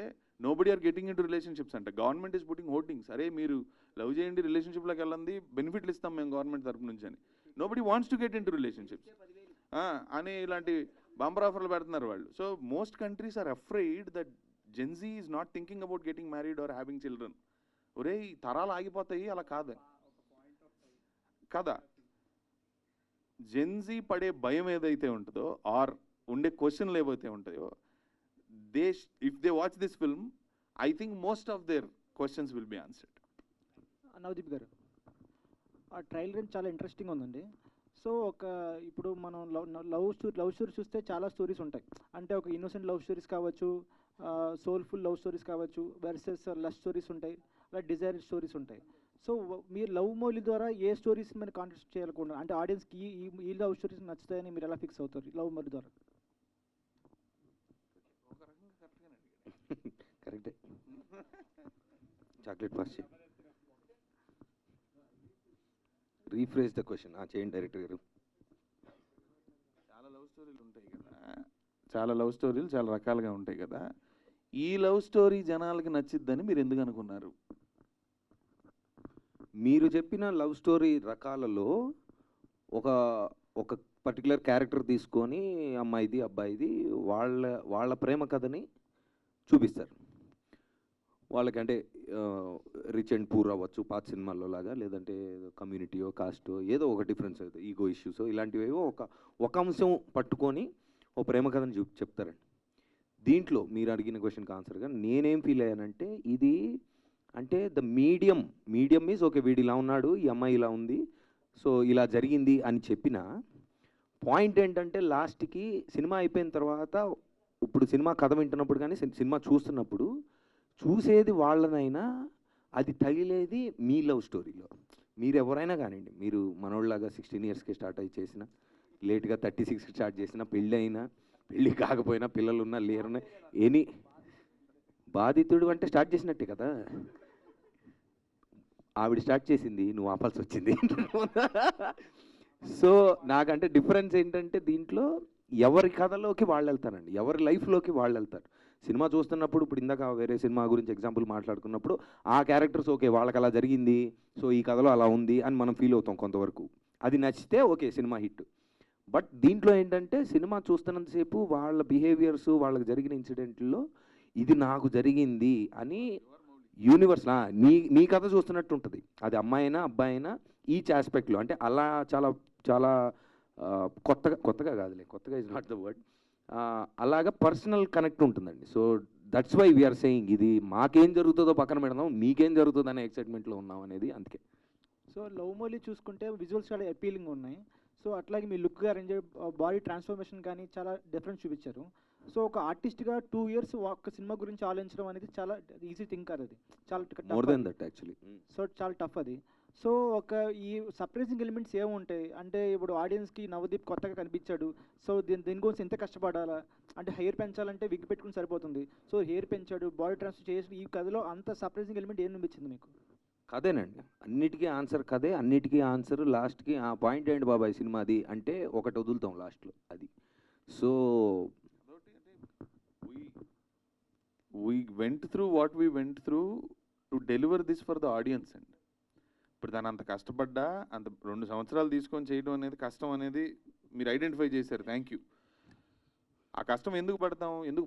nobody are getting in to relationships అంట. గవర్నమెంట్ ఈస్ పుట్టింగ్ హోర్డింగ్స్, అరే మీరు లవ్ చేయండి, రిలేషన్షిప్లోకి వెళ్ళండి, బెనిఫిట్లు ఇస్తాం మేము గవర్నమెంట్ తరపు నుంచి అని. Nobody wants to get in to relationships అని ఇలాంటి బంపర్ ఆఫర్లు పెడుతున్నారు వాళ్ళు. So most countries are afraid that gen Z is not thinking about getting married or having children. ఒరే ఈ తరాలు ఆగిపోతాయి, అలా కాదు కదా. జెన్జీ పడే భయం ఏదైతే ఉంటుందో, ఆర్ ఉండే క్వశ్చన్లు ఏవైతే ఉంటాయో, if they watch this film I think most of their questions will be answered. Navdeep గారు, ఆ ట్రైలర్ చాలా ఇంట్రెస్టింగ్ ఉందండి. సో ఇప్పుడు మనం లవ్ స్టోరీ చూస్తే చాలా స్టోరీస్ ఉంటాయి. అంటే ఒక ఇన్నోసెంట్ లవ్ స్టోరీస్ కావచ్చు, సోల్ఫుల్ లవ్ స్టోరీస్ కావచ్చు, వర్సెస్ లవ్ స్టోరీస్ ఉంటాయి, అలా డిజైర్ స్టోరీస్ ఉంటాయి. సో మీరు లవ్ మౌలి ద్వారా ఏ స్టోరీస్ మీద కాంటెస్ట్ చేయాలనుకుంటున్నారు? అంటే ఆడియన్స్కి ఈ లవ్ స్టోరీస్ నచ్చుతాయని మీరు ఎలా ఫిక్స్ అవుతారు లవ్ మౌలి ద్వారా? కరెక్టే. Chocolate pass rephrase the question చేయండి డైరెక్టర్ గారు. చాలా లవ్ స్టోరీలు ఉంటాయి కదా, చాలా లవ్ స్టోరీలు చాలా రకాలుగా ఉంటాయి కదా. ఈ లవ్ స్టోరీ జనాలకి నచ్చిద్దని మీరు ఎందుకు అనుకున్నారు? మీరు చెప్పిన లవ్ స్టోరీ రకాలలో ఒక పర్టికులర్ క్యారెక్టర్ తీసుకొని అమ్మాయిది అబ్బాయిది వాళ్ళ ప్రేమ కథని చూపిస్తారు. వాళ్ళకంటే రిచ్ అండ్ పూర్ అవ్వచ్చు పాత సినిమాల్లో లాగా, లేదంటే కమ్యూనిటీయో కాస్టో ఏదో ఒక డిఫరెన్స్ అవుతుంది, ఈగో ఇష్యూస్ ఇలాంటివేవో ఒక అంశం పట్టుకొని ఓ ప్రేమ కథని చెప్తారండి. దీంట్లో మీరు అడిగిన క్వశ్చన్కి ఆన్సర్గా నేనేం ఫీల్ అయ్యానంటే, ఇది అంటే ద మీడియం ఈజ్ ఓకే, వీడు ఇలా ఉన్నాడు, ఈ అమ్మాయి ఇలా ఉంది, సో ఇలా జరిగింది అని చెప్పిన పాయింట్ ఏంటంటే లాస్ట్కి సినిమా అయిపోయిన తర్వాత ఇప్పుడు సినిమా కథ వింటున్నప్పుడు కానీ సినిమా చూస్తున్నప్పుడు చూసేది వాళ్ళనైనా అది తగిలేది మీ లవ్ స్టోరీలో. మీరు ఎవరైనా కానివ్వండి, మీరు మనోళ్ళలాగా 16 ఇయర్స్కి స్టార్ట్ అయ్యి చేసిన, లేట్గా 36కి స్టార్ట్ చేసిన, పెళ్ళి అయినా పెళ్ళి కాకపోయినా, పిల్లలు ఉన్నా లేరున్నా, ఎనీ బాధితుడు అంటే స్టార్ట్ చేసినట్టే కదా. ఆవిడ స్టార్ట్ చేసింది, నువ్వు ఆపాల్సి వచ్చింది. సో నాకంటే డిఫరెన్స్ ఏంటంటే దీంట్లో ఎవరి కథలోకి వాళ్ళు వెళ్తారండి, ఎవరి లైఫ్లోకి వాళ్ళు వెళ్తారు. సినిమా చూస్తున్నప్పుడు ఇప్పుడు ఇందాక వేరే సినిమా గురించి ఎగ్జాంపుల్ మాట్లాడుకున్నప్పుడు ఆ క్యారెక్టర్స్ ఓకే వాళ్ళకి అలా జరిగింది, సో ఈ కథలో అలా ఉంది అని మనం ఫీల్ అవుతాం కొంతవరకు. అది నచ్చితే ఓకే సినిమా హిట్. బట్ దీంట్లో ఏంటంటే సినిమా చూస్తున్నంతసేపు వాళ్ళ బిహేవియర్స్, వాళ్ళకి జరిగిన ఇన్సిడెంట్లో ఇది నాకు జరిగింది అని యూనివర్స్ నీ కథ చూస్తున్నట్టు ఉంటుంది. అది అమ్మాయి అయినా అబ్బాయి అయినా ఈచ్ ఆస్పెక్ట్లో. అంటే అలా చాలా చాలా కొత్తగా కాదులే, కొత్తగా ఇస్ నాట్ ద వర్డ్, అలాగా పర్సనల్ కనెక్ట్ ఉంటుందండి. So that's why we are saying ఇది మాకేం జరుగుతుందో పక్కన పెడదాం, మీకేం జరుగుతుంది అనే ఎక్సైట్మెంట్లో ఉన్నాం అనేది అందుకే. సో లవ్ మౌలి చూసుకుంటే విజువల్స్ చాలా అపీలింగ్ ఉన్నాయి. సో అట్లాగే మీ లుక్ గారు బాడీ ట్రాన్స్ఫర్మేషన్ కానీ చాలా డిఫరెన్స్ చూపించారు. సో ఒక ఆర్టిస్ట్గా 2 years ఒక సినిమా గురించి ఆలోచించడం అనేది చాలా ఈజీ థింక్ కాదు, అది చాలా more than that actually. So చాలా టఫ్ అది. సో ఈ సర్ప్రైజింగ్ ఎలిమెంట్స్ ఏముంటాయి అంటే, ఇప్పుడు ఆడియన్స్కి నవదీప్ కొత్తగా కనిపించాడు, సో దీని గురించి ఎంత కష్టపడాలా, అంటే హెయిర్ పెంచాలంటే విగ్ పెట్టుకుని సరిపోతుంది, సో హెయిర్ పెంచాడు, బాడీ ట్రాన్స్ఫర్ చేసి, ఈ కథలో అంత సర్ప్రైజింగ్ ఎలిమెంట్ ఏం అనిపించింది మీకు? కథేనండి, అన్నిటికీ ఆన్సర్ కథే, అన్నిటికీ ఆన్సర్ లాస్ట్కి ఆ పాయింట్ ఏంటి బాబాయ్ సినిమాది అంటే ఒకటి వదులుతాం లాస్ట్లో అది. So we went through what we went through to deliver this for the audience అండి. ఇప్పుడు దాని అంత కష్టపడ్డా, అంత 2 సంవత్సరాలు తీసుకొని చేయడం అనేది కష్టం అనేది మీరు ఐడెంటిఫై చేశారు, థ్యాంక్ యూ. ఆ కష్టం ఎందుకు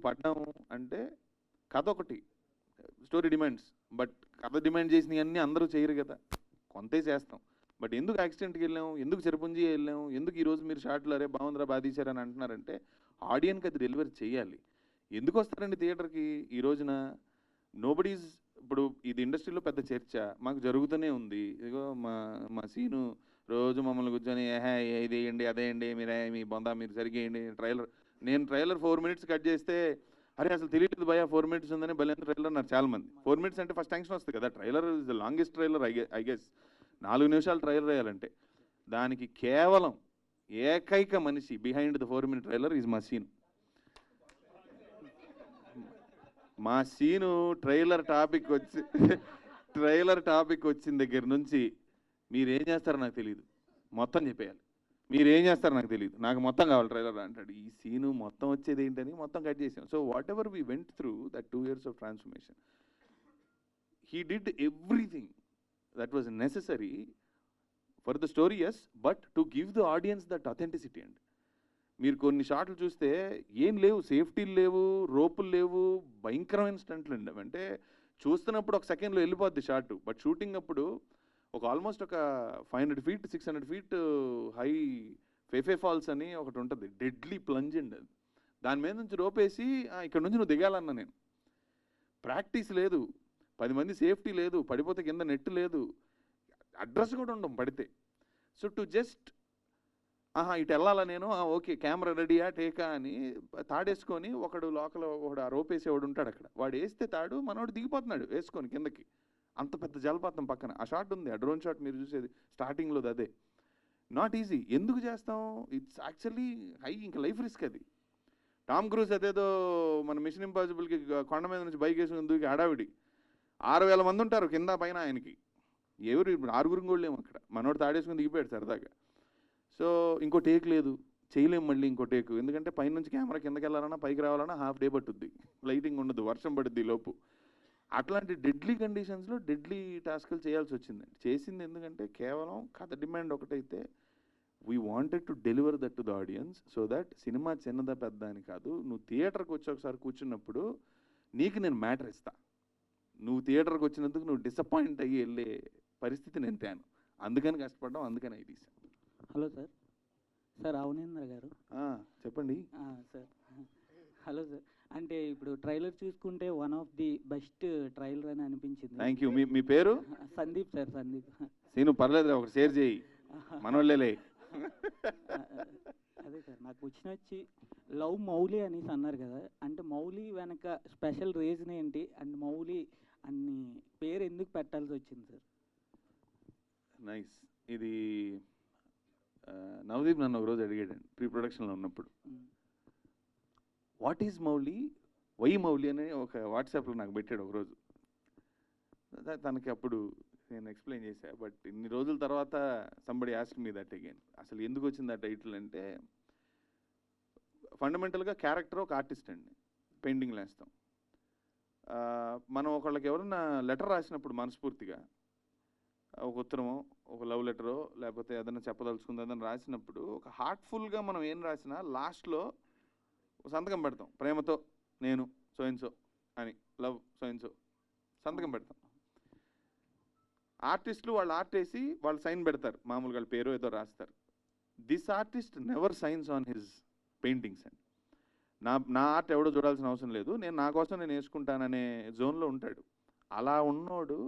పడ్డాము అంటే కథ ఒకటి, స్టోరీ డిమాండ్స్, బట్ కథ డిమాండ్ చేసినవి అన్నీ అందరూ చేయరు కదా, కొంతే చేస్తాం. బట్ ఎందుకు యాక్సిడెంట్కి వెళ్ళాము, ఎందుకు చెరుపుంజి వెళ్ళాము, ఎందుకు ఈరోజు మీరు షార్ట్లు అరే బాగుందిరా బాగా తీశారని అంటున్నారంటే ఆడియన్కి అది డెలివరీ చేయాలి. ఎందుకు వస్తారండి థియేటర్కి ఈ రోజున? నోబడీస్, ఇప్పుడు ఇది ఇండస్ట్రీలో పెద్ద చర్చ మాకు జరుగుతూనే ఉంది. ఇదిగో మా సీను రోజు మమ్మల్ని కూర్చొని ఇది వేయండి అదేయండి, మీ బొందా మీరు సరిగ్గా వేయండి, నేను ట్రైలర్ 4 minutes కట్ చేస్తే అరే అసలు తెలియట్లేదు భయ 4 minutes ఉందని భలే ట్రైలర్ నాకు చాలా మంది. 4 minutes అంటే ఫస్ట్ టెన్షన్ వస్తుంది కదా, trailer is the longest trailer I guess. 4 నిమిషాలు ట్రైలర్ వేయాలంటే దానికి కేవలం ఏకైక మనిషి behind the 4 minute trailer is మా సీన్. మా సీను ట్రైలర్ టాపిక్ వచ్చిన దగ్గర నుంచి మీరేం చేస్తారో నాకు తెలియదు, మొత్తం చెప్పేయాలి. మీరేం చేస్తారో నాకు తెలియదు, నాకు మొత్తం కావాలి ట్రైలర్ అంటాడు. ఈ సీను మొత్తం వచ్చేది ఏంటని మొత్తం కట్ చేసాం. So whatever we went through that 2 years of transformation, he did everything that was necessary for the story, yes, but to give the audience that authenticity. And మీరు కొన్ని షాట్లు చూస్తే ఏం లేవు, సేఫ్టీలు లేవు, రోపులు లేవు, భయంకరమైన స్టంట్లు అండి. అంటే చూస్తున్నప్పుడు ఒక సెకండ్లో వెళ్ళిపోద్ది షాట్, బట్ షూటింగ్ అప్పుడు ఒక ఆల్మోస్ట్ ఒక 500 feet 600 feet హై ఫేఫే ఫాల్స్ అని ఒకటి ఉంటుంది, డెడ్లీ ప్లంజ్ అండి అది. దాని మీద నుంచి రోపేసి ఇక్కడ నుంచి నువ్వు దిగాలన్నా నేను ప్రాక్టీస్ లేదు, 10 మంది సేఫ్టీ లేదు, పడిపోతే కింద నెట్ లేదు, అడ్రస్ కూడా ఉండం పడితే. సో టు జస్ట్ ఇటు వెళ్ళాలా నేను, ఓకే కెమెరా రెడీయా టేకా అని తాడేసుకొని ఒకడు లోకల్ ఒకడు ఆ రోప్ వేసేవాడు ఉంటాడు అక్కడ, వాడు వేస్తే తాడు మనోడు దిగిపోతున్నాడు వేసుకొని కిందకి. అంత పెద్ద జలపాతం పక్కన ఆ షాట్ ఉంది, ఆ డ్రోన్ షాట్ మీరు చూసేది స్టార్టింగ్లో అదే. Not easy. ఎందుకు చేస్తాం? ఇట్స్ యాక్చువల్లీ ఇంకా లైఫ్ రిస్క్ అది. టామ్ క్రూజ్ అదేదో మన మిషన్ ఇంపాసిబుల్కి కొండ మీద నుంచి బైక్ వేసుకుని దూకి హడావిడి 6,000 మంది ఉంటారు కింద పైన ఆయనకి, ఎవరు 6 కూడా లేము అక్కడ, మనోడు తాడేసుకుని దిగిపోయాడు సరదాగా. సో ఇంకో టేక్ లేదు, చేయలేము మళ్ళీ ఇంకో టేక్, ఎందుకంటే పైనుంచి కెమెరా కిందకి వెళ్ళాలన్నా పైకి రావాలన్నా హాఫ్ డే పట్టుద్ది, లైటింగ్ ఉండదు, వర్షం పడుద్ది లోపు. అట్లాంటి డెడ్లీ కండిషన్స్లో డెడ్లీ టాస్క్లు చేయాల్సి వచ్చిందండి. చేసింది ఎందుకంటే కేవలం కథ డిమాండ్ ఒకటైతే we wanted to deliver that to the audience, so that cinema చిన్నదా పెద్ద అని కాదు, నువ్వు థియేటర్కి వచ్చి ఒకసారి కూర్చున్నప్పుడు నీకు నేను మ్యాటర్ ఇస్తా, నువ్వు థియేటర్కి వచ్చినందుకు నువ్వు డిసప్పాయింట్ అయ్యి వెళ్ళే పరిస్థితి నేను తేను, అందుకని కష్టపడ్డాం, అందుకని అవి తీసాను. Hello sir. సార్ అవనేంద్ర గారు. చెప్పండి సార్. Hello sir. అంటే ఇప్పుడు ట్రైలర్ చూసుకుంటే one of the best trailer అని అనిపించింది. Thank you. మీ పేరు? సందీప్ సార్. సందీప్. సీను పర్లేదు, ఒకటి షేర్ చేయి, మనోళ్ళేలే. అదే సార్, నాకు వచ్చి లవ్ మౌలి అనేసి అన్నారు కదా, అంటే మౌలి వెనక స్పెషల్ రీజన్ ఏంటి, అండ్ మౌలి అన్ని పేరు ఎందుకు పెట్టాల్సి వచ్చింది సార్? నైస్. ఇది నవదీప్ నన్ను ఒకరోజు అడిగాడండి ప్రీ ప్రొడక్షన్లో ఉన్నప్పుడు, what is Mouli, why Mouli అని ఒక వాట్సాప్లో నాకు పెట్టాడు ఒకరోజు. తనకి అప్పుడు నేను ఎక్స్ప్లెయిన్ చేశా, బట్ ఇన్ని రోజుల తర్వాత somebody asked me that again. అసలు ఎందుకు వచ్చింది ఆ టైటిల్ అంటే, ఫండమెంటల్గా క్యారెక్టర్ ఒక ఆర్టిస్ట్ అండి, పెయింటింగ్లు వేస్తాం. మనం ఒకళ్ళకి ఎవరన్నా లెటర్ రాసినప్పుడు మనస్ఫూర్తిగా ఒక ఉత్తరమో ఒక లవ్ లెటరో లేకపోతే ఏదైనా చెప్పదలుచుకుందో ఏదైనా రాసినప్పుడు ఒక హార్ట్ఫుల్గా మనం ఏం రాసినా లాస్ట్లో సంతకం పెడతాం, ప్రేమతో నేను సో అండ్ సో అని, లవ్ సో అండ్ సో సంతకం పెడతాం. ఆర్టిస్టులు వాళ్ళు ఆర్ట్ వేసి వాళ్ళు సైన్ పెడతారు, మామూలుగా వాళ్ళ పేరు ఏదో రాస్తారు. This artist never science on his paintings and నా ఆర్ట్ ఎవడో చూడాల్సిన అవసరం లేదు, నేను నా కోసం నేను వేసుకుంటాననే జోన్లో ఉంటాడు. అలా ఉన్నోడు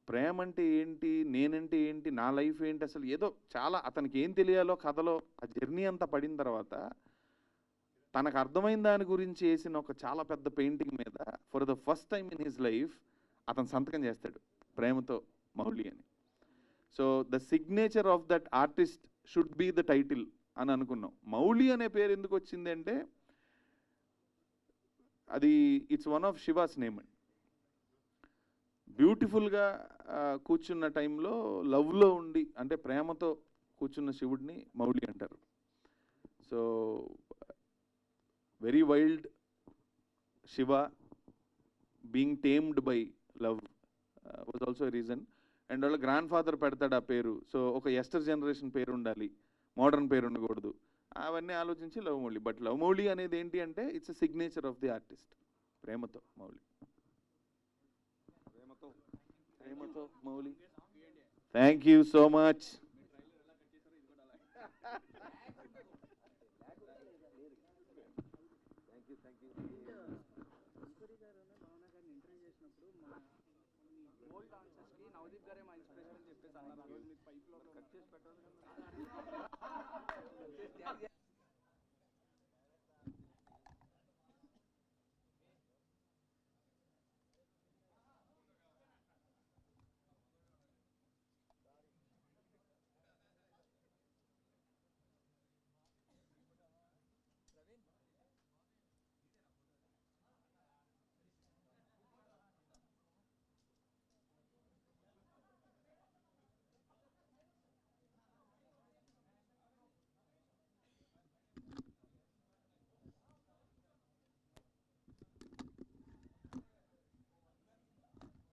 ప్రేమ అంటే ఏంటి, నేనంటే ఏంటి, నా లైఫ్ ఏంటి, అసలు ఏదో చాలా అతనికి ఏం తెలియాలో కథలో ఆ జర్నీ అంతా పడిన తర్వాత తనకు అర్థమైన దాని గురించి వేసిన ఒక చాలా పెద్ద పెయింటింగ్ మీద for the first time in his life అతను సంతకం చేస్తాడు, ప్రేమతో మౌలి అని. So the signature of that artist should be the title అని అనుకున్నాం. మౌలి అనే పేరు ఎందుకు వచ్చింది అంటే అది it's one of Shiva's name అండి. బ్యూటిఫుల్గా కూర్చున్న టైంలో లవ్లో ఉండి అంటే ప్రేమతో కూర్చున్న శివుడిని మౌలి అంటారు. So very wild Shiva being tamed by love was also reason. And వాళ్ళ గ్రాండ్ ఫాదర్ పెడతాడు ఆ పేరు, సో ఒక యస్టర్ జనరేషన్ పేరు ఉండాలి, మోడర్న్ పేరు ఉండకూడదు, అవన్నీ ఆలోచించి love Mouli. But love Mouli అనేది ఏంటి అంటే it's a signature of the artist, ప్రేమతో మౌలి. ప్రేమతో Mouli. Thank you so much. Navdeep గారే మా ఇన్స్పిరేషన్ చెప్పేసి అన్నారు.